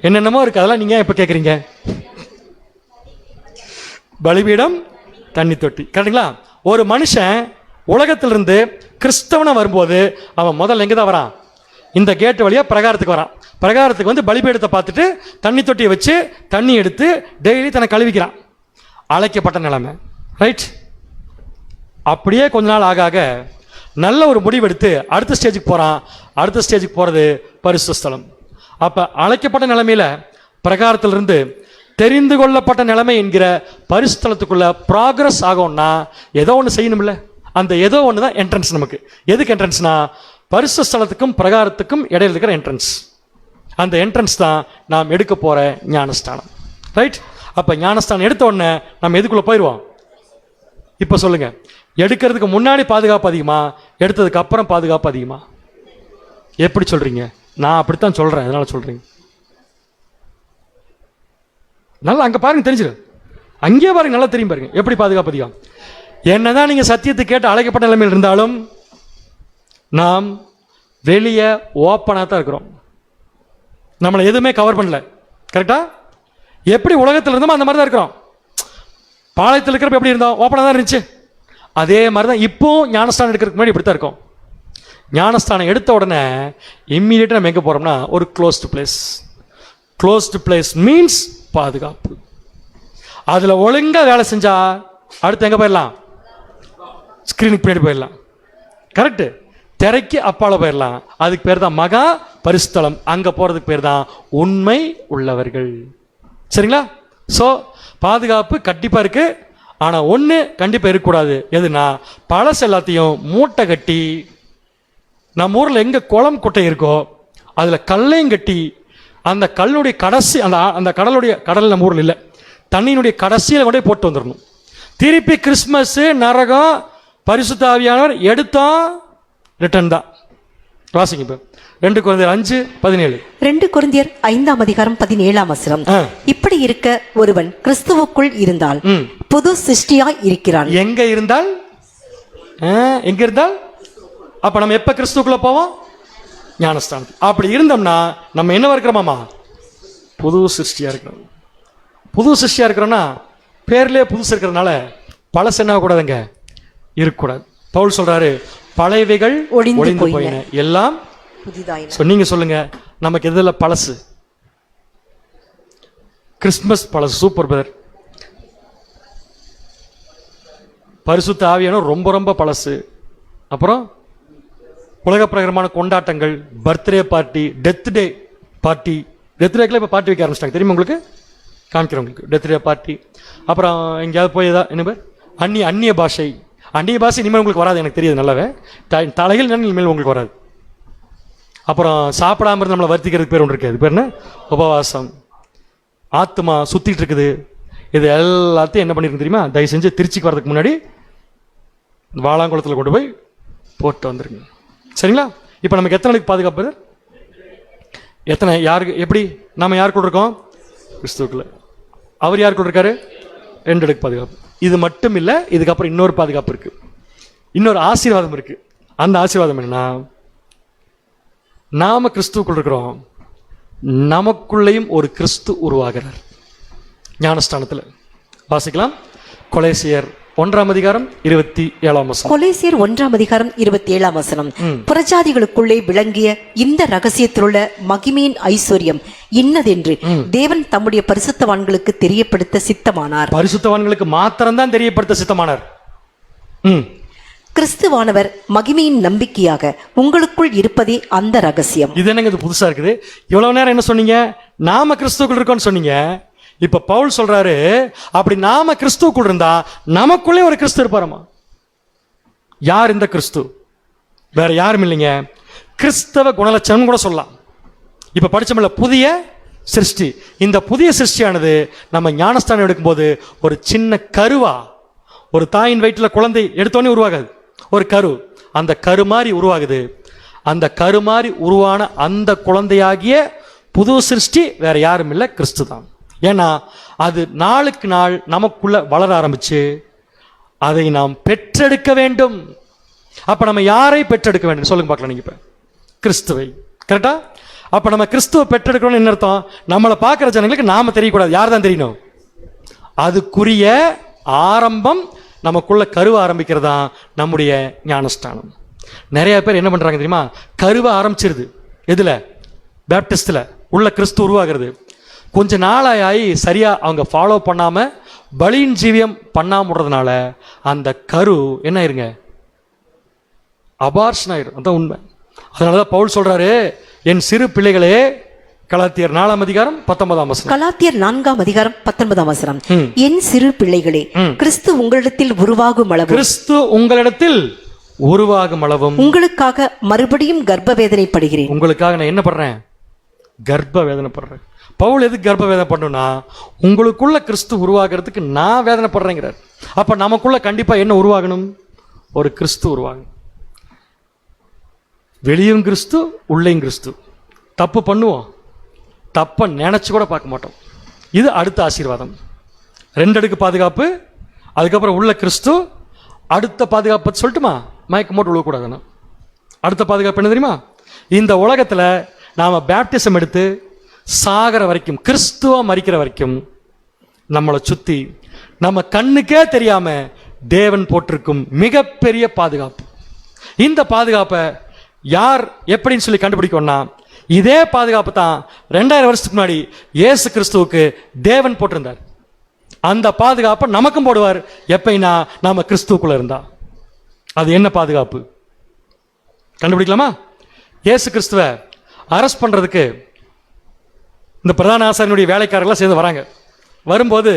என்னென்னமோ இருக்கு. அதெல்லாம் நீங்க இப்ப கேட்குறீங்க. பலிபீடம், தண்ணி தொட்டி. கரெக்டுங்களா? ஒரு மனுஷன் உலகத்திலிருந்து கிறிஸ்தவனா வரும்போது அவன் முதல்ல எங்கே தான் வரான்? இந்த கேட்டு வழியா பிரகாரத்துக்கு வரான். பிரகாரத்துக்கு வந்து பலிபீடத்தை பார்த்துட்டு தண்ணி தொட்டியை வச்சு தண்ணி எடுத்து டெய்லி தன்னை கழுவிக்கிறான். அழைக்கப்பட்ட நிலைமை. ரைட்? அப்படியே கொஞ்ச நாள் ஆக ஆக நல்ல ஒரு முடிவெடுத்து அடுத்த ஸ்டேஜுக்கு போறான். அடுத்த ஸ்டேஜுக்கு போறது பரிசுத்த ஸ்தலம். அப்ப அழைக்கப்பட்ட நிலைமையில பிரகாரத்திலிருந்து தெரிந்து கொள்ளப்பட்ட நிலைமை என்கிற பரிசுத்தலத்துக்குள்ள ப்ராக்ரஸ் ஆகும்னா ஏதோ ஒன்று செய்யணும்ல. அந்த ஏதோ ஒன்று தான் என்ட்ரன்ஸ். நமக்கு எதுக்கு என்ட்ரன்ஸ்னா பரிசுத்த ஸ்தலத்துக்கும் பிரகாரத்துக்கும் இடையில இருக்கிற என்ட்ரன்ஸ். அந்த என்ட்ரன்ஸ் தான் நாம் எடுக்க போற ஞானஸ்தானம். ரைட்? அப்ப ஞானஸ்தானம் எடுத்த உடனே நம்ம எதுக்குள்ள போயிடுவோம்? இப்ப சொல்லுங்க, எடுக்கிறதுக்கு முன்னாடி பாதுகாப்பு அதிகமா, எடுத்ததுக்கு அப்புறம் பாதுகாப்பு அதிகமா? எப்படி சொல்றீங்க? நான் அப்படித்தான் சொல்றேன். அதனால சொல்றீங்க. நல்லா அங்க பாருங்க, தெரிஞ்சிடும். அங்கேயே பாருங்க, நல்லா தெரியும் பாருங்க எப்படி பாதுகாப்பு அதிகம். என்னதான் நீங்க சத்தியத்தை கேட்டு அழைக்கப்பட்ட நிலைமையில் இருந்தாலும் நாம் வெளியே ஓப்பனா தான் இருக்கிறோம். நம்மளை எதுவுமே கவர் பண்ணல. கரெக்டா? எப்படி உலகத்தில் இருந்தோமோ அந்த மாதிரி தான் இருக்கிறோம். பாளையத்தில் இருக்கிறப்ப எப்படி இருந்தோம்? ஓப்பனா தான் இருந்துச்சு. அதே மாதிரி தான் இப்போ ஞானஸ்தானம் எடுக்கிறதுக்கு முன்னாடி இப்படி தான் இருக்கும். ஞானஸ்தானம் எடுத்த உடனே இம்மீடியட்டாக நம்ம எங்கே போகிறோம்னா ஒரு closed place. Closed place means பாதுகாப்பு. அதில் ஒழுங்காக வேலை செஞ்சா அடுத்து எங்கே போயிடலாம்? ஸ்கிரீனுக்கு பின்னாடி போயிடலாம். கரெக்டு? திரைக்கு அப்பால போயிடலாம். அதுக்கு பேர் தான் மகா பரிசுத்தலம். அங்கே போகிறதுக்கு பேர் தான் உண்மை உள்ளவர்கள். சரிங்களா? ஸோ பாதுகாப்பு கண்டிப்பாக இருக்கு. ஆனால் ஒன்று கண்டிப்பாக இருக்கக்கூடாது. எதுனா பழசு எல்லாத்தையும் மூட்டை கட்டி, நம்ம ஊரில் எங்கே குளம் குட்டை இருக்கோ அதில் கல்லையும் கட்டி, அந்த கல்லுடைய கடைசி அந்த கடல் நம்ம ஊரில் இல்லை, தண்ணியினுடைய கடைசியில் கொண்டே போட்டு வந்துடணும். திருப்பி கிறிஸ்மஸ், நரகம், பரிசுத்த ஆவியானவர் எடுத்தோம், ரிட்டர்ன் தான். வாசிங்க இப்ப 2 கொரிந்தியர் 5:17. 2 கொரிந்தியர் 5:17. இப்படி இருக்க ஒருவன் கிறிஸ்துவுக்குள் இருந்தால் புது சிருஷ்டியாய் இருக்கிறான். எங்க இருந்தால்? எங்க இருந்தால்? அப்ப நம்ம எப்ப கிறிஸ்துவுக்குள்ள போவோம்? ஞானஸ்தானம். அப்படி இருந்தோம்னா நம்ம என்ன இருக்கிறோமாமா? புது சிருஷ்டியா இருக்கிறோம். புது சிருஷ்டியா இருக்கிறோம்னா பேர்லயே புதுசு இருக்கிறதுனால பழசு என்ன கூடாதுங்க, இருக்கக்கூடாது. பவுல் சொல்றாரு, பழையவைகள் ஒளிந்து போயின, எல்லாம் புதிதாயின. நீங்க சொல்லுங்க, நமக்கு எதுல பழசு? கிறிஸ்துமஸ் பழசு. Super brother. பரிசுத்த ஆவியானவர் ரொம்ப ரொம்ப பழசு. அப்புறம் உலக பிரகாரமான கொண்டாட்டங்கள், birthday party, death day party. Death tackle இப்போ பார்ட்டி வைக்க ஆரம்பிச்சிட்டாங்க, தெரியுமா உங்களுக்கு? காமிக்கிறவங்களுக்கு டெத் டே பார்ட்டி. அப்புறம் எங்கேயாவது போய் ஏதாவது என்ன பேர் அந்நிய பாஷை. அந்நிய பாஷை இனிமேல் உங்களுக்கு வராது, எனக்கு தெரியுது நல்லாவே. தலைகள் இனிமேல் உங்களுக்கு வராது. அப்புறம் சாப்பிடாம இருந்து நம்மளை வருத்திக்கிறதுக்கு பேர் ஒன்று இருக்குது. அது பேர் என்ன? உபவாசம். ஆத்மா சுத்திட்டு இருக்குது. இது எல்லாத்தையும் என்ன பண்ணிருக்கு தெரியுமா? தயவு செஞ்சு திருச்சிக்கு வரதுக்கு முன்னாடி வாழாங்குளத்தில் கொண்டு போய் போட்டு வந்துருங்க. சரிங்களா? இப்போ நமக்கு எத்தனை நாளைக்கு பாதுகாப்பு? எத்தனை யாருக்கு எப்படி நாம யாருக்குள்ள இருக்கோம்? கிறிஸ்துவுக்குள்ள. அவர் யாருக்குள்ள இருக்காரு? 2 அடுக்கு பாதுகாப்பு. இது மட்டும் இல்லை, இதுக்கப்புறம் இன்னொரு பாதுகாப்பு இருக்கு, இன்னொரு ஆசீர்வாதம் இருக்கு. அந்த ஆசீர்வாதம் என்னன்னா, நாம கிறிஸ்துவுக்குள்ள இருக்கிறோம், நமக்குள்ளேயும் ஒரு கிறிஸ்து உருவாகிறார். ஞானஸ்தானத்தில் வாசிக்கலாம். கொலேசியர் 1:27. கொலேசியர் 1:27. புறஜாதிகளுக்குள்ளே விளங்கிய இந்த ரகசியத்திலுள்ள மகிமையின் ஐஸ்வர்யம் இன்னதென்று தேவன் தம்முடைய பரிசுத்தவான்களுக்கு தெரியப்படுத்த சித்தமானார். பரிசுத்தவான்களுக்கு மாத்திரம்தான் தெரியப்படுத்த சித்தமானார். கிறிஸ்துவானவர் மகிமையின் நம்பிக்கையாக உங்களுக்குள் இருப்பதே அந்த ரகசியம். இது என்னங்க இது புதுசா இருக்குது? இவ்வளவு நேரம் என்ன சொன்னீங்க? நாம கிறிஸ்துவுக்குள் இருக்கோம்னு சொன்னீங்க. இப்ப பவுல் சொல்றாரு, அப்படி நாம கிறிஸ்துவுக்குள் இருந்தா நமக்குள்ளே ஒரு கிறிஸ்து இருப்பாரமா. யார் இந்த கிறிஸ்து? வேற யாரும் இல்லைங்க, கிறிஸ்தவ குணலட்சணம் கூட சொல்லலாம். இப்ப படிச்சோம்ல, புதிய சிருஷ்டி. இந்த புதிய சிருஷ்டியானது நம்ம ஞானஸ்தானம் எடுக்கும்போது ஒரு சின்ன கருவா, ஒரு தாயின் வயிற்றுல குழந்தை எடுத்தோன்னே உருவாகாது, ஒரு கரு, அந்த கரு மாதிரி உருவாகுது. அந்த கரு மாதிரி உருவான அந்த குழந்தையாகிய புது சிருஷ்டி வேற யாரும் இல்லை, கிறிஸ்து தான். ஏன்னா அது நாளுக்கு நாள் நமக்குள்ள வளர ஆரம்பிச்சு அதை நாம் பெற்றெடுக்க வேண்டும். அப்ப நம்ம யாரை பெற்றெடுக்க வேண்டும் சொல்லுங்க பார்க்கலாம். நீங்க இப்ப கிறிஸ்துவை, கரெக்டா? அப்ப நம்ம கிறிஸ்துவை பெற்றெடுக்கணும்னு என்ன அர்த்தம்? நம்மளை பார்க்கிற ஜனங்களுக்கு நாம தெரியக்கூடாது, யார் தான் தெரியணும். அதுக்குரிய ஆரம்பம் நமக்குள்ள கருவை ஆரம்பிக்கிறதா நம்முடைய ஞானஸ்தானம். நிறைய பேர் என்ன பண்றாங்க தெரியுமா? கருவை ஆரம்பிச்சிருது எதுல? பேப்டிஸ்ட்ல உள்ள கிறிஸ்து உருவாகிறது. கொஞ்ச நாளாயி சரியா அவங்க ஃபாலோ பண்ணாம பலியின் ஜீவியம் பண்ணாமறதுனால அந்த கரு என்ன ஆயிருங்க? அபார்ஷன் ஆயிரும். அதான் உண்மை. அதனாலதான் பவுல் சொல்றாரு, என் சிறு பிள்ளைகளே, கலாத்தியர் 4:19. கலாத்தியர் 4:19. என் சிறு பிள்ளைகளே, கிறிஸ்து உங்களிடத்தில் உருவாகும் அளவும், கிறிஸ்து உங்களிடத்தில் உருவாகும் அளவும் உங்களுக்காக மறுபடியும் கர்ப்ப வேதனைப்படுகிறேன். உங்களுக்காக நான் என்ன பண்றேன்? கர்ப்ப வேதனைப்படுறேன். பவுல் எதுக்கு கர்ப்ப வேதனை பண்ணுனா, உங்களுக்குள்ள கிறிஸ்து உருவாகிறதுக்கு நான் வேதனைப்படுறேங்கிறார். அப்ப நமக்குள்ள கண்டிப்பா என்ன உருவாகணும்? ஒரு கிறிஸ்து உருவாகணும். வெளியும் கிறிஸ்து, உள்ளேயும் கிறிஸ்து. தப்பு பண்ணுவோம், தப்ப நினைச்சு கூட பார்க்க மாட்டோம். இது அடுத்த ஆசீர்வாதம். 2 அடுக்கு பாதுகாப்பு, அதுக்கப்புறம் உள்ள கிறிஸ்து. அடுத்த பாதுகாப்பு சொல்லட்டுமா? மயக்க போட்டு விழக்கூடாதுன்னா அடுத்த பாதுகாப்பு என்ன தெரியுமா? இந்த உலகத்துல நாம பேப்டிசம் எடுத்து சாகிற வரைக்கும், கிறிஸ்துவ மரிக்கிற வரைக்கும் நம்மளை சுத்தி நம்ம கண்ணுக்கே தெரியாம தேவன் போட்டிருக்கும் மிகப்பெரிய பாதுகாப்பு. இந்த பாதுகாப்பை யார் எப்படின்னு சொல்லி கண்டுபிடிக்கணும்னா, இதே பாதுகாப்பு தான் 2000 வருஷத்துக்கு முன்னாடி இயேசு கிறிஸ்துவுக்கு தேவன் போட்டிருந்தார். அந்த பாதுகாப்பை நமக்கும் போடுவார் எப்பைனா நாம கிறிஸ்துவுக்குள்ள இருந்தா. அது என்ன பாதுகாப்பு கண்டுபிடிக்கலாமா? இயேசு கிறிஸ்துவை அரெஸ்ட் பண்றதுக்கு இந்த பிரதான ஆசாரியனுடைய வேலைக்காரர்கள்லாம் சேர்ந்து வராங்க. வரும்போது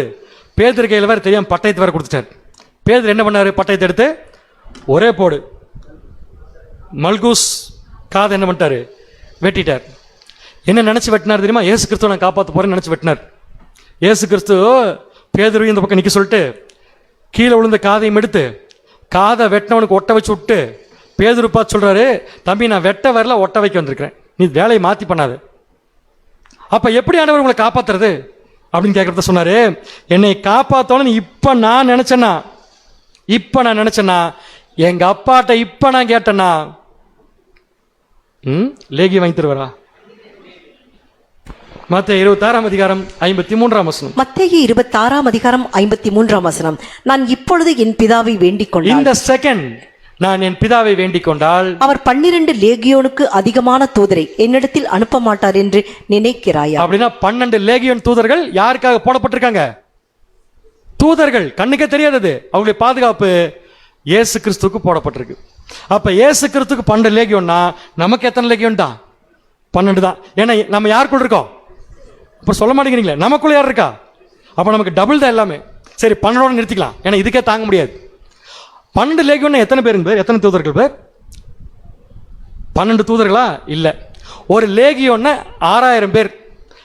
பேதுரு கையில் வேறு தெரியாம பட்டயத்தை வேற கொடுத்துட்டார். பேதுரு என்ன பண்ணாரு? பட்டயத்தை எடுத்து ஒரே போடு. மல்கூஸ் காதை என்ன பண்ணிட்டாரு? வெட்டிட்டார். என்ன நினைச்சு வெட்டினார் தெரியுமா? இயேசு கிறிஸ்துவ நான் காப்பாற்ற போறேன்னு நினைச்சு வெட்டினார். இயேசு கிறிஸ்து பேதுரு இந்த பக்கம் நிக்க சொல்லிட்டு கீழே விழுந்த காதையும் எடுத்து காதை வெட்டினவனுக்கு ஒட்ட வச்சு விட்டு பேதுரு பார்த்து சொல்றாரு, தம்பி நான் வெட்ட வரல, ஒட்ட வைக்க வந்திருக்கிறேன், நீ வேலையை மாத்தி பண்ணாது. அப்ப எப்படி ஆண்டவர் உங்களை காப்பாத்துறது அப்படின்னு கேட்கறத சொன்னாரு. என்னை காப்பாத்தோன்னு இப்ப நான் நினைச்சேன்னா எங்க அப்பாட்ட இப்ப நான் கேட்டேன்னா லேகி வாங்கி தருவாரா? மத்தேயு 26:53. மத்தேயு 26:53. நான் இப்பொழுது என் பிதாவை வேண்டிக் கொண்டால், இந்த செகண்ட் நான் என் பிதாவை வேண்டிக் கொண்டால், அவர் 12 லேகியோனுக்கு அதிகமான தூதரை என்னிடத்தில் அனுப்ப மாட்டார் என்று நினைக்கிறாயா? அப்படின்னா 12 லேகியோன் தூதர்கள் யாருக்காக போடப்பட்டிருக்காங்க? தூதர்கள், கண்ணுக்கே தெரியாதது. அவங்களுடைய பாதுகாப்பு இயேசு கிறிஸ்துவுக்கு போடப்பட்டிருக்கு. அப்ப இயேசு கிறிஸ்துக்கு 12 லேகியோன்னா நமக்கு எத்தனை லேகியோன் தான்? 12 தான். ஏன்னா நம்ம யாருக்குள்ள இருக்கோம்? இப்ப சொல்ல மாட்டேங்கிறீங்களே, நமக்குள்ள யார் இருக்கா? அப்ப நமக்கு டபுள் தான் எல்லாமே. சரி 12 நிறுத்திக்கலாம், ஏன்னா இதுக்கே தாங்க முடியாது. 12 லேகியோன்னா எத்தனை பேருங்க பேர்? எத்தனை தூதர்கள் பேர்? 12 தூதர்களா? இல்ல, ஒரு லேகியோன்னா 6000 பேர்.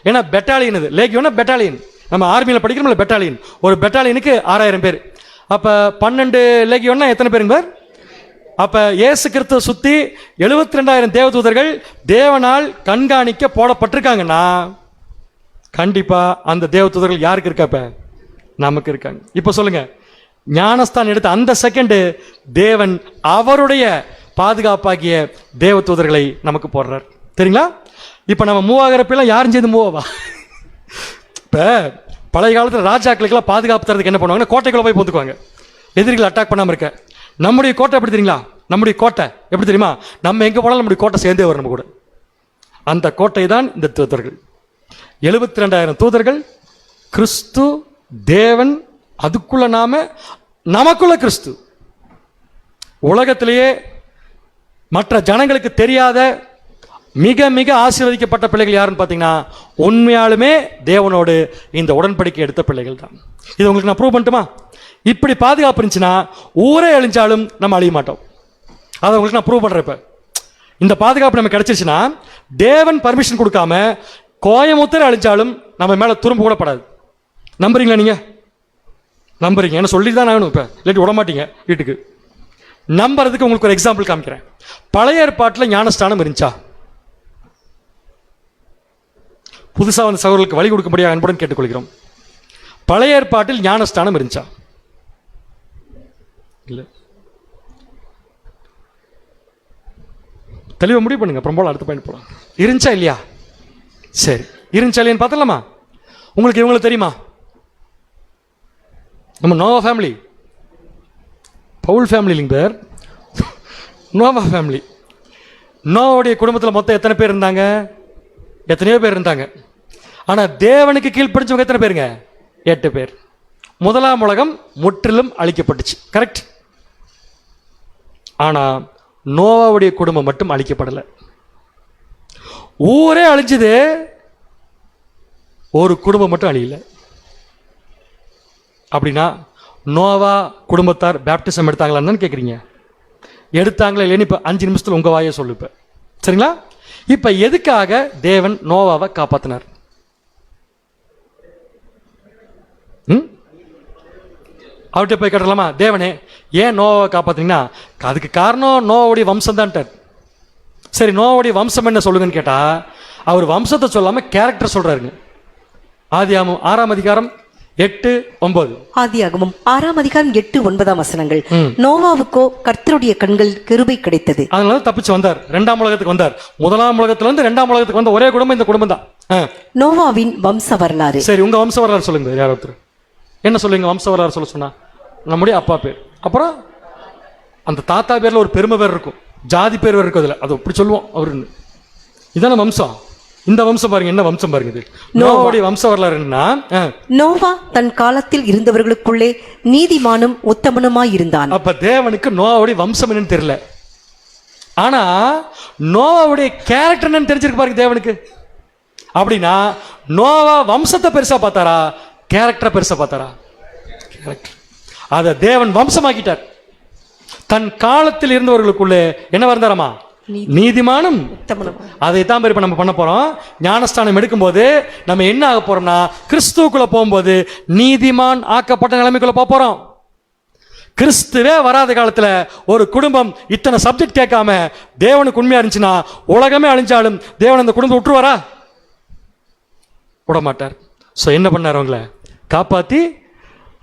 ஏன்னா பெட்டாலியன், இது லேகியோன்னா பெட்டாலியன். நம்ம ஆர்மியில படிக்கிறோம்ல பெட்டாலியன், ஒரு பெட்டாலியனுக்கு 6000 பேர். அப்ப 12 லேகியோன்னா எத்தனை பேருங்க பேர்? அப்ப இயேசு கிறிஸ்துவை சுத்தி 72,000 தேவதூதர்கள் தேவனால் கண்காணிக்க போடப்பட்டிருக்காங்கன்னா கண்டிப்பா அந்த தேவதூதர்கள் யாருக்கு இருக்கப்ப நமக்கு இருக்காங்க. இப்ப சொல்லுங்க, ஞானஸ்தானம் எடுத்த அந்த செகண்ட் தேவன் அவருடைய பாதுகாப்பாகிய தேவதூதர்களை நமக்கு போடுறார். தெரியுங்களா? இப்ப நம்ம மூவ் ஆகிறப்பெல்லாம் யாரும் சேர்ந்து மூவ் ஆவா? இப்ப பழைய காலத்தில் ராஜாக்களுக்கெல்லாம் பாதுகாப்பு தரதுக்கு என்ன பண்ணுவாங்கன்னா கோட்டைக்குள்ள போய் போந்துக்குவாங்க, எதிரிகள் அட்டாக் பண்ணாம இருக்க. நம்முடைய கோட்டை எப்படி தெரியுங்களா? நம்முடைய கோட்டை எப்படி தெரியுமா? நம்ம எங்க போனாலும் நம்முடைய கோட்டை சேர்ந்தே வரும் நம்ம கூட. அந்த கோட்டை தான் இந்த தூதர்கள். 72,000 தூதர்கள், கிறிஸ்து, தேவன், அதுக்குள்ள நமக்குள்ள கிறிஸ்து. உலகத்திலேயே மற்ற ஜனங்களுக்கு தெரியாத மிக மிக ஆசீர்வதிக்கப்பட்ட பிள்ளைகள் யாருன்னு பார்த்தீங்கன்னா உண்மையாலுமே தேவனோடு இந்த உடன்படிக்கை எடுத்த பிள்ளைகள் தான். இது உங்களுக்கு நான் ப்ரூவ் பண்ணட்டுமா? இப்படி பாதுகாப்பு இருந்துச்சுன்னா ஊரே அழிஞ்சாலும் நம்ம அழிய மாட்டோம். அதை உங்களுக்கு நான் ப்ரூவ் பண்றேன். இப்ப இந்த பாதுகாப்பு நமக்கு கிடைச்சிருச்சுன்னா தேவன் பர்மிஷன் கொடுக்காம கோயமுத்தூர் அழிஞ்சாலும் நம்ம மேல துரும்பு கூட படாது. நம்புறீங்களா? நீங்க நம்புறீங்க? என்ன சொல்லி தான் ஆகணும். இப்ப இல்லாட்டி விட மாட்டீங்க வீட்டுக்கு. நம்புறதுக்கு உங்களுக்கு ஒரு எக்ஸாம்பிள் காமிக்கிறேன். பழைய ஏற்பாட்டில் ஞானஸ்தானம் இருந்துச்சா? புதுசாக வந்த சகோதரர்களுக்கு வழி கொடுக்கும்படியாக அன்புடன் கேட்டுக்கொள்கிறோம். பழைய ஏற்பாட்டில் ஞானஸ்தானம் இருந்துச்சா? இல்லை. தெளிவாக முடிவு பண்ணுங்க, அப்புறம் போல அடுத்த பாயிண்ட் போலாம். இருந்துச்சா இல்லையா? சரி, இருந்துச்சா இல்லையான்னு பார்த்தலாமா? உங்களுக்கு இவங்களுக்கு தெரியுமா? நம்ம நோவா ஃபேமிலி, பவுல் ஃபேமிலி இல்லைங்க பேர், நோவா ஃபேமிலி. நோவாவுடைய குடும்பத்தில் மொத்தம் எத்தனை பேர் இருந்தாங்க? எத்தனையோ பேர் இருந்தாங்க. ஆனால் தேவனுக்கு கீழ்ப்படிஞ்சவங்க எத்தனை பேருங்க? 8 பேர். முதலாம் உலகம் முற்றிலும் அழிக்கப்பட்டுச்சு, கரெக்ட்? ஆனால் நோவாவுடைய குடும்பம் மட்டும் அழிக்கப்படலை. ஊரே அழிஞ்சது, ஒரு குடும்பம் மட்டும் அழியல. அப்படின்னா நோவா குடும்பத்தார் பேப்டிசம் எடுத்தாங்களான்னு கேட்குறீங்க? எடுத்தாங்களா இல்லைன்னு இப்போ 5 நிமிஷத்தில் உங்கள் வாயை சொல்லு. இப்போ சரிங்களா? இப்போ எதுக்காக தேவன் நோவாவை காப்பாற்றினார்? அவர்கிட்ட போய் கேட்டலாமா, தேவனே ஏன் நோவாவை காப்பாற்றினீங்கன்னா அதுக்கு காரணம் நோவாவுடைய வம்சம் தான்ட்டார். சரி, நோவாவுடைய வம்சம் என்ன சொல்லுங்கன்னு கேட்டா அவர் வம்சத்தை சொல்லாமல் கேரக்டர் சொல்றாருங்க. ஆதியாகமம் 6ஆம் அதிகாரம் 8-9. ஆதியாகமம் 6ஆம் அதிகாரம் 8-9 வசனங்கள். நோவாவுக்கோ கர்த்தருடைய கண்களில் கிருபை கிடைத்தது, அதனால தப்பிச்சு வந்தார். 2ஆம் உலகத்துக்கு வந்தார். முதலாம் உலகத்துல இருந்து 2ஆம் உலகத்துக்கு வந்த ஒரே குடும்பம் இந்த குடும்பம் தான். நோவாவின் வம்ச வரலாறு. சரி, உங்க வம்ச வரலாறு சொல்லுங்க. யார் ஒருத்தர் என்ன சொல்லுங்க வம்ச வரலாறு சொல்ல சொன்னா? நம்முடைய அப்பா பேர், அப்புறம் அந்த தாத்தா பேர்ல ஒரு பெருமை பேர் இருக்கும், ஜாதி பேர் இருக்கும், அதுல அது அப்படி சொல்லுவோம் அவருன்னு. இதான வம்சம். இந்த வம்சம் பாருங்க, என்ன வம்சம் பாருங்க. இது நோவாவுடைய வம்ச வரலாறு என்னன்னா, நோவா தன் காலத்தில் இருந்தவர்களுக்குள்ளே நீதிமானும் உத்தமனுமாய் இருந்தான். அப்ப தேவனுக்கு நோவாவுடைய வம்சம் என்னன்னு தெரியல, ஆனா நோவாவுடைய கேரக்டர் என்னன்னு தெரிஞ்சிருக்கு பாருங்க தேவனுக்கு. அப்படின்னா நோவா வம்சத்தை பெருசா பார்த்தாரா, கேரக்டரை பெருசா பார்த்தாரா? கேரக்டர். அதை தேவன் வம்சமாக்கிட்டார். தன் காலத்தில் இருந்தவர்களுக்குள்ளே என்ன வந்தாராமா? நீதிமானும். அதைத்தான் பேர் இப்ப நம்ம பண்ண போறோம். ஞானஸ்தானம் எடுக்கும் போது நம்ம என்ன ஆக போறோம்னா கிறிஸ்துவுக்குள்ள போகும்போது நீதிமான் ஆக்கப்பட்ட நிலைமைக்குள்ள போக போறோம். கிறிஸ்துவே வராத காலத்துல ஒரு குடும்பம் இத்தனை சப்ஜெக்ட் கேட்காம தேவனுக்கு உண்மையா இருந்துச்சுன்னா உலகமே அழிஞ்சாலும் தேவன் அந்த குடும்பத்தை விட்டுருவாரா? விட மாட்டார். ஸோ என்ன பண்ணார்? அவங்கள காப்பாற்றி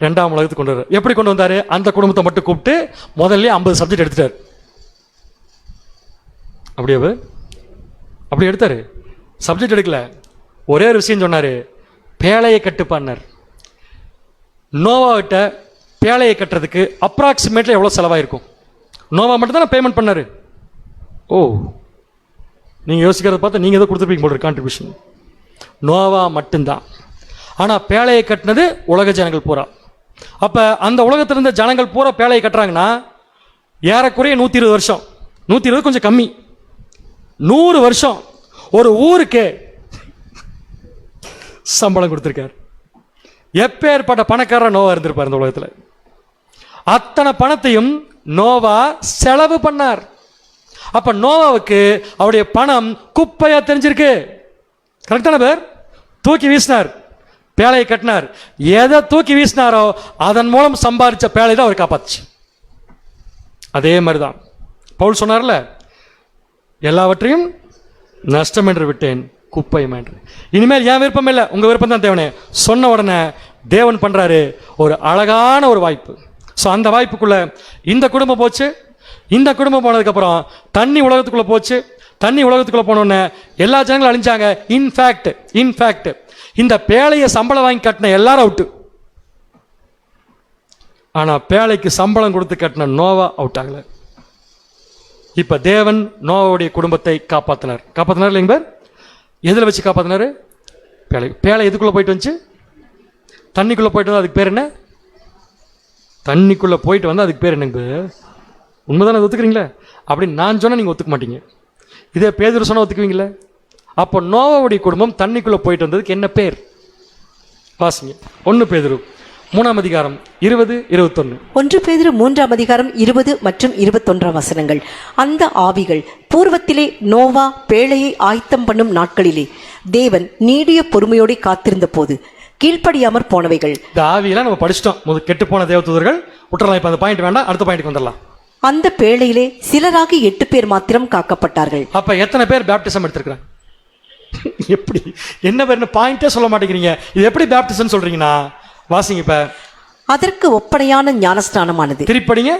2ஆம் உலகத்துக்கு கொண்டு வர்றார். எப்படி கொண்டு வந்தாரு? அந்த குடும்பத்தை மட்டும் கூப்பிட்டு முதல்ல 50 சப்ஜெக்ட் எடுத்துட்டார். அப்படியே அப்படி எடுத்தாரு. சப்ஜெக்ட் எடுக்கல, ஒரே ஒரு விஷயம் சொன்னாரு, பேழையை கட்டுப்பார். நோவாவிட்ட பேழையை கட்டுறதுக்கு அப்ராக்சிமேட்லி எவ்வளோ செலவாயிருக்கும்? நோவா மட்டும் தான் பேமெண்ட் பண்ணாரு. ஓ, நீங்கள் யோசிக்கிறத பார்த்தா நீங்கள் எதோ கொடுத்துருப்பீங்க போடுற கான்ட்ரிபியூஷன். நோவா மட்டும்தான். ஆனால் பேழையை கட்டினது உலக ஜனங்கள் பூரா. அப்போ அந்த உலகத்தில் இருந்த ஜனங்கள் பூரா பேழையை கட்டுறாங்கன்னா ஏறக்குறைய 120 வருஷம். 120 கொஞ்சம் கம்மி, 100 வருஷம் ஒரு ஊருக்கே சம்பளம் கொடுத்துருக்கார். எப்பேற்பட்ட பணக்காரர் நோவா இருந்திருப்பார் இந்த உலகத்தில். அத்தனை பணத்தையும் நோவா செலவு பண்ணார். அப்ப நோவாவுக்கு அவருடைய பணம் குப்பையா தெரிஞ்சிருக்கு. கரெக்டான பேர். தூக்கி வீசினார், பேழையை கட்டினார். எதை தூக்கி வீசினாரோ அதன் மூலம் சம்பாதிச்ச பேழை தான் அவர் காப்பாச்சு. அதே மாதிரிதான் பவுல் சொன்னார்ல, எல்லாவற்றையும் நஷ்டம் என்று விட்டேன், குப்பையும் என்று. இனிமேல் என் விருப்பம் இல்லை, உங்க விருப்பம் தான் தேவனே சொன்ன உடனே தேவன் பண்றாரு ஒரு அழகான ஒரு வாய்ப்பு. ஸோ அந்த வாய்ப்புக்குள்ள இந்த குடும்பம் போச்சு. இந்த குடும்பம் போனதுக்கு அப்புறம் தண்ணி உலகத்துக்குள்ள போச்சு. தண்ணி உலகத்துக்குள்ள போனோடனே எல்லா ஜனங்களும் அழிஞ்சாங்க. இன்ஃபேக்ட் இந்த பேழையை சம்பளம் வாங்கி கட்டின எல்லாரும் அவுட்டு. ஆனா பேழைக்கு சம்பளம் கொடுத்து கட்டின நோவா அவுட் ஆகல. இப்ப தேவன் நோவாவுடைய குடும்பத்தை காப்பாத்தினார் இல்லைங்க பேர். எதுல வச்சு காப்பாத்தினாரு? பேழை எதுக்குள்ள போயிட்டு வந்துச்சு? தண்ணிக்குள்ள போயிட்டு வந்து அதுக்கு பேர் என்ன? தண்ணிக்குள்ள போயிட்டு வந்து அதுக்கு பேர் என்னங்க? உண்மைதானே, ஒத்துக்கிறீங்களா? அப்படின்னு நான் சொன்னா நீங்க ஒத்துக்க மாட்டீங்க. இதே பேதுரு சொன்னா ஒத்துக்குவீங்களா? அப்போ நோவாவுடைய குடும்பம் தண்ணிக்குள்ள போயிட்டு வந்ததுக்கு என்ன பேர்? வாசிங்க 1 பேதுரு 3ஆம் அதிகாரம் 20, 21. 1 பேதுரு 3ஆம் அதிகாரம் 20 மற்றும் 21 வசனங்கள். அந்த ஆவிகள் பூர்வத்திலே நோவா பேழையை ஆயத்தம் பண்ணும் நாட்களிலே தேவன் நீடிய பொறுமையோடு காத்திருந்த போது கீழ்ப்படியாமற் போனவைகள். இந்த ஆவியெல்லாம் நம்ம படிச்சிட்டோம். கெட்டு போன தேவதூதர்கள் விட்டுறலாம். இப்ப அந்த பாயிண்ட் வேண்டாம், அடுத்த பாயிண்ட்க்கு வந்துடலாம். அந்த பேழையிலே சிலராகி 8 பேர் மாத்திரம் காக்கப்பட்டார்கள். அப்ப எத்தனை பேர் பேப்டிசம் எடுத்திருக்கிறாங்க? எப்படி என்ன பேர் பாயிண்டே சொல்ல மாட்டேங்கிறீங்க. இது எப்படி பேப்டிசம் சொல்றீங்கன்னா வாசிங்க. இப்ப அதற்கு ஒப்பனையான ஞானஸ்நானமானது. திருப்படிங்க.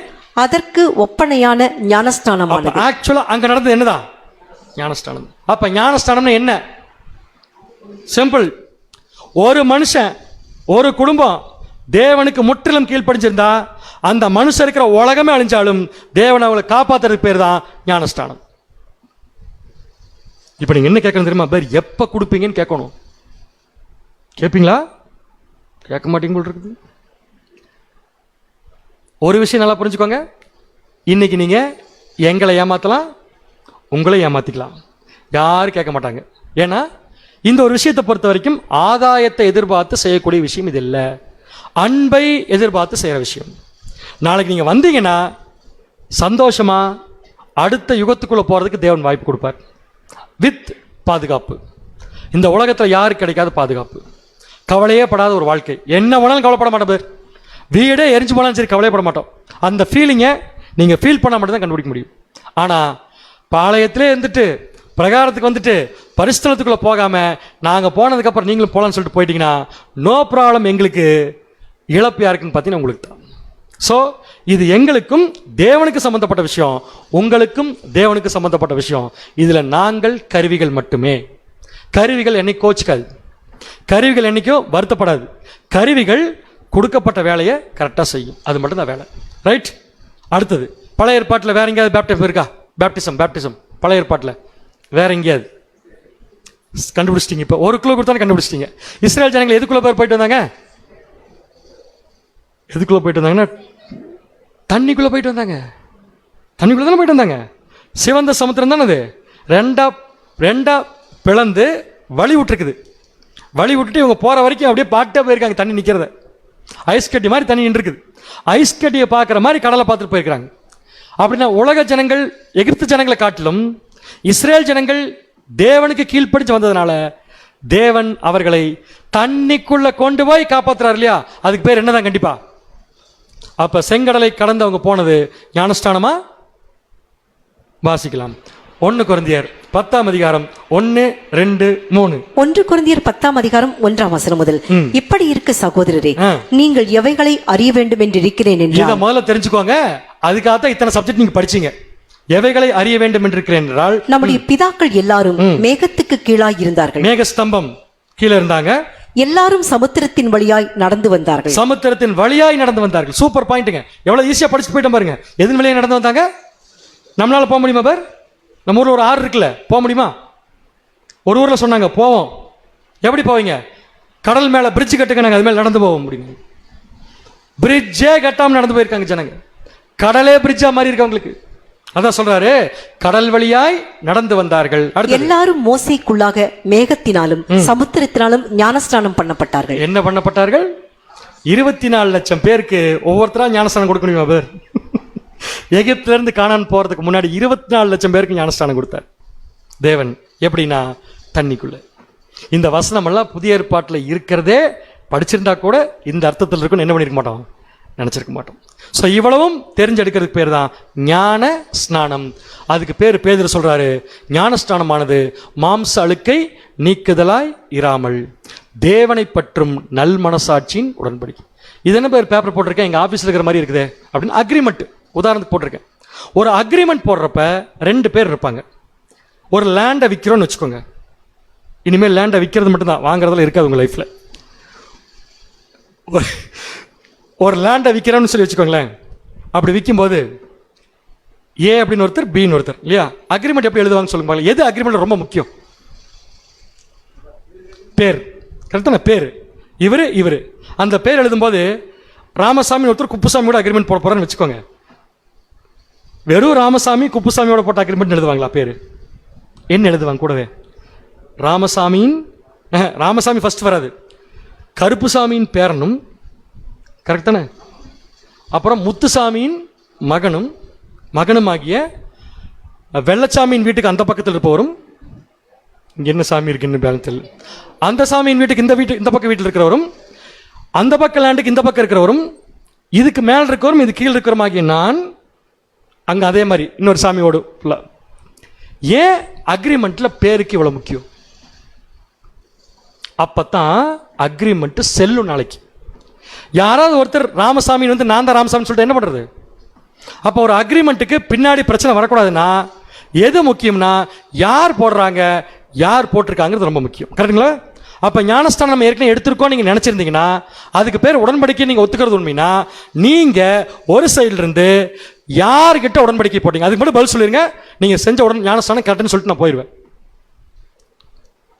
அதற்கு ஒப்பனையான ஞானஸ்நானமானது. ஆக்சுவலா அங்க நடந்தது என்னதான்? ஞானஸ்நானம். அப்ப ஞானஸ்நானம்னு என்ன? சிம்பிள். ஒரு மனுஷன், ஒரு குடும்பம் தேவனுக்கு முற்றிலும் கீழ்ப்படிஞ்சிருந்தா அந்த மனுஷன் இருக்கிற உலகமே அழிஞ்சாலும் தேவன் அவளை காப்பாத்துறதுக்கு பேர் தான் ஞானஸ்நானம். இப்ப நீங்க என்ன கேட்கணும் தெரியுமா? பேர் எப்ப கொடுப்பீங்கன்னு கேட்கணும். கேட்பீங்களா? கேட்க மாட்டீங்க போல் இருக்குது. ஒரு விஷயம் நல்லா புரிஞ்சுக்கோங்க. இன்னைக்கு நீங்க எங்களை ஏமாத்தலாம், உங்களை ஏமாத்திக்கலாம், யாரும் கேட்க மாட்டாங்க. ஏன்னா இந்த ஒரு விஷயத்தை பொறுத்த வரைக்கும் ஆதாயத்தை எதிர்பார்த்து செய்யக்கூடிய விஷயம் இது இல்லை, அன்பை எதிர்பார்த்து செய்யற விஷயம். நாளைக்கு நீங்க வந்தீங்கன்னா சந்தோஷமா அடுத்த யுகத்துக்குள்ள போறதுக்கு தேவன் வாய்ப்பு கொடுப்பார். வித் பாதுகாப்பு. இந்த உலகத்தில் யாருக்கு கிடைக்காத பாதுகாப்பு, கவலையே படாத ஒரு வாழ்க்கை. என்ன வேணாலும் கவலைப்பட மாட்டோம் பேர். வீடே எரிஞ்சு போனாலும் சரி கவலைப்பட மாட்டோம். அந்த ஃபீலிங்கை நீங்க ஃபீல் பண்ண மட்டும் தான் கண்டுபிடிக்க முடியும். ஆனா பாளையத்திலே இருந்துட்டு பிரகாரத்துக்கு வந்துட்டு பரிசுத்தலத்துக்குள்ள போகாம நாங்க போனதுக்கு அப்புறம் நீங்களும் போலான்னு சொல்லிட்டு போயிட்டீங்கன்னா நோ ப்ராப்ளம். எங்களுக்கு இழப்பு யாருக்குன்னு பார்த்தீங்கன்னா உங்களுக்கு தான். ஸோ இது எங்களுக்கும் தேவனுக்கு சம்பந்தப்பட்ட விஷயம், உங்களுக்கும் தேவனுக்கு சம்பந்தப்பட்ட விஷயம். இதுல நாங்கள் கருவிகள் மட்டுமே. கருவிகள் என்னைக்கு கோச்சிக்காது, கருவிகள் என்னைக்கும் வருத்தப்படாது. கருவிகள் கொடுக்கப்பட்ட வேலையை கரெக்டாக செய்யும், அது மட்டும் தான் வேலை. ரைட். அடுத்தது பழைய ஏற்பாட்டில் வேற எங்கேயாவது பேப்டிசம் இருக்கா? பேப்டிசம் பழைய ஏற்பாட்டில் வேற எங்கேயாவது கண்டுபிடிச்சிட்டீங்க? இப்போ ஒரு கிலோ கொடுத்தாலும் கண்டுபிடிச்சிட்டீங்க. இஸ்ரேல் ஜனங்கள் எதுக்குள்ள போயிட்டு வந்தாங்க? எதுக்குள்ள போயிட்டு வந்தாங்கன்னா தண்ணிக்குள்ள போயிட்டு வந்தாங்க. தண்ணிக்குள்ள தானே போயிட்டு வந்தாங்க. சிவந்த சமுத்திரம் தானே அது. ரெண்டா பிளந்து வழி விட்டுருக்குது. வழி விட்டுட்டு இவங்க போற வரைக்கும் அப்படியே பாட்டே போயிருக்காங்க. தண்ணி நிக்கிறத ஐஸ் கட்டி மாதிரி தண்ணி நின்றுக்குது. ஐஸ் கட்டியை பார்க்குற மாதிரி கடலை பார்த்துட்டு போயிருக்கிறாங்க. அப்படின்னா உலக ஜனங்கள் எகிப்து ஜனங்களை காட்டிலும் இஸ்ரேல் ஜனங்கள் தேவனுக்கு கீழ்ப்படிச்சு வந்ததுனால தேவன் அவர்களை தண்ணிக்குள்ள கொண்டு போய் காப்பாத்துறாரு இல்லையா? அதுக்கு பேர் என்னதான்? கண்டிப்பா. அப்ப செங்கடலை கடந்து அவங்க போனது ஞானஸ்தானமா? வாசிக்கலாம். 1 கொரிந்தியர் 10ஆம் அதிகாரம் 1, 2, 3. 1 கொரிந்தியர் 10ஆம் அதிகாரம் 1ஆம் வசனம் முதல். இப்படி இருக்க சகோதரரே, நீங்கள் எவைகளை அறிய வேண்டும் என்று இருக்கிறேன் என்றால். இதை முதல்ல தெரிஞ்சுக்கோங்க. அதுக்காக இத்தனை சப்ஜெக்ட் நீங்க படிச்சீங்க. எவைகளை அறிய வேண்டும் என்று இருக்கிறேன் என்றால், நம்முடைய பிதாக்கள் எல்லாரும் மேகத்துக்கு கீழாய் இருந்தார்கள். மேக ஸ்தம்பம் கீழே இருந்தாங்க. எல்லாரும் சமுத்திரத்தின் வழியாய் நடந்து வந்தார்கள். சமுத்திரத்தின் வழியாய் நடந்து வந்தார்கள். சூப்பர் பாயிண்ட்ங்க. எவ்வளவு ஈஸியா படிச்சு போயிட்டோம் பாருங்க. எதன் வழியா நடந்து வந்தாங்க? நம்மளால போக முடியுமா பார்? நம்ம ஊர்ல ஒரு ஆறு இருக்குல்ல, போக முடியுமா? ஒரு ஊர்ல சொன்னாங்க போவோம். எப்படி போவீங்க? கடல் மேல பிரிட்ஜ் கட்டுங்க, நாங்க அது மேல நடந்து போக முடியும். பிரிட்ஜே கட்டாம நடந்து போயிருக்காங்க ஜனங்க. கடலே பிரிட்ஜா மாதிரி இருக்கு அவங்களுக்கு. அதான் சொல்றாரு, கடல் வழியாய் நடந்து வந்தார்கள். எல்லாரும் மோசேக்குள்ளாக மேகத்தினாலும் சமுத்திரத்தினாலும் ஞானஸ்நானம் பண்ணப்பட்டார்கள். என்ன பண்ணப்பட்டார்கள்? 24 லட்சம் பேருக்கு ஒவ்வொருத்தரா ஞானஸ்நானம் கொடுக்க முடியுமா பேர்? எகிப்துல இருந்து கானான் போறதுக்கு முன்னாடி 24 லட்சம் பேருக்கு ஞானஸ்நானம் கொடுத்தார் தேவன். எப்படின்னா தண்ணிக்குள்ள. இந்த வசனம் எல்லாம் புதிய ஏற்பாட்டில் இருக்கிறதே படிச்சிருந்தா கூட இந்த அர்த்தத்தில் இருக்குன்னு என்ன பண்ணிருக்க மாட்டோம், நினைச்சிருக்க மாட்டோம். ஸோ இவ்வளவும் தெரிஞ்செடுக்கிறதுக்கு பேர் தான் ஞான ஸ்நானம். அதுக்கு பேர் பேதுரு சொல்றாரு, ஞான ஸ்நானமானது மாம்ச அழுக்கை நீக்குதலாய் இராமல் தேவனை பற்றும் நல் மனசாட்சியின் உடன்படிக்கை. இது என்ன பேர் பேப்பர் போட்டிருக்கேன், எங்க ஆபீஸ்ல இருக்கிற மாதிரி இருக்குது அப்படின்னு அக்ரிமெண்ட் உதாரணத்துக்கு போட்டிருக்கேன். ஒரு அக்ரிமெண்ட் போடுறப்ப 2 பேர் இருப்பாங்க. ஒரு லேண்டை விற்கிறோன்னு வச்சுக்கோங்க. இனிமேல் லேண்டை விற்கிறது மட்டும்தான், வாங்குறதுல இருக்காது உங்க லைஃப்ல. ஒரு லேண்டை விற்கிறோன்னு சொல்லி வச்சுக்கோங்களேன். அப்படி விற்கும்போது ஏ அப்படின்னு ஒருத்தர், பின்னு ஒருத்தர், இல்லையா? அக்ரிமெண்ட் எப்படி எழுதுவாங்க சொல்லுங்க. எது அக்ரிமெண்ட் ரொம்ப முக்கியம்? பேர், கரெக்டான பேர். இவரு அந்த பேர் எழுதும்போது ராமசாமி ஒருத்தர் குப்புசாமியோட அக்ரிமெண்ட் போட போறான்னு வச்சுக்கோங்க. வெறும் ராமசாமி குப்புசாமியோட போட்ட அக்ரிமெண்ட் எழுதுவாங்களா? பேரு என்ன எழுதுவாங்க கூடவே? ராமசாமி ஃபர்ஸ்ட் வராது, கருப்புசாமியின் பேரனும், கரெக்ட் தானே? அப்புறம் முத்துசாமியின் மகனும் ஆகிய வெள்ளச்சாமியின் வீட்டுக்கு அந்த பக்கத்தில் இருப்பவரும், இங்க என்ன சாமி இருக்குன்னு பேலத்தில், அந்த சாமியின் வீட்டுக்கு இந்த பக்கம் வீட்டில் இருக்கிறவரும், அந்த பக்க லேண்டுக்கு இந்த பக்கம் இருக்கிறவரும், இதுக்கு மேல் இருக்கிறவரும் இது கீழ் இருக்கிறவரும் ஆகிய நான், அங்க அதே மாதிரி இன்னொரு சாமியோடு. ஏன் அக்ரிமெண்ட்ல பேருக்கு இவ்வளவு முக்கியம்? அப்பதான் அக்ரிமெண்ட் செல்லும். நாளைக்கு யாராவது ஒருத்தர் ராமசாமி வந்து நான் தான் ராமசாமி சொல்லிட்டு என்ன பண்றது? அப்போ ஒரு அக்ரிமெண்ட்டுக்கு பின்னாடி பிரச்சனை வரக்கூடாதுன்னா எது முக்கியம்னா யார் போடுறாங்க, யார் போட்டிருக்காங்கிறது ரொம்ப முக்கியம். கரெக்டுங்களா? அப்ப ஞானஸ்தானம் நம்ம ஏற்கனவே எடுத்திருக்கோம் நீங்க நினைச்சிருந்தீங்கன்னா அதுக்கு பேர் உடன்படிக்கை. நீங்க ஒத்துக்கிறது உண்மைனா நீங்க ஒரு சைடுல இருந்து யார்கிட்ட உடன்படிக்கை போட்டீங்க அதுக்கு மட்டும் பதில் சொல்லிருங்க. நீங்க செஞ்ச ஞானஸ்தானம் கரெக்ட்னு சொல்லிட்டு நான் போயிடுவேன்.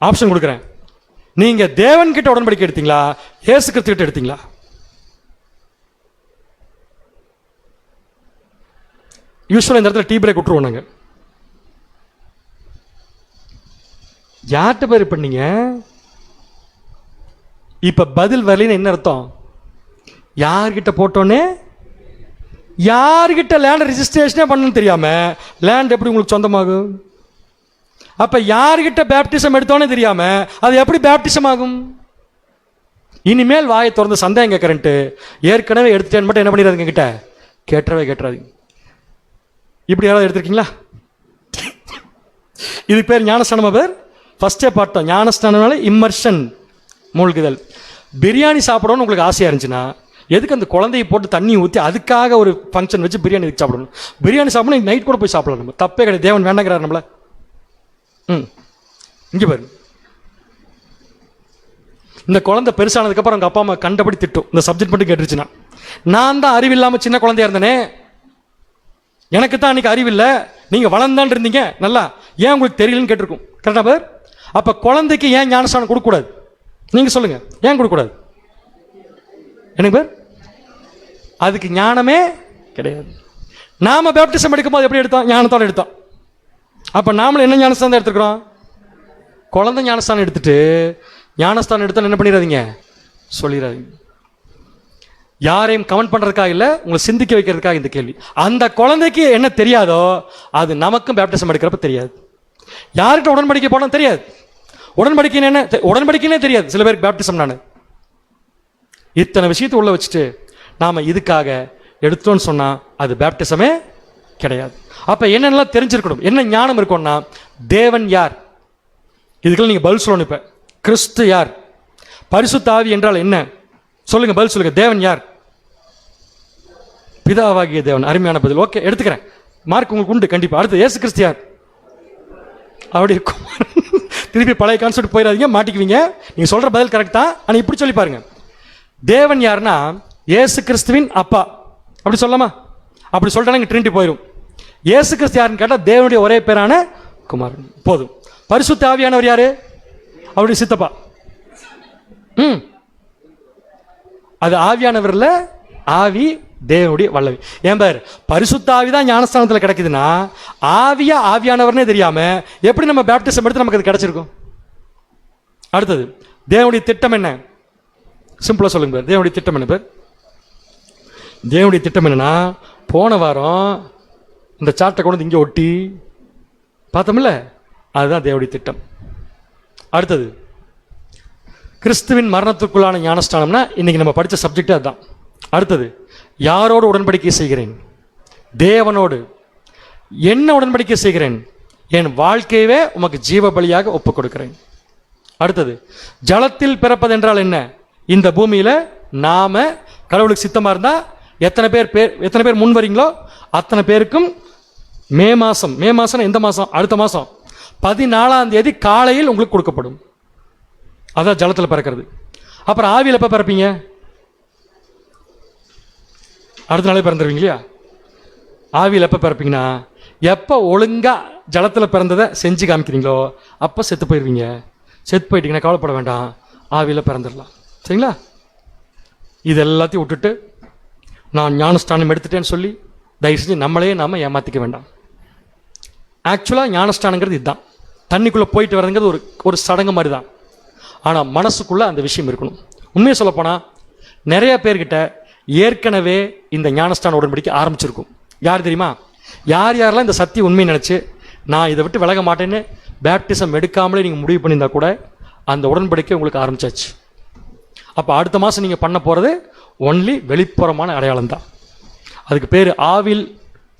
ஆப்ஷன் கொடுக்குறேன். நீங்க தேவன் கிட்ட உடன்படிக்கை எடுத்தீங்களா, இயேசு கிறிஸ்து கிட்ட எடுத்தீங்களா? யூஸ்வலா இந்த இடத்துல டீ பிரேக் விட்டுருவோம் நாங்க. யார்கிட்ட பேர் பண்ணீங்க? இப்ப பதில் வரலன்னு என்ன அர்த்தம்? யார்கிட்ட போட்டோன்னே, யார்கிட்ட லேண்ட் ரெஜிஸ்ட்ரேஷனே பண்ணணும்னு தெரியாம லேண்ட் எப்படி உங்களுக்கு சொந்தமாகும்? அப்ப யார்கிட்ட பேப்டிசம் எடுத்தோன்னே தெரியாம அது எப்படி பேப்டிசம் ஆகும்? இனிமேல் வாயை திறந்து சந்தேகம் கேட்கறேன்ட்டு ஏற்கனவே எடுத்துட்டேன்னு மட்டும் என்ன பண்ணிடாதீங்க, கிட்ட கேட்டுறாதீங்க. இப்படி யாராவது எடுத்திருக்கீங்களா? இதுக்கு பேர் ஞானஸ்தானம். பேர் ஃபர்ஸ்டே பார்த்தோம். ஞானஸ்தானம்னால இம்மர்ஷன், மூழ்குதல். பிரியாணி சாப்பிடணும்னு உங்களுக்கு ஆசையா இருந்துச்சுன்னா எதுக்கு அந்த குழந்தையை போட்டு தண்ணி ஊற்றி அதுக்காக ஒரு ஃபங்க்ஷன் வச்சு பிரியாணி எதுக்கு சாப்பிடணும்? பிரியாணி சாப்பிடணும் நைட் கூட போய் சாப்பிடலாம். நம்ம தப்பே கிடையாது. தேவன் வேண்டாங்கிறார் நம்மள. இங்க பாரு, இந்த குழந்தை பெருசானதுக்கு அப்புறம் அவங்க அப்பா அம்மா கண்டபடி திட்டும் இந்த சப்ஜெக்ட் மட்டும் கேட்டுருச்சுன்னா. நான் தான் அறிவில்லாம சின்ன குழந்தையா இருந்தேனே, எனக்கு தான் அன்னைக்கு அறிவில்லை, நீங்க வளர்ந்தான் இருந்தீங்க நல்லா, ஏன் உங்களுக்கு தெரியலன்னு கேட்டிருக்கும். கரெக்டா பேர்? அப்ப குழந்தைக்கு ஏன் ஞானஸ்தானம் கொடுக்கக்கூடாது? நீங்க சொல்லுங்க, ஏன் கொடுக்கக்கூடாது? எனக்கு பேர் அதுக்கு ஞானமே கிடையாது. நாம பேப்டிசம் எடுக்கும் போது எப்படி எடுத்தோம்? ஞானத்தோட எடுத்தோம். அப்ப நாமளும் என்ன ஞானஸ்தானம் எடுத்துக்கிறோம்? குழந்தை ஞானஸ்தானம் எடுத்துட்டு ஞானஸ்தானம் எடுத்தா என்ன பண்ணிடாதீங்க, சொல்லிடாதீங்க. யாரையும் கமெண்ட் பண்றதுக்காக இல்ல, உங்களை சிந்திக்க வைக்கிறதுக்காக இந்த கேள்வி. அந்த குழந்தைக்கு என்ன தெரியாதோ அது நமக்கும் பேப்டிசம் எடுக்கிறப்ப தெரியாது. யார்கிட்ட உடன்படிக்கை போடணும் தெரியாது. உடன்படிக்கை என்ன, உடன்படிக்கைனே தெரியாது சில பேருக்கு பேப்டிசம். நான் இத்தனை விஷயத்தை உள்ள வச்சுட்டு நாம இதுக்காக எடுத்தோம்னு சொன்னா அது பேப்டிசமே கிடையாது. அப்ப என்னென்னலாம் தெரிஞ்சிருக்கணும், என்ன ஞானம் இருக்கும்னா தேவன் யார், இதுக்கெல்லாம் நீங்க பதில் சொல்லணும். இப்ப கிறிஸ்து யார், பரிசுத்த ஆவி என்றால் என்ன சொல்லுங்க, பதில் சொல்லுங்க. தேவன் யார்? பிதாவாகிய தேவன். அருமையான பதில். ஓகே, எடுத்துக்கிறேன். மார்க் உங்களுக்கு உண்டு கண்டிப்பா. அடுத்து இயேசு கிறிஸ்து யார்? அப்படி இருக்கும். திருப்பி பழைய கான்செப்ட் போயிடாதீங்க, மாட்டிக்குவீங்க. நீங்க சொல்ற பதில் கரெக்ட் தான், ஆனா இப்படி சொல்லி பாருங்க. தேவன் யாருன்னா இயேசு கிறிஸ்துவின் அப்பா, அப்படி சொல்லலாமா? அப்படி சொல்லிட்டா ட்ரினிட்டி போயிடும். இயேசு கிறிஸ்து யாருன்னு கேட்டா தேவனுடைய ஒரே பேரான குமாரன் போதும். பரிசுத்த ஆவியானவர் யாரு? அவருடைய சித்தப்பா. அது ஆவியானவர்ல ஆவி தேவனுடைய வல்லவி. ஏன் பேர் பரிசுத்த ஆவி தான் ஞானஸ்தானத்தில் கிடைக்குதுன்னா ஆவியானவர்னே தெரியாம எப்படி நம்ம பேப்டிசம் எடுத்து நமக்கு அது கிடைச்சிருக்கும்? அடுத்தது தேவனுடைய திட்டம் என்ன? சிம்பிளா சொல்லுங்க பேர். தேவனுடைய திட்டம் என்ன பேர்? தேவனுடைய திட்டம் என்னன்னா, போன வாரம் இந்த சார்ட்டை கொண்டு இங்கே ஒட்டி பார்த்தோம்ல, அதுதான் தேவனுடைய திட்டம். அடுத்தது கிறிஸ்துவின் மரணத்துக்குள்ளான ஞானஸ்தானம்னா இன்னைக்கு நம்ம படித்த சப்ஜெக்ட் அதுதான். அடுத்தது யாரோடு உடன்படிக்கை செய்கிறேன்? தேவனோடு. என்ன உடன்படிக்கை செய்கிறேன்? என் வாழ்க்கையவே உமக்கு ஜீவ பலியாக ஒப்புக் கொடுக்கிறேன். அடுத்தது, ஜலத்தில் பிறப்பது என்றால் என்ன? இந்த பூமியில நாம கடவுளுக்கு சித்தமா இருந்தா எத்தனை பேர் முன் வரீங்களோ அத்தனை பேருக்கும் மே மாசம் எந்த மாசம்? அடுத்த மாசம் 14ஆம் தேதி காலையில் உங்களுக்கு கொடுக்கப்படும். அதான் ஜலத்தில் பிறக்கிறது. அப்புறம் ஆவியில் எப்ப பிறப்பீங்க? அடுத்த நாளே பிறந்துருவீங்க இல்லையா? ஆவியில் எப்ப பிறப்பீங்கன்னா, எப்ப ஒழுங்கா ஜலத்தில் பிறந்ததை செஞ்சு காமிக்கிறீங்களோ அப்ப செத்து போயிருவீங்க. செத்து போயிட்டீங்கன்னா கவலைப்பட வேண்டாம், ஆவியில் பிறந்துடலாம். சரிங்களா? இது எல்லாத்தையும் விட்டுட்டு நான் ஞானஸ்தானம் எடுத்துட்டேன்னு சொல்லி தயவு செஞ்சு நம்மளையே நாம ஏமாத்திக்க வேண்டாம். ஆக்சுவலாக ஞானஸ்தானங்கிறது இதுதான். தண்ணிக்குள்ளே போயிட்டு வரதுங்கிறது ஒரு சடங்கு மாதிரி தான். ஆனால் மனசுக்குள்ளே அந்த விஷயம் இருக்கணும். உண்மையை சொல்லப்போனால் நிறைய பேர்கிட்ட ஏற்கனவே இந்த ஞானஸ்தான உடன்படிக்கை ஆரம்பிச்சிருக்கும். யார் தெரியுமா? யாரெல்லாம் இந்த சத்தியம் உண்மையை நினச்சி நான் இதை விட்டு விலக மாட்டேன்னு பேப்டிசம் எடுக்காமலே நீங்கள் முடிவு பண்ணியிருந்தா கூட அந்த உடன்படிக்கை உங்களுக்கு ஆரம்பிச்சாச்சு. அப்போ அடுத்த மாதம் நீங்கள் பண்ண போகிறது ஒன்லி வெளிப்புறமான அடையாளம் தான். அதுக்கு பேர் ஆவில்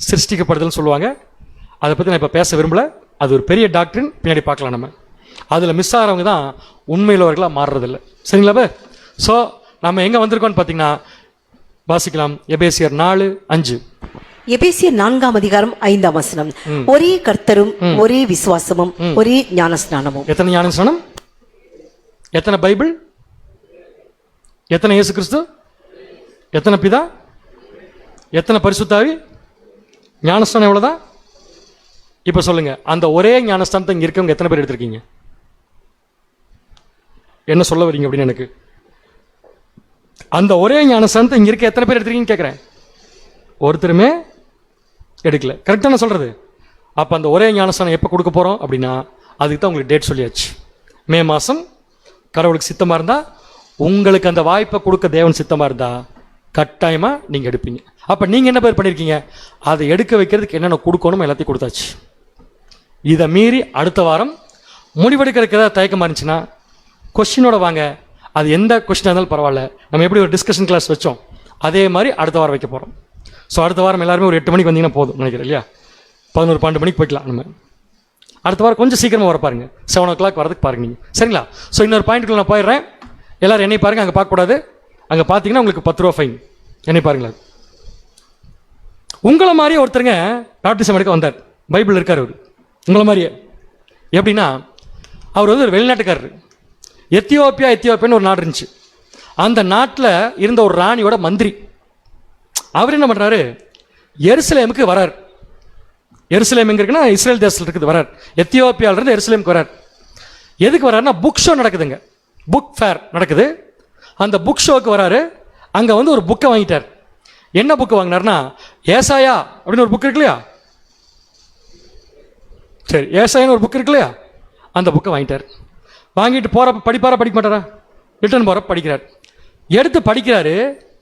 சிருஷ்டிக்கப்படுதல்னு சொல்லுவாங்க. அதை பற்றி நான் இப்போ பேச விரும்பலை. அது ஒரு பெரிய டாக்டரின், பின்னாடி பார்க்கலாம். நம்ம அதில் மிஸ் ஆகிறவங்க தான் உண்மையுள்ளவர்களாக மாறுறதில்லை. சரிங்களா? ஸோ நம்ம எங்கே வந்திருக்கோம்னு பார்த்தீங்கன்னா, வாசிக்கலாம் எபேசியர் 4:5. எபேசியர் 4ஆம் அதிகாரம் 5ஆம் வசனம். ஒரே கர்த்தரும் ஒரே விசுவாசமும் ஒரே ஞானஸ்நானமும். எத்தனை ஞானஸ்நானம்? எத்தனை பைபிள்? எத்தனை இயேசு கிறிஸ்து? எத்தனை பிதா? எத்தனை பரிசுத்தாவி? ஞானஸ்தானம் எவ்வளவுதான்? இப்ப சொல்லுங்க, அந்த ஒரே ஞானஸ்தானத்தை இங்க இருக்கவங்க எத்தனை பேர் எடுத்திருக்கீங்க? என்ன சொல்ல வரீங்க அப்படின்னு எனக்கு அந்த ஒரே ஞானஸ்தானத்தை இங்க இருக்க எத்தனை பேர் எடுத்திருக்கீங்கன்னு கேட்கிறேன். ஒருத்தருமே எடுக்கல. கரெக்டா நான் சொல்றது? அப்ப அந்த ஒரே ஞானஸ்தானம் எப்ப கொடுக்க போறோம் அப்படின்னா, அதுக்கு தான் உங்களுக்கு டேட் சொல்லியாச்சு. மே மாசம். கடவுளுக்கு சித்தமா இருந்தா, உங்களுக்கு அந்த வாய்ப்பை கொடுக்க தேவன் சித்தமா இருந்தா கட்டாயமா நீங்க எடுப்பீங்க. அப்ப நீங்க என்ன பேர் பண்ணிருக்கீங்க? அதை எடுக்க வைக்கிறதுக்கு என்னென்ன கொடுக்கணும் எல்லாத்தையும் கொடுத்தாச்சு. இதை மீறி அடுத்த வாரம் முடிவெடுக்கிறதுக்கு ஏதாவது தயக்கமா இருந்துச்சுன்னா கொஸ்டினோட வாங்க. அது எந்த கொஸ்டினாக இருந்தாலும் பரவாயில்ல. நம்ம எப்படி ஒரு டிஸ்கஷன் கிளாஸ் வச்சோம் அதே மாதிரி அடுத்த வாரம் வைக்க போறோம். ஸோ அடுத்த வாரம் எல்லாருமே ஒரு 8 மணிக்கு வந்தீங்கன்னா போதும் நினைக்கிறேன் இல்லையா? 11-12 மணிக்கு போய்க்கலாம். நம்ம அடுத்த வாரம் கொஞ்சம் சீக்கிரமா வர பாருங்க. 7 o'clock வரதுக்கு பாருங்க நீங்க. சரிங்களா? ஸோ இன்னொரு பாயிண்ட்டுக்குள்ள நான் போயிடுறேன். எல்லாரும் என்னை பாருங்க. அங்கே பார்க்கக்கூடாது. அங்கே பார்த்தீங்கன்னா உங்களுக்கு 10 ரூபா ஃபைன். என்னை பாருங்களேன். உங்களை மாதிரியே ஒருத்தருங்க பேப்டிசம் எடுக்க வந்தார். பைபிள் இருக்கார் அவர். உங்களை மாதிரியே. எப்படின்னா, அவர் வந்து ஒரு வெளிநாட்டுக்காரர். எத்தியோப்பியான்னு ஒரு நாடு இருந்துச்சு. அந்த நாட்டில் இருந்த ஒரு ராணியோட மந்திரி. அவர் என்ன பண்ணுறாரு? எருசலேமுக்கு வரார். எருசலேம் எங்க இருக்குன்னா இஸ்ரேல் தேசத்தில் இருக்குது. வரார். எத்தியோப்பியாவிலிருந்து எருசலேமுக்கு வரார். எதுக்கு வராருன்னா, புக் ஷோ நடக்குதுங்க. புக் ஃபேர் நடக்குது. அந்த புக் ஷோக்கு வராரு. அங்கே வந்து ஒரு புக்கை வாங்கிட்டார். என்ன புக்கு வாங்கினார்னா, ஏசாயா அப்படின்னு ஒரு புக் இருக்கு இல்லையா? சரி, ஏசாயான்னு ஒரு புக் இருக்கு இல்லையா? அந்த புக்கை வாங்கிட்டார். வாங்கிட்டு போகிறப்ப படிப்பாரா படிக்க மாட்டாரா? ரிட்டர்ன் போகிறப்ப படிக்கிறார். எடுத்து படிக்கிறாரு.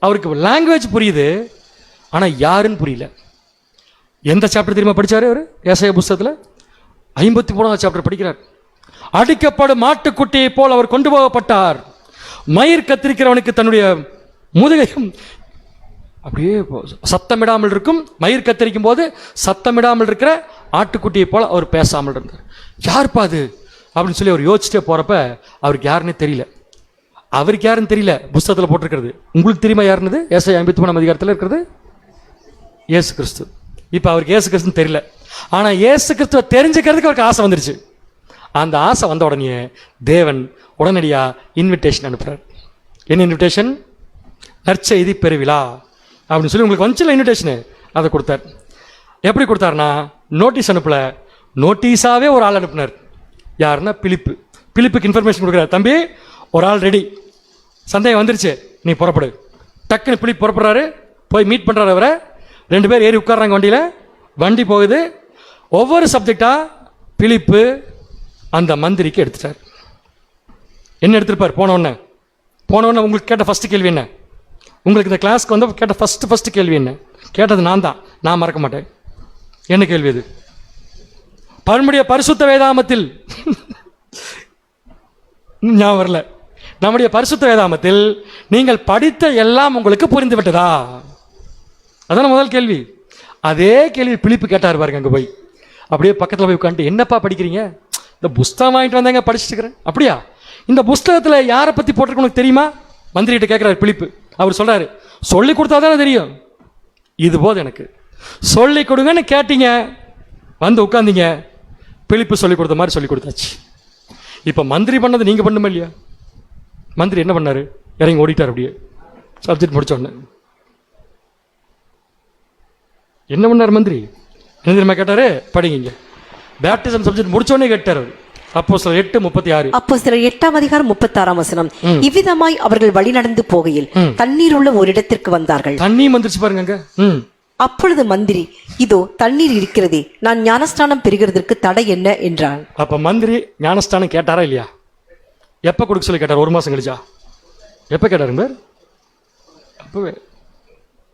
அவருக்கு லாங்குவேஜ் புரியுது, ஆனால் யாருன்னு புரியல. எந்த சாப்டர் தெரியுமா படித்தார் அவர்? ஏசாயா புஸ்தகத்தில் 53ஆவது சாப்டர் படிக்கிறார். அடிக்கப்படும் மாட்டுக்குட்டியை போல் அவர் கொண்டு போகப்பட்டார். மயிர் கத்திரிக்கிறவனுக்கு தன்னுடைய முதுகையும் அப்படியே சத்தமிடாமல் இருக்கும். மயிர் கத்தரிக்கும் போது சத்தமிடாமல் இருக்கிற ஆட்டுக்குட்டியை போல அவர் பேசாமல் இருந்தார். யாருப்பா அது அப்படின்னு சொல்லி அவர் யோசிச்சுட்டே போறப்ப அவருக்கு யாருன்னே தெரியல. அவருக்கு யாருன்னு தெரியல, புஸ்தகத்தில் போட்டிருக்கிறது. உங்களுக்கு தெரியுமா யாருன்னு? ஏசாயா 53ஆம் அதிகாரத்தில் இருக்கிறது இயேசு கிறிஸ்து. இப்போ அவருக்கு இயேசு கிறிஸ்துன்னு தெரியல, ஆனால் இயேசு கிறிஸ்துவை தெரிஞ்சுக்கிறதுக்கு அவருக்கு ஆசை வந்துருச்சு. அந்த ஆசை வந்த உடனே தேவன் உடனடியாக இன்விடேஷன் அனுப்புகிறார். என்ன இன்விடேஷன்? நற்செய்தி பெருவிழா அப்படின்னு சொல்லி உங்களுக்கு வந்துச்சுல இன்விடேஷனு, அதை கொடுத்தார். எப்படி கொடுத்தாருன்னா, நோட்டீஸ் அனுப்பல, நோட்டீஸாகவே ஒரு ஆள் அனுப்புனார். யாருன்னா பிலிப்பு. பிலிப்புக்கு இன்ஃபர்மேஷன் கொடுக்குறாரு. தம்பி, ஒரு ஆள் ரெடி, சந்தேகம் வந்துருச்சு, நீ புறப்படு. டக்குன்னு பிலிப் புறப்படுறாரு. போய் மீட் பண்ணுறாரு அவரை. 2 பேர் ஏறி உட்கார்றாங்க வண்டியில். வண்டி போகுது. ஒவ்வொரு சப்ஜெக்டா பிலிப்பு அந்த மந்திரிக்கு எடுத்துட்டார். என்ன எடுத்திருப்பார்? போனோடனே உங்களுக்கு கேட்ட ஃபர்ஸ்ட் கேள்வி என்ன? உங்களுக்கு இந்த கிளாஸ்க்கு வந்து கேட்ட ஃபர்ஸ்ட் கேள்வி என்ன? கேட்டது நான் தான், நான் மறக்க மாட்டேன். என்ன கேள்வி அது? நம்முடைய பரிசுத்த வேதாமத்தில் ஞாபகம் வரல. நம்முடைய பரிசுத்த வேதாமத்தில் நீங்கள் படித்த எல்லாம் உங்களுக்கு புரிந்து விட்டதா? அதான் முதல் கேள்வி. அதே கேள்வி பிலிப்பு கேட்டார் பாருங்க. அங்கே போய் அப்படியே பக்கத்தில் போய் உட்காந்துட்டு, என்னப்பா படிக்கிறீங்க? இந்த புஸ்தகம் வாங்கிட்டு வந்தாங்க, படிச்சுட்டு இருக்கிறேன். அப்படியா? இந்த புஸ்தகத்தில் யாரை பற்றி போட்டிருக்கு உனக்கு தெரியுமா? மந்திரிகிட்ட கேட்குறாரு பிலிப்பு. அவர் சொல்கிறாரு, சொல்லி கொடுத்தா தானே தெரியும். இது போது எனக்கு சொல்லி கொடுங்கன்னு கேட்டீங்க, வந்து உட்காந்தீங்க, பிலிப்பு சொல்லி கொடுத்த மாதிரி சொல்லி கொடுத்தாச்சு. இப்போ மந்திரி பண்ணது நீங்கள் பண்ணுமா இல்லையா? மந்திரி என்ன பண்ணார்? இறங்கி ஓடிட்டார். அப்படியே சப்ஜெக்ட் முடிச்ச உடனே என்ன பண்ணார் மந்திரி? என்ன தெரியுமா கேட்டாரு? படிங்க. பேப்டிசம் சப்ஜெக்ட் முடிச்ச உடனே கேட்டார். அப்போஸ்தலர் 8:36. அப்போஸ்தலர் 8:36. இவ்விதமாய் அவர்கள் வழி நடந்து போகையில் தண்ணீர் உள்ள ஒரு இடத்திற்கு வந்தார்கள். தண்ணி வந்துருச்சு பாருங்க அங்க. அப்பொழுது மந்திரி, இதோ தண்ணீர் இருக்கிறதே, நான் ஞானஸ்நானம் பெறுகிறதற்கு தடை என்ன என்றான். அப்ப மந்திரி ஞானஸ்தானம் கேட்டாரா இல்லையா? எப்ப கொடுக்க சொல்லி கேட்டார்? 1 மாசம் கழிச்சா? எப்ப கேட்டாருங்க? அப்பவே.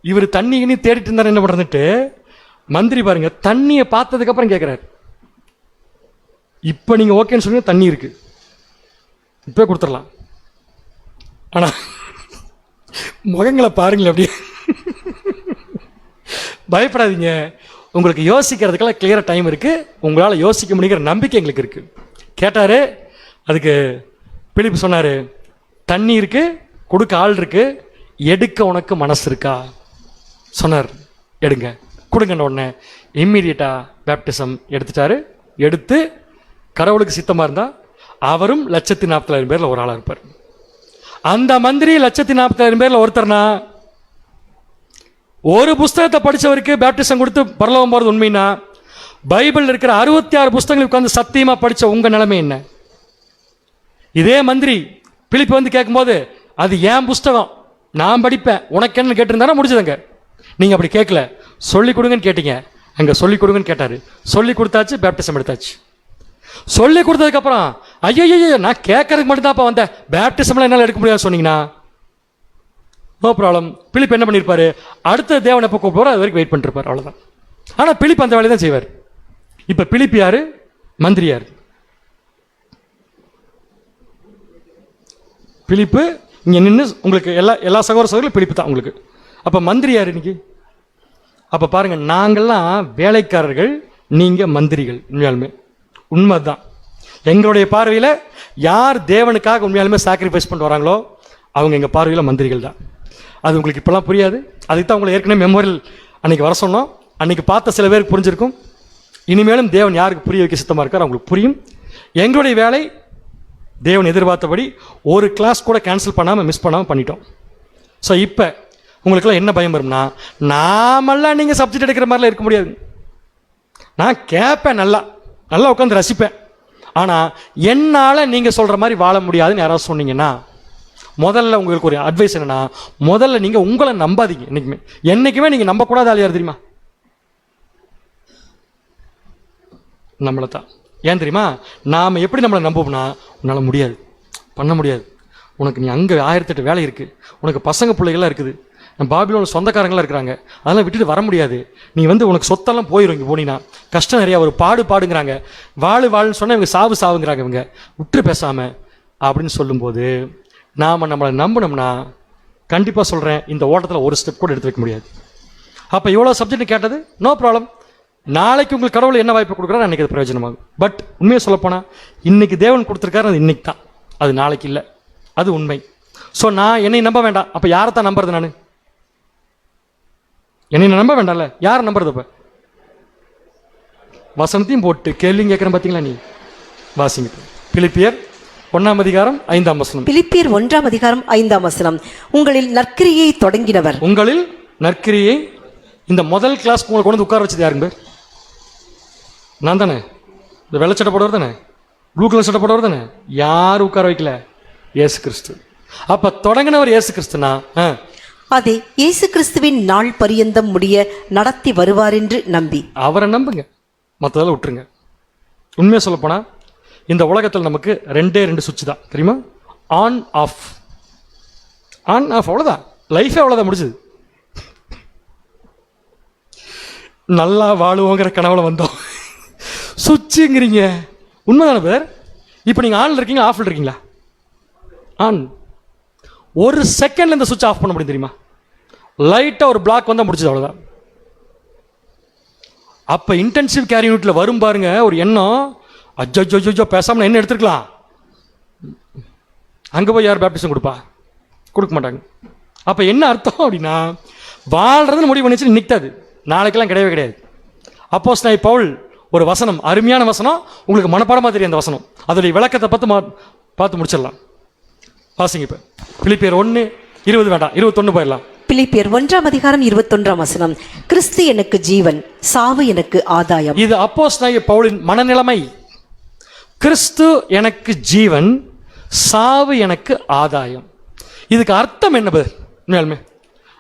இவர் தண்ணி தேடிட்டு இருந்தாரு. என்ன பண்றதுட்டு மந்திரி பாருங்க, தண்ணியை பார்த்ததுக்கு அப்புறம் கேட்கிறாரு, இப்ப நீங்க ஓகேன்னு சொல்லுங்க, தண்ணி இருக்கு, இப்ப கொடுத்துடலாம். ஆனா முகங்களை பாருங்களேன் அப்படியே. பயப்படாதீங்க, உங்களுக்கு யோசிக்கிறதுக்கெல்லாம் கிளியரா டைம் இருக்கு. உங்களால் யோசிக்க முடியுங்கிற நம்பிக்கை எங்களுக்கு இருக்கு. கேட்டாரு. அதுக்கு பிலிப்பு சொன்னாரு, தண்ணி இருக்கு, கொடுக்க ஆள் இருக்கு, எடுக்க உனக்கு மனசு இருக்கா? சொன்னார். எடுங்க, கொடுங்க. உடனே இம்மீடியட்டா பேப்டிசம் எடுத்துட்டாரு. எடுத்து கடவுளுக்கு சித்தமா இருந்தா அவரும் 1,40,000 பேர்ல ஒரு ஆளா இருப்பார். அந்த மந்திரி 1,40,000 பேர்ல ஒருத்தர்னா, ஒரு புஸ்தகத்தை படிச்சவருக்கு பேப்டிசம் கொடுத்து பரலோகம் போறது உண்மைனா, பைபிள் இருக்கிற 66 புஸ்தகங்கள் உட்கார்ந்து சத்தியமா படிச்ச உங்க நிலைமை என்ன? இதே மந்திரி பிலிப்பு வந்து கேட்கும்போது, அது ஏன் புஸ்தகம், நான் படிப்பேன், உனக்கு என்ன கேட்டிருந்தாரா முடிஞ்சதுங்க. நீங்க அப்படி கேட்கல, சொல்லி கொடுங்கன்னு கேட்டீங்க. அங்க சொல்லி கொடுங்கன்னு கேட்டாரு, சொல்லி கொடுத்தாச்சு, பேப்டிசம் எடுத்தாச்சு. சொல்லி கொடுத்ததுக்கு அப்புறம், ஐயோ நான் கேட்கறதுக்கு மட்டும் தான் வந்தேன், பேப்டிசம்லாம் என்னால் எடுக்க முடியாது சொன்னீங்கன்னா நோ ப்ராப்ளம். பிலிப்பு என்ன பண்ணியிருப்பாரு? அடுத்த தேவன் எப்போ கூப்பிடுவாரோ அது வரைக்கும் வெயிட் பண்ணிட்டு இருப்பார். அவ்வளோதான். ஆனால் பிலிப்பு அந்த வேலையை தான் செய்வார். இப்போ பிலிப்பு யாரு? மந்திரி யாரு? பிலிப்பு இங்கே நின்று உங்களுக்கு எல்லா சகோதர சகோதரர்களும் பிலிப்பு தான் உங்களுக்கு. அப்போ மந்திரி யார் இன்னைக்கு? அப்போ பாருங்க, நாங்கள்லாம் வேலைக்காரர்கள், நீங்கள் மந்திரிகள். உண்மையாலுமே உண்மைதான். எங்களுடைய பார்வையில் யார் தேவனுக்காக உண்மையாலுமே சாக்ரிஃபைஸ் பண்ணிட்டு வராங்களோ அவங்க எங்கள் பார்வையில் மந்திரிகள் தான். அது உங்களுக்கு இப்போலாம் புரியாது. அதுக்கு தான் உங்களை ஏற்கனவே மெமோரியல் அன்னைக்கு வர சொன்னோம். அன்னைக்கு பார்த்த சில பேருக்கு புரிஞ்சிருக்கும். இனிமேலும் தேவன் யாருக்கு புரிய வைக்க சித்தமாக இருக்கார் அவங்களுக்கு புரியும். எங்களுடைய வேலை தேவன் எதிர்பார்த்தபடி ஒரு கிளாஸ் கூட கேன்சல் பண்ணாமல் மிஸ் பண்ணாமல் பண்ணிட்டோம். ஸோ இப்போ உங்களுக்குலாம் என்ன பயம் வரும்னா, நாமெல்லாம் நீங்கள் சப்ஜெக்ட் எடுக்கிற மாதிரிலாம் இருக்க முடியாது. நான் கேட்பேன், நல்லா உட்காந்து ரசிப்பேன். ஆனால் என்னால் நீங்கள் சொல்கிற மாதிரி வாழ முடியாதுன்னு யாராவது சொன்னீங்கன்னா, முதல்ல உங்களுக்கு ஒரு அட்வைஸ் என்னன்னா, முதல்ல நீங்கள் உங்களை நம்பாதீங்க. என்னைக்குமே நீங்கள் நம்பக்கூடாத ஆள் யார் தெரியுமா? நம்மளை தான். ஏன் தெரியுமா? நாம் எப்படி நம்மளை நம்புவோம்னா, உன்னால் முடியாது, பண்ண முடியாது, உனக்கு நீ அங்கே 1008 வேலை இருக்குது, உனக்கு பசங்க பிள்ளைகள்லாம் இருக்குது, நம்ம பாபிலோனில் சொந்தக்காரங்களாம் இருக்கிறாங்க, அதெல்லாம் விட்டுட்டு வர முடியாது, நீ உனக்கு சொத்தெல்லாம் போயிடும், இங்கே போனீங்கன்னா கஷ்டம் நிறையா, ஒரு பாடுங்கிறாங்க, வாழுன்னு சொன்னால் இவங்க சாவுங்கிறாங்க, இவங்க விட்டு பேசாமல் அப்படின்னு சொல்லும்போது நாம் நம்மளை நம்பினோம்னா கண்டிப்பாக சொல்கிறேன், இந்த ஓட்டத்தில் ஒரு ஸ்டெப் கூட எடுத்து வைக்க முடியாது. அப்போ இவ்வளோ சப்ஜெக்ட் கேட்டது நோ ப்ராப்ளம். நாளைக்கு உங்களுக்கு கடவுள் என்ன வாய்ப்பு கொடுக்குறாரு அன்றைக்கி அது பிரயோஜனமாகும். பட் உண்மையை சொல்லப்போனால் இன்றைக்கி தேவன் கொடுத்துருக்காரு, அது இன்னைக்கு தான், அது நாளைக்கு இல்லை, அது உண்மை. ஸோ நான் என்னை நம்ப வேண்டாம். அப்போ யாரை தான் நம்புறது? நான் என்னை நம்ப வேண்டாம்ல, யாரை நம்புறது? அப்போ வசனத்தையும் போட்டு கேள்வியும் கேட்குறேன் பார்த்தீங்களா? நீ வாசிங்க. பிலிப்பியர் 1:5. பிலிப்பியர் 1:5. உங்களில் நற்கிரியை தொடங்கினவர். உங்களில் நற்கிரியை, இந்த முதல் கிளாஸ் உங்களை கொண்டு வந்து உட்கார வச்சது யாருங்க? நான் தானே. இந்த வெள்ளை சட்டை போடுவர் தானே, ப்ளூ கலர் சட்டை போடுவர் தானே. யார் உட்கார வைக்கல? இயேசு கிறிஸ்து. அப்ப தொடங்கினவர் இயேசு கிறிஸ்துனா, அதை இயேசு கிறிஸ்துவின் நாள் பரியந்தம் முடிய நடத்தி வருவார் என்று நம்பி அவரை நம்புங்க, மற்றதெல்லாம் விட்டுருங்க. உண்மையை சொல்ல போனா இந்த உலகத்தில் நமக்கு 2 சுவிட்ச் தான் தெரியுமா? ஆன் ஆஃப், ஆன் ஆஃப், அவ்வளோதான். லைஃபே அவ்வளோதான், முடிஞ்சது. நல்லா வாழுவோங்கிற கனவுல வந்தோம், சுவிட்சுங்கிறீங்க. உண்மைதானே பேர்? இப்போ நீங்கள் ஆன்ல இருக்கீங்க, ஆஃப்ல இருக்கீங்களா? ஆன். ஒரு செகண்ட்ல இந்த சுவிட்ச் ஆஃப் பண்ண முடியும் தெரியுமா? லைட்டாக ஒரு பிளாக் வந்தால் முடிச்சது, அவ்வளோதான். அப்போ இன்டென்சிவ் கேர் யூனிட்டில் வரும் பாருங்க ஒரு எண்ணம், அஜ்ஜோ பேசாமல் என்ன எடுத்துருக்கலாம். அங்கே போய் யார் பேப்டிசம் கொடுப்பா? கொடுக்க மாட்டாங்க. அப்போ என்ன அர்த்தம் அப்படின்னா, வாழ்றதுன்னு முடிவு பண்ணிச்சு நிற்காது, நாளைக்கெல்லாம் கிடையவே கிடையாது. அப்போஸ்தலனாகிய பவுல் ஒரு வசனம், அருமையான வசனம், உங்களுக்கு மனப்பாடமாக தெரியும் அந்த வசனம், அதோடைய விளக்கத்தை பார்த்து முடிச்சிடலாம். வாசிங்க. இப்போ பிலிப்பியர் 1:20 வேண்டாம், 21 போயிடலாம். பிலிப்பியர் 1:21 கிறிஸ்து எனக்கு ஜீவன், சாவு எனக்கு ஆதாயம். இது அப்போஸ்தலனாகிய பவுலின் மனநிலைமை. கிறிஸ்து எனக்கு ஜீவன், சாவு எனக்கு ஆதாயம். இதுக்கு அர்த்தம் என்ன உண்மையாலுமே?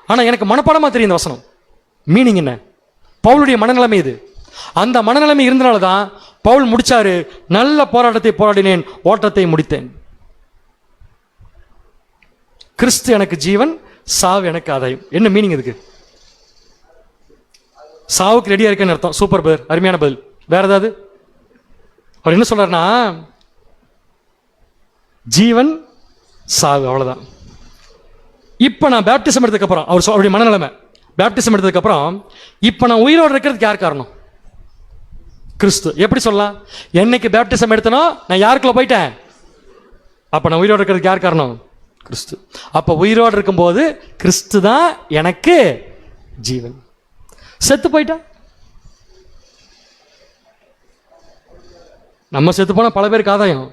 ஆனால் எனக்கு மனப்பாடமாக தெரியும் இந்த வசனம். மீனிங் என்ன? பவுலுடைய மனநிலைமை இது. அந்த மனநிலைமை இருந்தனால தான் பவுல் முடிச்சாரு, நல்ல போராட்டத்தை போராடினேன், ஓட்டத்தை முடித்தேன். கிறிஸ்து எனக்கு ஜீவன், சாவு எனக்கு ஆதாயம். என்ன மீனிங் இதுக்கு? சாவுக்கு ரெடியா இருக்கேன்னு அர்த்தம். சூப்பர் பதில், அருமையான பதில். வேற ஏதாவது? அவர் என்ன சொல்றாருன்னா, ஜீவன் சாவு, அவ்வளவுதான். இப்ப நான் பேப்டிசம் எடுத்ததுக்கு அப்புறம், அவருடைய மனநிலைமை, பேப்டிசம் எடுத்ததுக்கு அப்புறம் இப்ப நான் உயிரோடு இருக்கிறதுக்கு யார் காரணம்? கிறிஸ்து. எப்படி சொல்லலாம்? என்னைக்கு பேப்டிசம் எடுத்தனோ நான் யாருக்குள்ள போயிட்டேன், அப்ப நான் உயிரோடு இருக்கிறதுக்கு யார் காரணம்? கிறிஸ்து. அப்ப உயிரோடு இருக்கும்போது கிறிஸ்து தான் எனக்கு ஜீவன். செத்து போயிட்டா, நம்ம செத்து போனா பல பேருக்கு ஆதாயம்,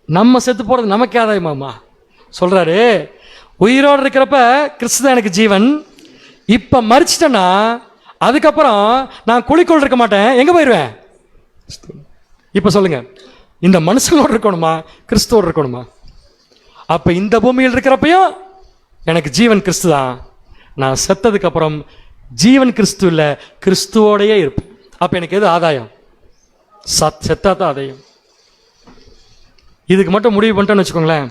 நம்ம செத்து போறது நமக்கு ஆதாயமாமா. சொல்றாரு, உயிரோடு இருக்கிறப்ப கிறிஸ்து தான் எனக்கு ஜீவன், இப்ப மறிச்சிட்டேன்னா அதுக்கப்புறம் நான் குழிக்குள் இருக்க மாட்டேன், எங்க போயிடுவேன்? இப்ப சொல்லுங்க, இந்த மனுஷனோடு இருக்கணுமா கிறிஸ்துவோடு இருக்கணுமா? அப்ப இந்த பூமியில் இருக்கிறப்பையும் எனக்கு ஜீவன் கிறிஸ்து தான், நான் செத்ததுக்கு அப்புறம் ஜீவன் கிறிஸ்து இல்ல, கிறிஸ்துவோடையே இருப்பேன். அப்ப எனக்கு எது ஆதாயம்? செத்தா தான் ஆதாயம். இதுக்கு மட்டும் முடிவு பண்ணிட்டோன்னு வச்சுக்கோங்களேன்,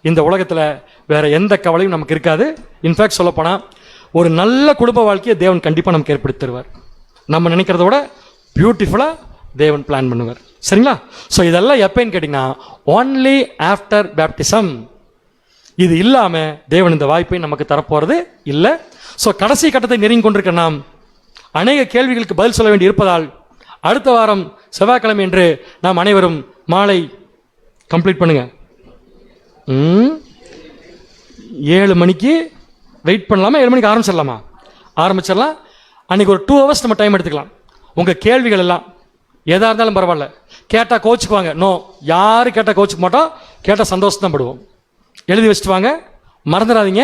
இந்த உலகத்துல வேற எந்த கவலையும் நமக்கு இருக்காது. இன்ஃபேக்ட் சொல்ல போனா ஒரு நல்ல குடும்ப வாழ்க்கையை தேவன் கண்டிப்பா நமக்கு ஏற்படுத்தி தருவார். நம்ம நினைக்கிறத விட பியூட்டிஃபுல்லா தேவன் பிளான் பண்ணுவார். சரிங்களா? ஸோ இதெல்லாம் எப்பன்னு கேட்டீங்கன்னா, ஒன்லி ஆஃப்டர் பேப்டிசம். இது இல்லாம தேவன் இந்த வாய்ப்பை நமக்கு தரப்போறது இல்லை. ஸோ கடைசி கட்டத்தை நெருங்கி கொண்டிருக்க நாம் அநேக கேள்விகளுக்கு பதில் சொல்ல வேண்டி இருப்பதால், அடுத்த வாரம் செவ்வாய்க்கிழமை என்று நாம் அனைவரும் மாலை கம்ப்ளீட் பண்ணுங்க. 7 மணிக்கு வெயிட் பண்ணலாமா? 7 மணிக்கு ஆரம்பிச்சிடலாம். அன்னைக்கு ஒரு 2 hours நம்ம டைம் எடுத்துக்கலாம். உங்க கேள்விகள் எல்லாம் எதா இருந்தாலும் பரவாயில்ல, கேட்டா கோச்சுக்குவாங்க. நோ, யாரு கேட்டா கோச்சுக்க மாட்டோம், கேட்டா சந்தோஷம் தான் படுவோம். எழுதி வச்சுட்டு வாங்க, மறந்துடாதீங்க.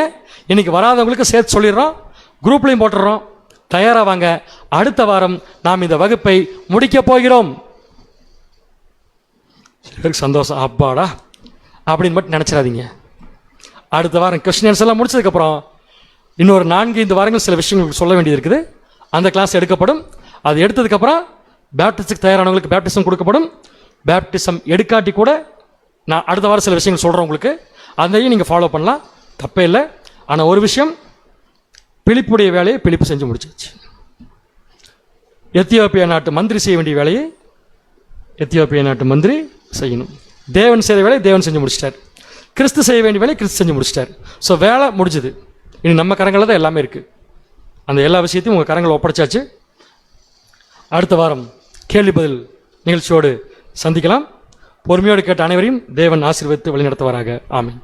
இன்னைக்கு வராதவங்களுக்கு சேர்த்து சொல்லிடுறோம், குரூப்லையும் போட்டுடுறோம். தயாரா வாங்க. அடுத்த வாரம் நாம் இந்த வகுப்பை முடிக்க போகிறோம். சந்தோஷம், அப்பாடா அப்படின்னு மட்டும் நினைச்சிடாதீங்க. அடுத்த வாரம் கொஸ்டின்ஸ் எல்லாம் முடிச்சதுக்கப்புறம் இன்னொரு 4-5 வாரங்கள் சில விஷயங்களுக்கு சொல்ல வேண்டியது இருக்குது. அந்த கிளாஸ் எடுக்கப்படும். அது எடுத்ததுக்கப்புறம் பேப்டிஸ்டுக்கு தயாரானவங்களுக்கு பேப்டிசம் கொடுக்கப்படும். பேப்டிசம் எடுக்காட்டி கூட நான் அடுத்த வாரம் சில விஷயங்கள் சொல்கிறேன் உங்களுக்கு, அதையும் நீங்கள் ஃபாலோ பண்ணலாம், தப்பே இல்லை. ஆனால் ஒரு விஷயம், பிலிப்புடைய வேலையை பிலிப்பு செஞ்சு முடிச்சிச்சு. எத்தியோப்பியா நாட்டு மந்திரி செய்ய வேண்டிய வேலையை எத்தியோப்பியா நாட்டு மந்திரி செய்யணும். தேவன் செய்த வேலையை தேவன் செஞ்சு முடிச்சிட்டார். கிறிஸ்து செய்ய வேண்டிய வேலையை கிறிஸ்து செஞ்சு முடிச்சிட்டார். ஸோ வேலை முடிஞ்சுது. இனி நம்ம கரங்களில் தான் எல்லாமே இருக்குது. அந்த எல்லா விஷயத்தையும் உங்கள் கரங்களை ஒப்படைச்சாச்சு. அடுத்த வாரம் கேள்வி பதில் நிகழ்ச்சியோடு சந்திக்கலாம். பொறுமையோடு கேட்ட அனைவரையும் தேவன் ஆசீர்வதித்து வழிநடத்துவாராக. ஆமென்.